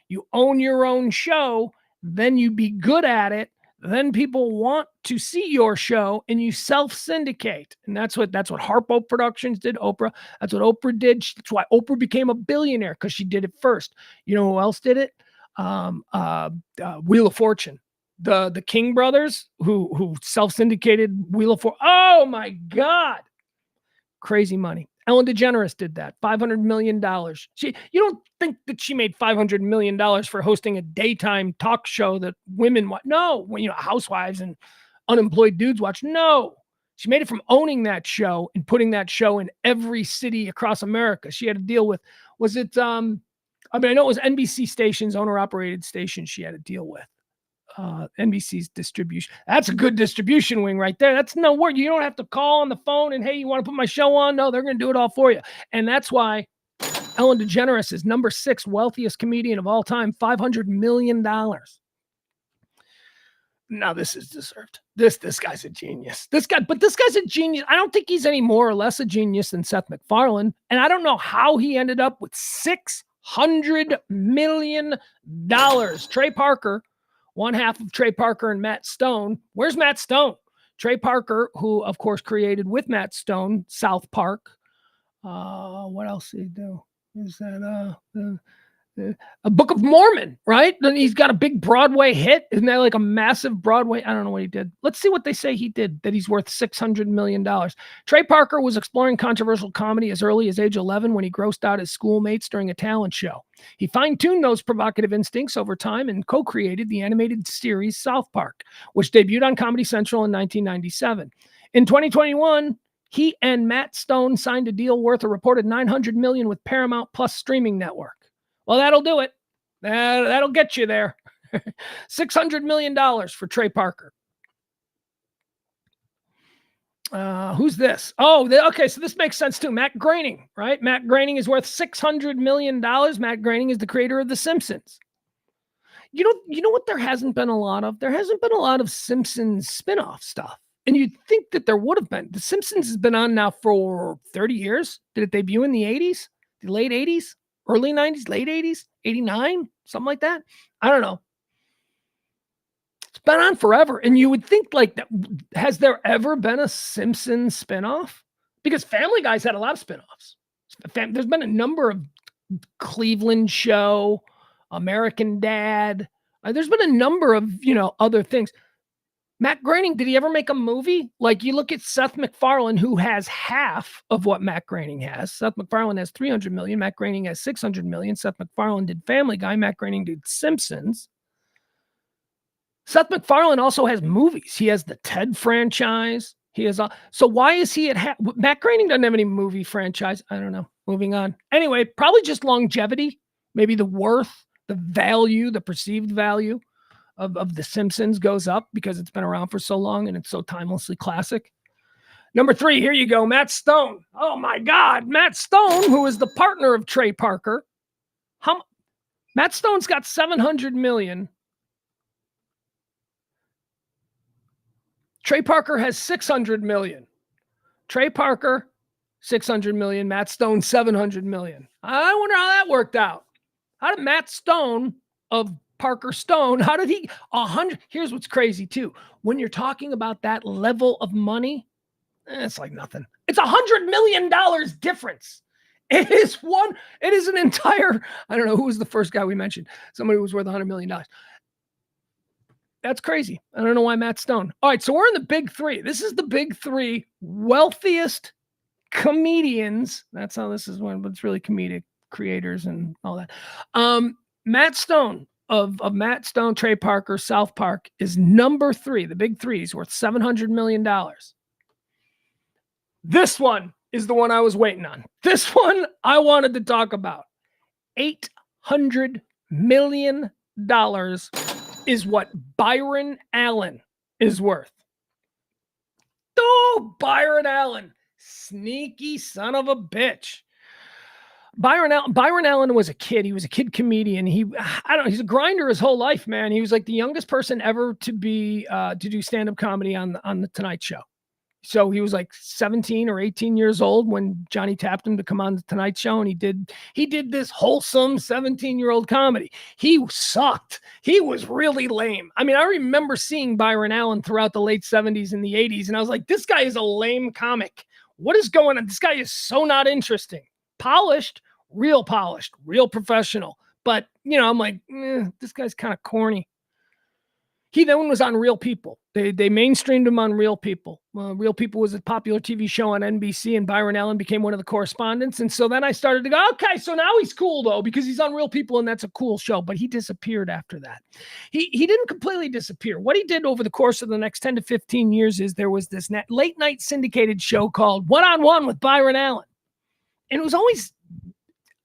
You own your own show, then you be good at it. Then people want to see your show, and you self-syndicate. And that's what Harpo Productions did. Oprah. That's what Oprah did. That's why Oprah became a billionaire, because she did it first. You know who else did it? Wheel of Fortune. The King brothers who self-syndicated Wheel of Fortune. Oh my God. Crazy money. Ellen DeGeneres did that. $500 million. You don't think that she made $500 million for hosting a daytime talk show that women watch? No, when housewives and unemployed dudes watch. No. She made it from owning that show and putting that show in every city across America. She had to deal with, I know it was NBC stations, owner-operated stations she had to deal with. NBC's distribution. That's a good distribution wing right there. That's no word. You don't have to call on the phone and, hey, you want to put my show on? No, they're going to do it all for you. And that's why Ellen DeGeneres is number 6 wealthiest comedian of all time, $500 million. Now this is deserved. This guy's a genius. This guy's a genius. I don't think he's any more or less a genius than Seth MacFarlane. And I don't know how he ended up with $600 million. Trey Parker, one half of Trey Parker and Matt Stone. Where's Matt Stone? Trey Parker, who of course created with Matt Stone, South Park. What else did he do? Is that a Book of Mormon, right? Then he's got a big Broadway hit. Isn't that like a massive Broadway? I don't know what he did. Let's see what they say he did, that he's worth $600 million. Trey Parker was exploring controversial comedy as early as age 11 when he grossed out his schoolmates during a talent show. He fine-tuned those provocative instincts over time and co-created the animated series South Park, which debuted on Comedy Central in 1997. In 2021, he and Matt Stone signed a deal worth a reported $900 million with Paramount Plus streaming network. Well, that'll do it. That'll get you there. $600 million for Trey Parker. Who's this? Oh, okay. So this makes sense too. Matt Groening, right? Matt Groening is worth $600 million. Matt Groening is the creator of The Simpsons. You know what there hasn't been a lot of? There hasn't been a lot of Simpsons spinoff stuff. And you'd think that there would have been. The Simpsons has been on now for 30 years. Did it debut in the 80s? The late 80s? Early 90s, late 80s, 89, something like that. I don't know. It's been on forever. And you would think like that. Has there ever been a Simpsons spinoff? Because Family Guy's had a lot of spinoffs. There's been a number of Cleveland Show, American Dad. There's been a number of, other things. Matt Groening, did he ever make a movie? Like you look at Seth MacFarlane, who has half of what Matt Groening has. Seth MacFarlane has $300 million. Matt Groening has $600 million. Seth MacFarlane did Family Guy. Matt Groening did Simpsons. Seth MacFarlane also has movies. He has the Ted franchise. He has so why is he at Matt Groening doesn't have any movie franchise? I don't know. Moving on. Anyway, probably just longevity, maybe the worth, the value, the perceived value of The Simpsons goes up because it's been around for so long and it's so timelessly classic. Number 3, here you go, Matt Stone. Oh my God, Matt Stone, who is the partner of Trey Parker. Matt Stone's got $700 million. Trey Parker has $600 million. Trey Parker, $600 million. Matt Stone, $700 million. I wonder how that worked out. How did Matt Stone of Parker Stone, how did he 100? Here's what's crazy too. When you're talking about that level of money, it's like nothing. It's $100 million difference. It is an entire, I don't know who was the first guy we mentioned. Somebody who was worth $100 million. That's crazy. I don't know why Matt Stone. All right, so we're in the big 3. This is the big 3 wealthiest comedians. That's how this is one, but it's really comedic creators and all that. Matt Stone of Matt Stone, Trey Parker, South Park is number 3. The big 3 is worth $700 million. This one is the one I was waiting on. This one I wanted to talk about. $800 million is what Byron Allen is worth. Oh, Byron Allen. Sneaky son of a bitch. Byron Allen was a kid. He was a kid comedian. He's a grinder his whole life, man. He was like the youngest person ever to do stand-up comedy on the Tonight Show. So he was like 17 or 18 years old when Johnny tapped him to come on the Tonight Show, and he did this wholesome 17-year-old comedy. He sucked. He was really lame. I mean, I remember seeing Byron Allen throughout the late 70s and the 80s, and I was like, this guy is a lame comic. What is going on? This guy is so not interesting. Polished, real professional, but I'm like, this guy's kind of corny. He then was on Real People. They mainstreamed him on Real People. Real People was a popular TV show on NBC, and Byron Allen became one of the correspondents. And so then I started to go, okay, so now he's cool, though, because he's on Real People, and that's a cool show. But he disappeared after that. He didn't completely disappear. What he did over the course of the next 10 to 15 years is there was this late-night syndicated show called One-on-One with Byron Allen. And it was always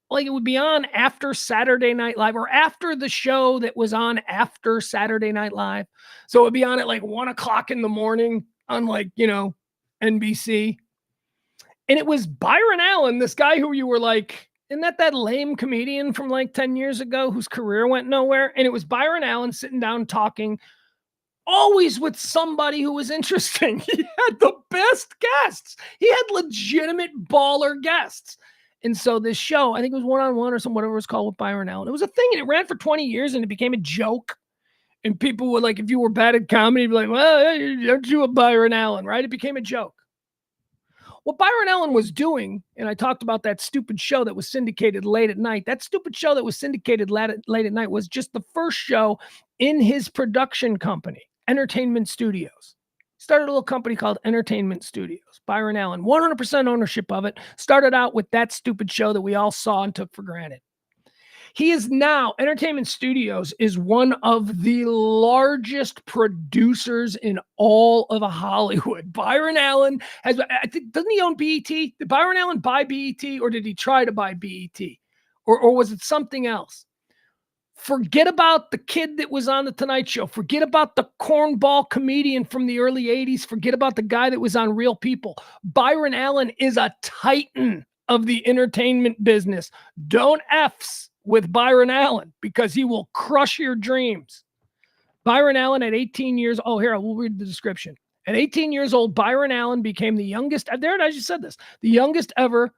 like it would be on after Saturday Night Live or after the show that was on after Saturday Night Live. So it would be on at like 1 o'clock in the morning on like, NBC. And it was Byron Allen, this guy who you were like, isn't that lame comedian from like 10 years ago whose career went nowhere? And it was Byron Allen sitting down talking, always with somebody who was interesting. He had the best guests. He had legitimate baller guests. And so this show, I think it was One-on-One or whatever it was called with Byron Allen. It was a thing, and it ran for 20 years, and it became a joke. And people would, like, if you were bad at comedy, be like, well, aren't you a Byron Allen, right? It became a joke. What Byron Allen was doing, and I talked about that stupid show that was syndicated late at night. That stupid show that was syndicated late at night was just the first show in his production company, Entertainment Studios. Started a little company called Entertainment Studios. Byron Allen, 100% ownership of it. Started out with that stupid show that we all saw and took for granted. He is now, Entertainment Studios is one of the largest producers in all of Hollywood. Byron Allen has, I think, doesn't he own BET? Did Byron Allen buy BET, or did he try to buy BET? Or was it something else? Forget about the kid that was on The Tonight Show. Forget about the cornball comedian from the early 80s. Forget about the guy that was on Real People. Byron Allen is a titan of the entertainment business. Don't F's with Byron Allen because he will crush your dreams. Byron Allen at 18 years old. Here, we'll read the description. At 18 years old, Byron Allen became the youngest, there I just said this, the youngest ever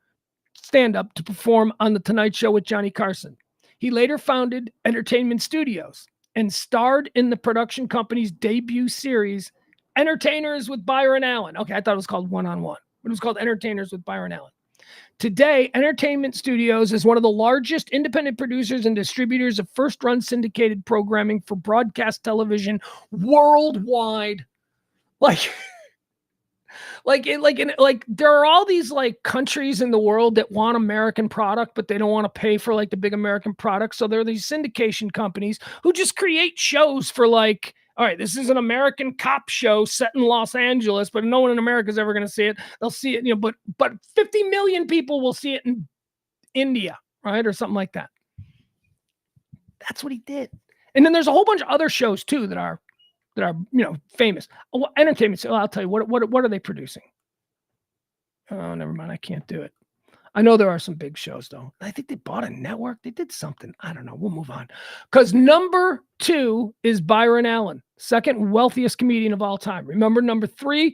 stand-up to perform on The Tonight Show with Johnny Carson. He later founded Entertainment Studios and starred in the production company's debut series, Entertainers with Byron Allen. Okay, I thought it was called One-on-One, but it was called Entertainers with Byron Allen. Today, Entertainment Studios is one of the largest independent producers and distributors of first-run syndicated programming for broadcast television worldwide. There are all these like countries in the world that want American product, but they don't want to pay for like the big American product. So there are these syndication companies who just create shows for like, all right, this is an American cop show set in Los Angeles, but no one in America is ever going to see it. They'll see it, but 50 million people will see it in India, right? Or something like that. That's what he did. And then there's a whole bunch of other shows too that are famous. Entertainment. So I'll tell you, what are they producing? Oh, never mind. I can't do it. I know there are some big shows though. I think they bought a network. They did something. I don't know. We'll move on. Because number 2 is Byron Allen, second wealthiest comedian of all time. Remember, number 3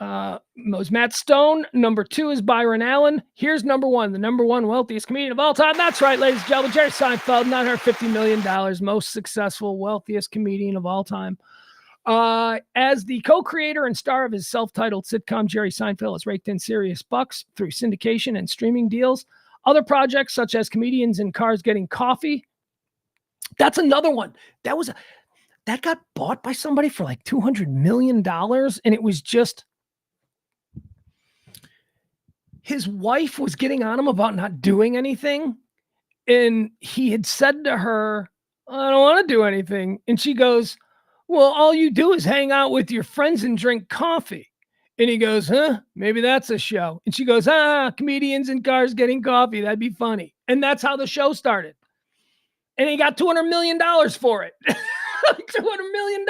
was Matt Stone. Number 2 is Byron Allen. Here's number 1, the number 1 wealthiest comedian of all time. That's right, ladies and gentlemen. Jerry Seinfeld, $950 million, most successful, wealthiest comedian of all time. As the co-creator and star of his self-titled sitcom, Jerry Seinfeld has raked in serious bucks through syndication and streaming deals. Other projects, such as Comedians in Cars Getting Coffee. That's another one. That got bought by somebody for like $200 million. And it was just, his wife was getting on him about not doing anything. And he had said to her, I don't want to do anything. And she goes, well, all you do is hang out with your friends and drink coffee. And he goes, maybe that's a show. And she goes, Comedians in Cars Getting Coffee. That'd be funny. And that's how the show started. And he got $200 million for it. $200 million.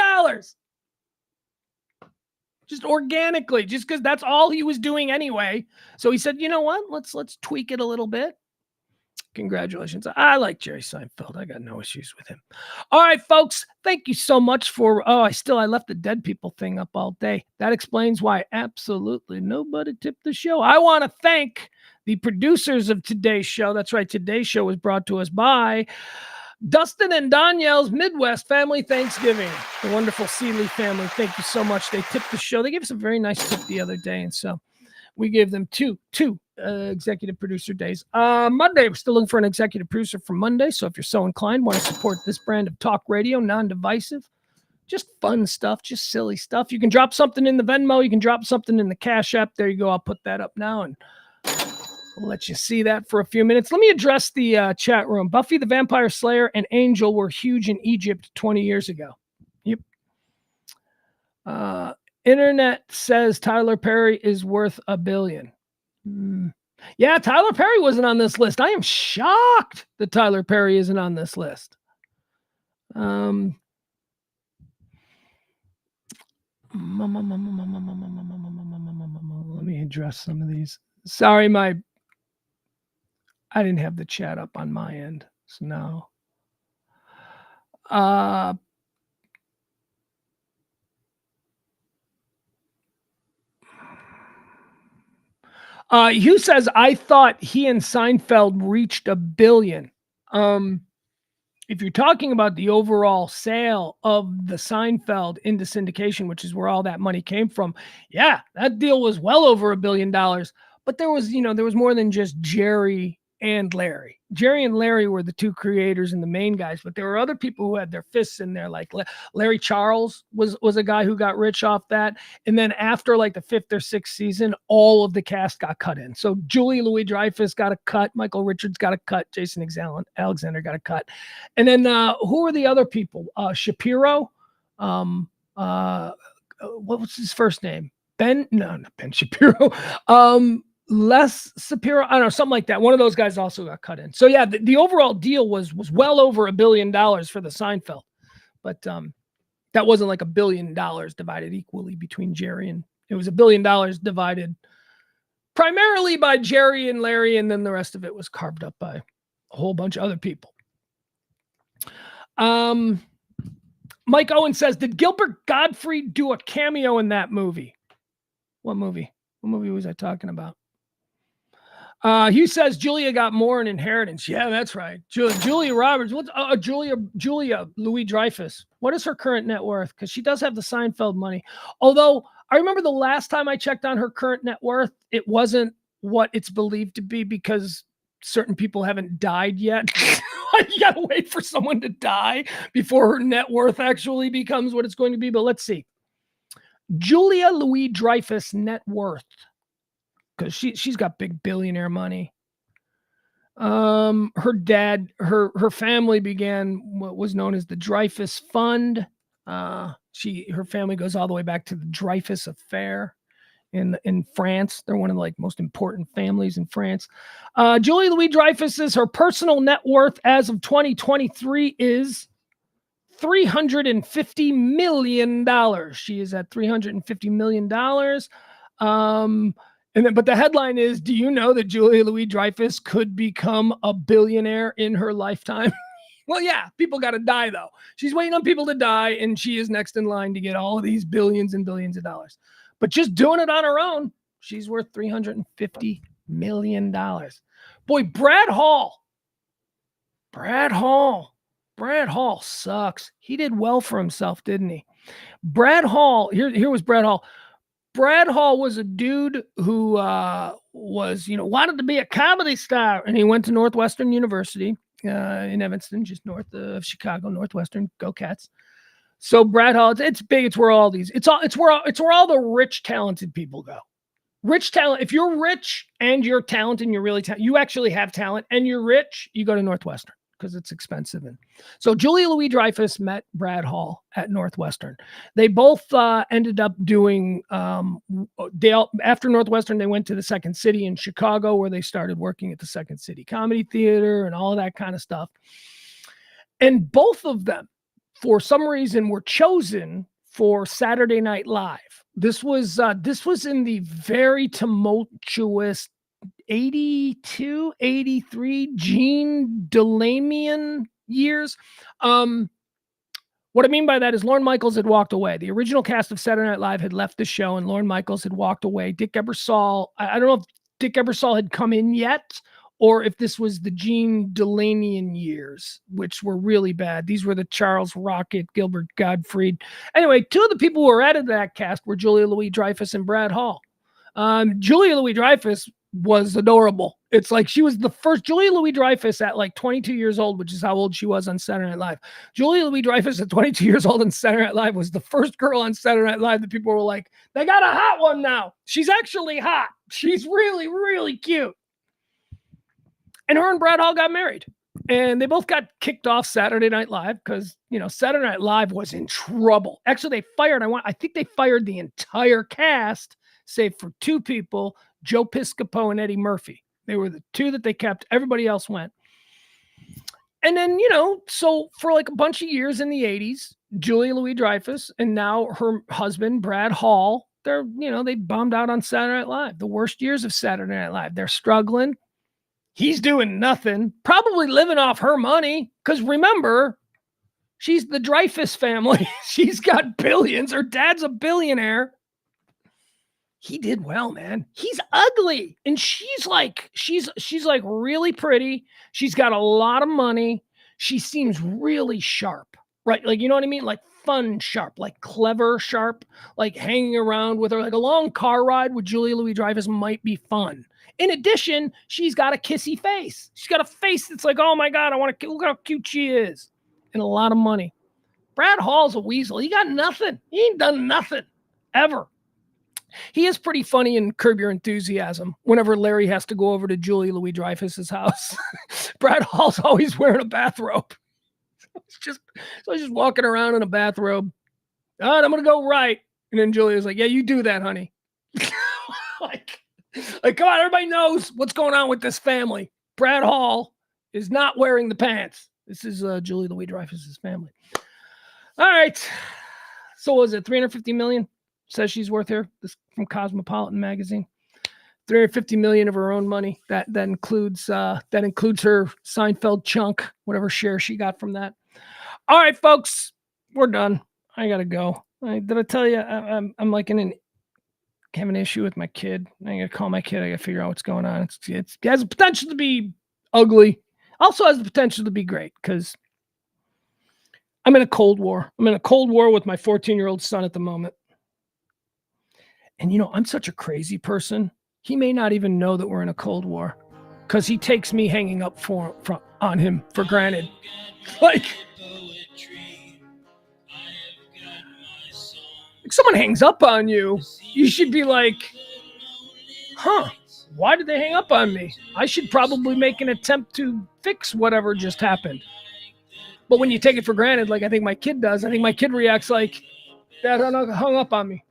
Just organically, just because that's all he was doing anyway. So he said, you know what? Let's tweak it a little bit. Congratulations. I like Jerry Seinfeld. I got no issues with him. All right, folks. Thank you so much for, I left the dead people thing up all day. That explains why absolutely nobody tipped the show. I want to thank the producers of today's show. That's right. Today's show was brought to us by Dustin and Danielle's Midwest Family Thanksgiving. The wonderful Seeley family. Thank you so much. They tipped the show. They gave us a very nice tip the other day. And so we gave them two executive producer days. Monday, we're still looking for an executive producer for Monday. So if you're so inclined, want to support this brand of talk radio, non-divisive, just fun stuff, just silly stuff. You can drop something in the Venmo. You can drop something in the Cash App. There you go. I'll put that up now and I'll let you see that for a few minutes. Let me address the chat room. Buffy the Vampire Slayer and Angel were huge in Egypt 20 years ago. Yep. Internet says Tyler Perry is worth $1 billion. Yeah, Tyler Perry wasn't on this list. I am shocked that Tyler Perry isn't on this list. Let me address some of these. Sorry, I didn't have the chat up on my end. So now. Hugh says, I thought he and Seinfeld reached $1 billion. If you're talking about the overall sale of the Seinfeld into syndication, which is where all that money came from, yeah, that deal was well over $1 billion. But there was more than just Jerry and Larry. Jerry and Larry were the two creators and the main guys, but there were other people who had their fists in there, like Larry Charles was a guy who got rich off that. And then after like the 5th or 6th season, all of the cast got cut in. So Julia Louis-Dreyfus got a cut, Michael Richards got a cut, Jason Alexander got a cut. And then who were the other people? Shapiro, what was his first name? Not Ben Shapiro. Les Shapiro, I don't know, something like that. One of those guys also got cut in. So yeah, the overall deal was well over $1 billion for the Seinfeld, but that wasn't like $1 billion divided equally between Jerry and it was $1 billion divided primarily by Jerry and Larry, and then the rest of it was carved up by a whole bunch of other people. Mike Owen says, did Gilbert Gottfried do a cameo in that movie? What movie? What movie was I talking about? Hugh says Julia got more in inheritance. Yeah, that's right. Julia Roberts. What's Julia Louis-Dreyfus? What is her current net worth? Because she does have the Seinfeld money. Although I remember the last time I checked on her current net worth, it wasn't what it's believed to be because certain people haven't died yet. You gotta wait for someone to die before her net worth actually becomes what it's going to be. But let's see. Julia Louis-Dreyfus net worth. Because she's got big billionaire money. Her dad, her family began what was known as the Dreyfus Fund. Her family goes all the way back to the Dreyfus Affair in France. They're one of the like most important families in France. Julie Louis-Dreyfus, her personal net worth as of 2023 is $350 million. She is at $350 million. But the headline is, do you know that Julia Louis-Dreyfus could become a billionaire in her lifetime? Well, yeah, people got to die, though. She's waiting on people to die, and she is next in line to get all of these billions and billions of dollars. But just doing it on her own, she's worth $350 million. Boy, Brad Hall sucks. He did well for himself, didn't he? Brad Hall, here was Brad Hall. Brad Hall was a dude who wanted to be a comedy star, and he went to Northwestern University in Evanston, just north of Chicago. Northwestern, go Cats! So Brad Hall, it's big. It's where all these. It's where all the rich, talented people go. Rich talent. If you're rich and you're talented, and you're really talented, you actually have talent, and you're rich, you go to Northwestern because it's expensive. And so Julia Louis-Dreyfus met Brad Hall at Northwestern. They both ended up doing, after Northwestern, they went to the Second City in Chicago, where they started working at the Second City Comedy Theater and all of that kind of stuff. And both of them, for some reason, were chosen for Saturday Night Live. This was in the very tumultuous 82, 83 Gene Delamian years. What I mean by that is Lorne Michaels had walked away. The original cast of Saturday Night Live had left the show, and Lorne Michaels had walked away. Dick Ebersol, I don't know if Dick Ebersol had come in yet, or if this was the Gene Delamian years, which were really bad. These were the Charles Rocket, Gilbert Gottfried. Anyway, two of the people who were added to that cast were Julia Louis-Dreyfus and Brad Hall. Julia Louis-Dreyfus was adorable. It's like she was the first Julia Louis-Dreyfus at like 22 years old, which is how old she was on Saturday Night Live. Julia Louis-Dreyfus at 22 years old on Saturday Night Live was the first girl on Saturday Night Live that people were like, they got a hot one now. She's actually hot. She's really, really cute. And her and Brad Hall got married. And they both got kicked off Saturday Night Live because, Saturday Night Live was in trouble. Actually, I think they fired the entire cast, save for two people, Joe Piscopo and Eddie Murphy. They were the two that they kept. Everybody else went. And then, so for like a bunch of years in the 80s, Julia Louis-Dreyfus and now her husband, Brad Hall, they bombed out on Saturday Night Live. The worst years of Saturday Night Live. They're struggling. He's doing nothing, probably living off her money. Because remember, she's the Dreyfus family. She's got billions. Her dad's a billionaire. He did well, man. He's ugly. And she's like really pretty. She's got a lot of money. She seems really sharp, right? Like, you know what I mean? Like fun sharp, like clever sharp, like hanging around with her, like a long car ride with Julia Louis-Dreyfus might be fun. In addition, she's got a kissy face. She's got a face that's like, oh my God, look how cute she is. And a lot of money. Brad Hall's a weasel. He got nothing. He ain't done nothing ever. He is pretty funny in Curb Your Enthusiasm. Whenever Larry has to go over to Julia Louis-Dreyfus's house, Brad Hall's always wearing a bathrobe. He's just walking around in a bathrobe. All right, I'm going to go right. And then Julia's like, yeah, you do that, honey. Like, come on, everybody knows what's going on with this family. Brad Hall is not wearing the pants. This is Julia Louis-Dreyfus's family. All right. So was it 350 million? Says she's worth here. This from Cosmopolitan magazine. 350 million of her own money. That includes her Seinfeld chunk, whatever share she got from that. All right, folks, we're done. I gotta go. Did I tell you I'm like have an issue with my kid? I gotta call my kid. I gotta figure out what's going on. It has the potential to be ugly. Also has the potential to be great because I'm in a Cold War. I'm in a Cold War with my 14-year-old son at the moment. And, I'm such a crazy person. He may not even know that we're in a Cold War because he takes me hanging up on him for granted. Like someone hangs up on you, you should be like, why did they hang up on me? I should probably make an attempt to fix whatever just happened. But when you take it for granted, like I think my kid does, I think my kid reacts like, Dad hung up on me.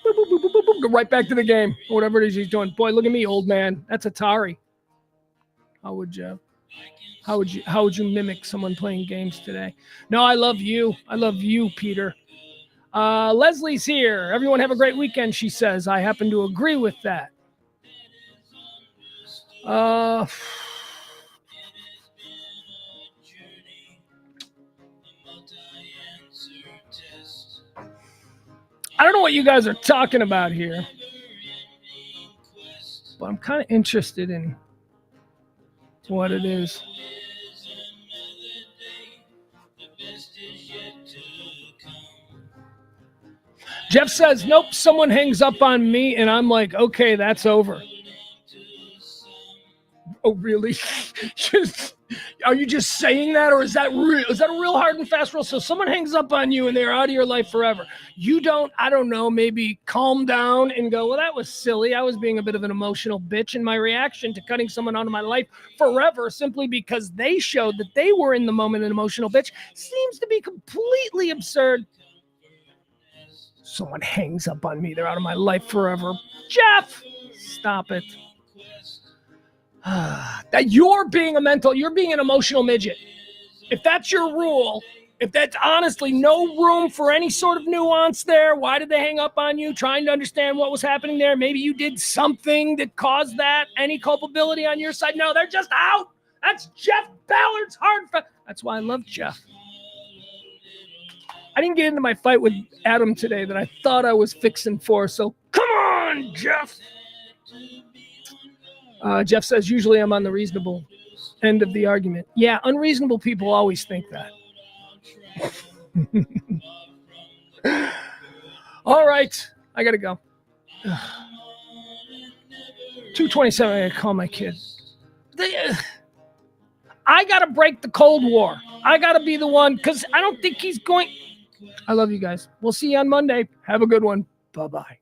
Boop, boop, boop, boop, boop, boop. Go right back to the game. Whatever it is he's doing. Boy, look at me, old man. That's Atari. How would you mimic someone playing games today? No, I love you. I love you, Peter. Leslie's here. Everyone have a great weekend, she says. I happen to agree with that. I don't know what you guys are talking about here, but I'm kind of interested in what it is. Jeff says, nope, someone hangs up on me, and I'm like, okay, that's over. Oh, really? Are you just saying that, or is that real? Is that a real hard and fast rule? So someone hangs up on you and they're out of your life forever. You don't, I don't know, maybe calm down and go, well, that was silly. I was being a bit of an emotional bitch, and my reaction to cutting someone out of my life forever simply because they showed that they were in the moment an emotional bitch seems to be completely absurd. Someone hangs up on me, they're out of my life forever. Jeff, stop it. That you're being an emotional midget. If that's your rule, if that's honestly no room for any sort of nuance there, why did they hang up on you? Trying to understand what was happening there. Maybe you did something that caused that. Any culpability on your side? No, they're just out. That's Jeff Ballard's hard. That's why I love Jeff. I didn't get into my fight with Adam today that I thought I was fixing for, so come on, Jeff. Jeff says, usually I'm on the reasonable end of the argument. Yeah, unreasonable people always think that. All right, I got to go. 2:27. I gotta call my kid. I gotta break the Cold War. I gotta be the one because I don't think he's going. I love you guys. We'll see you on Monday. Have a good one. Bye-bye.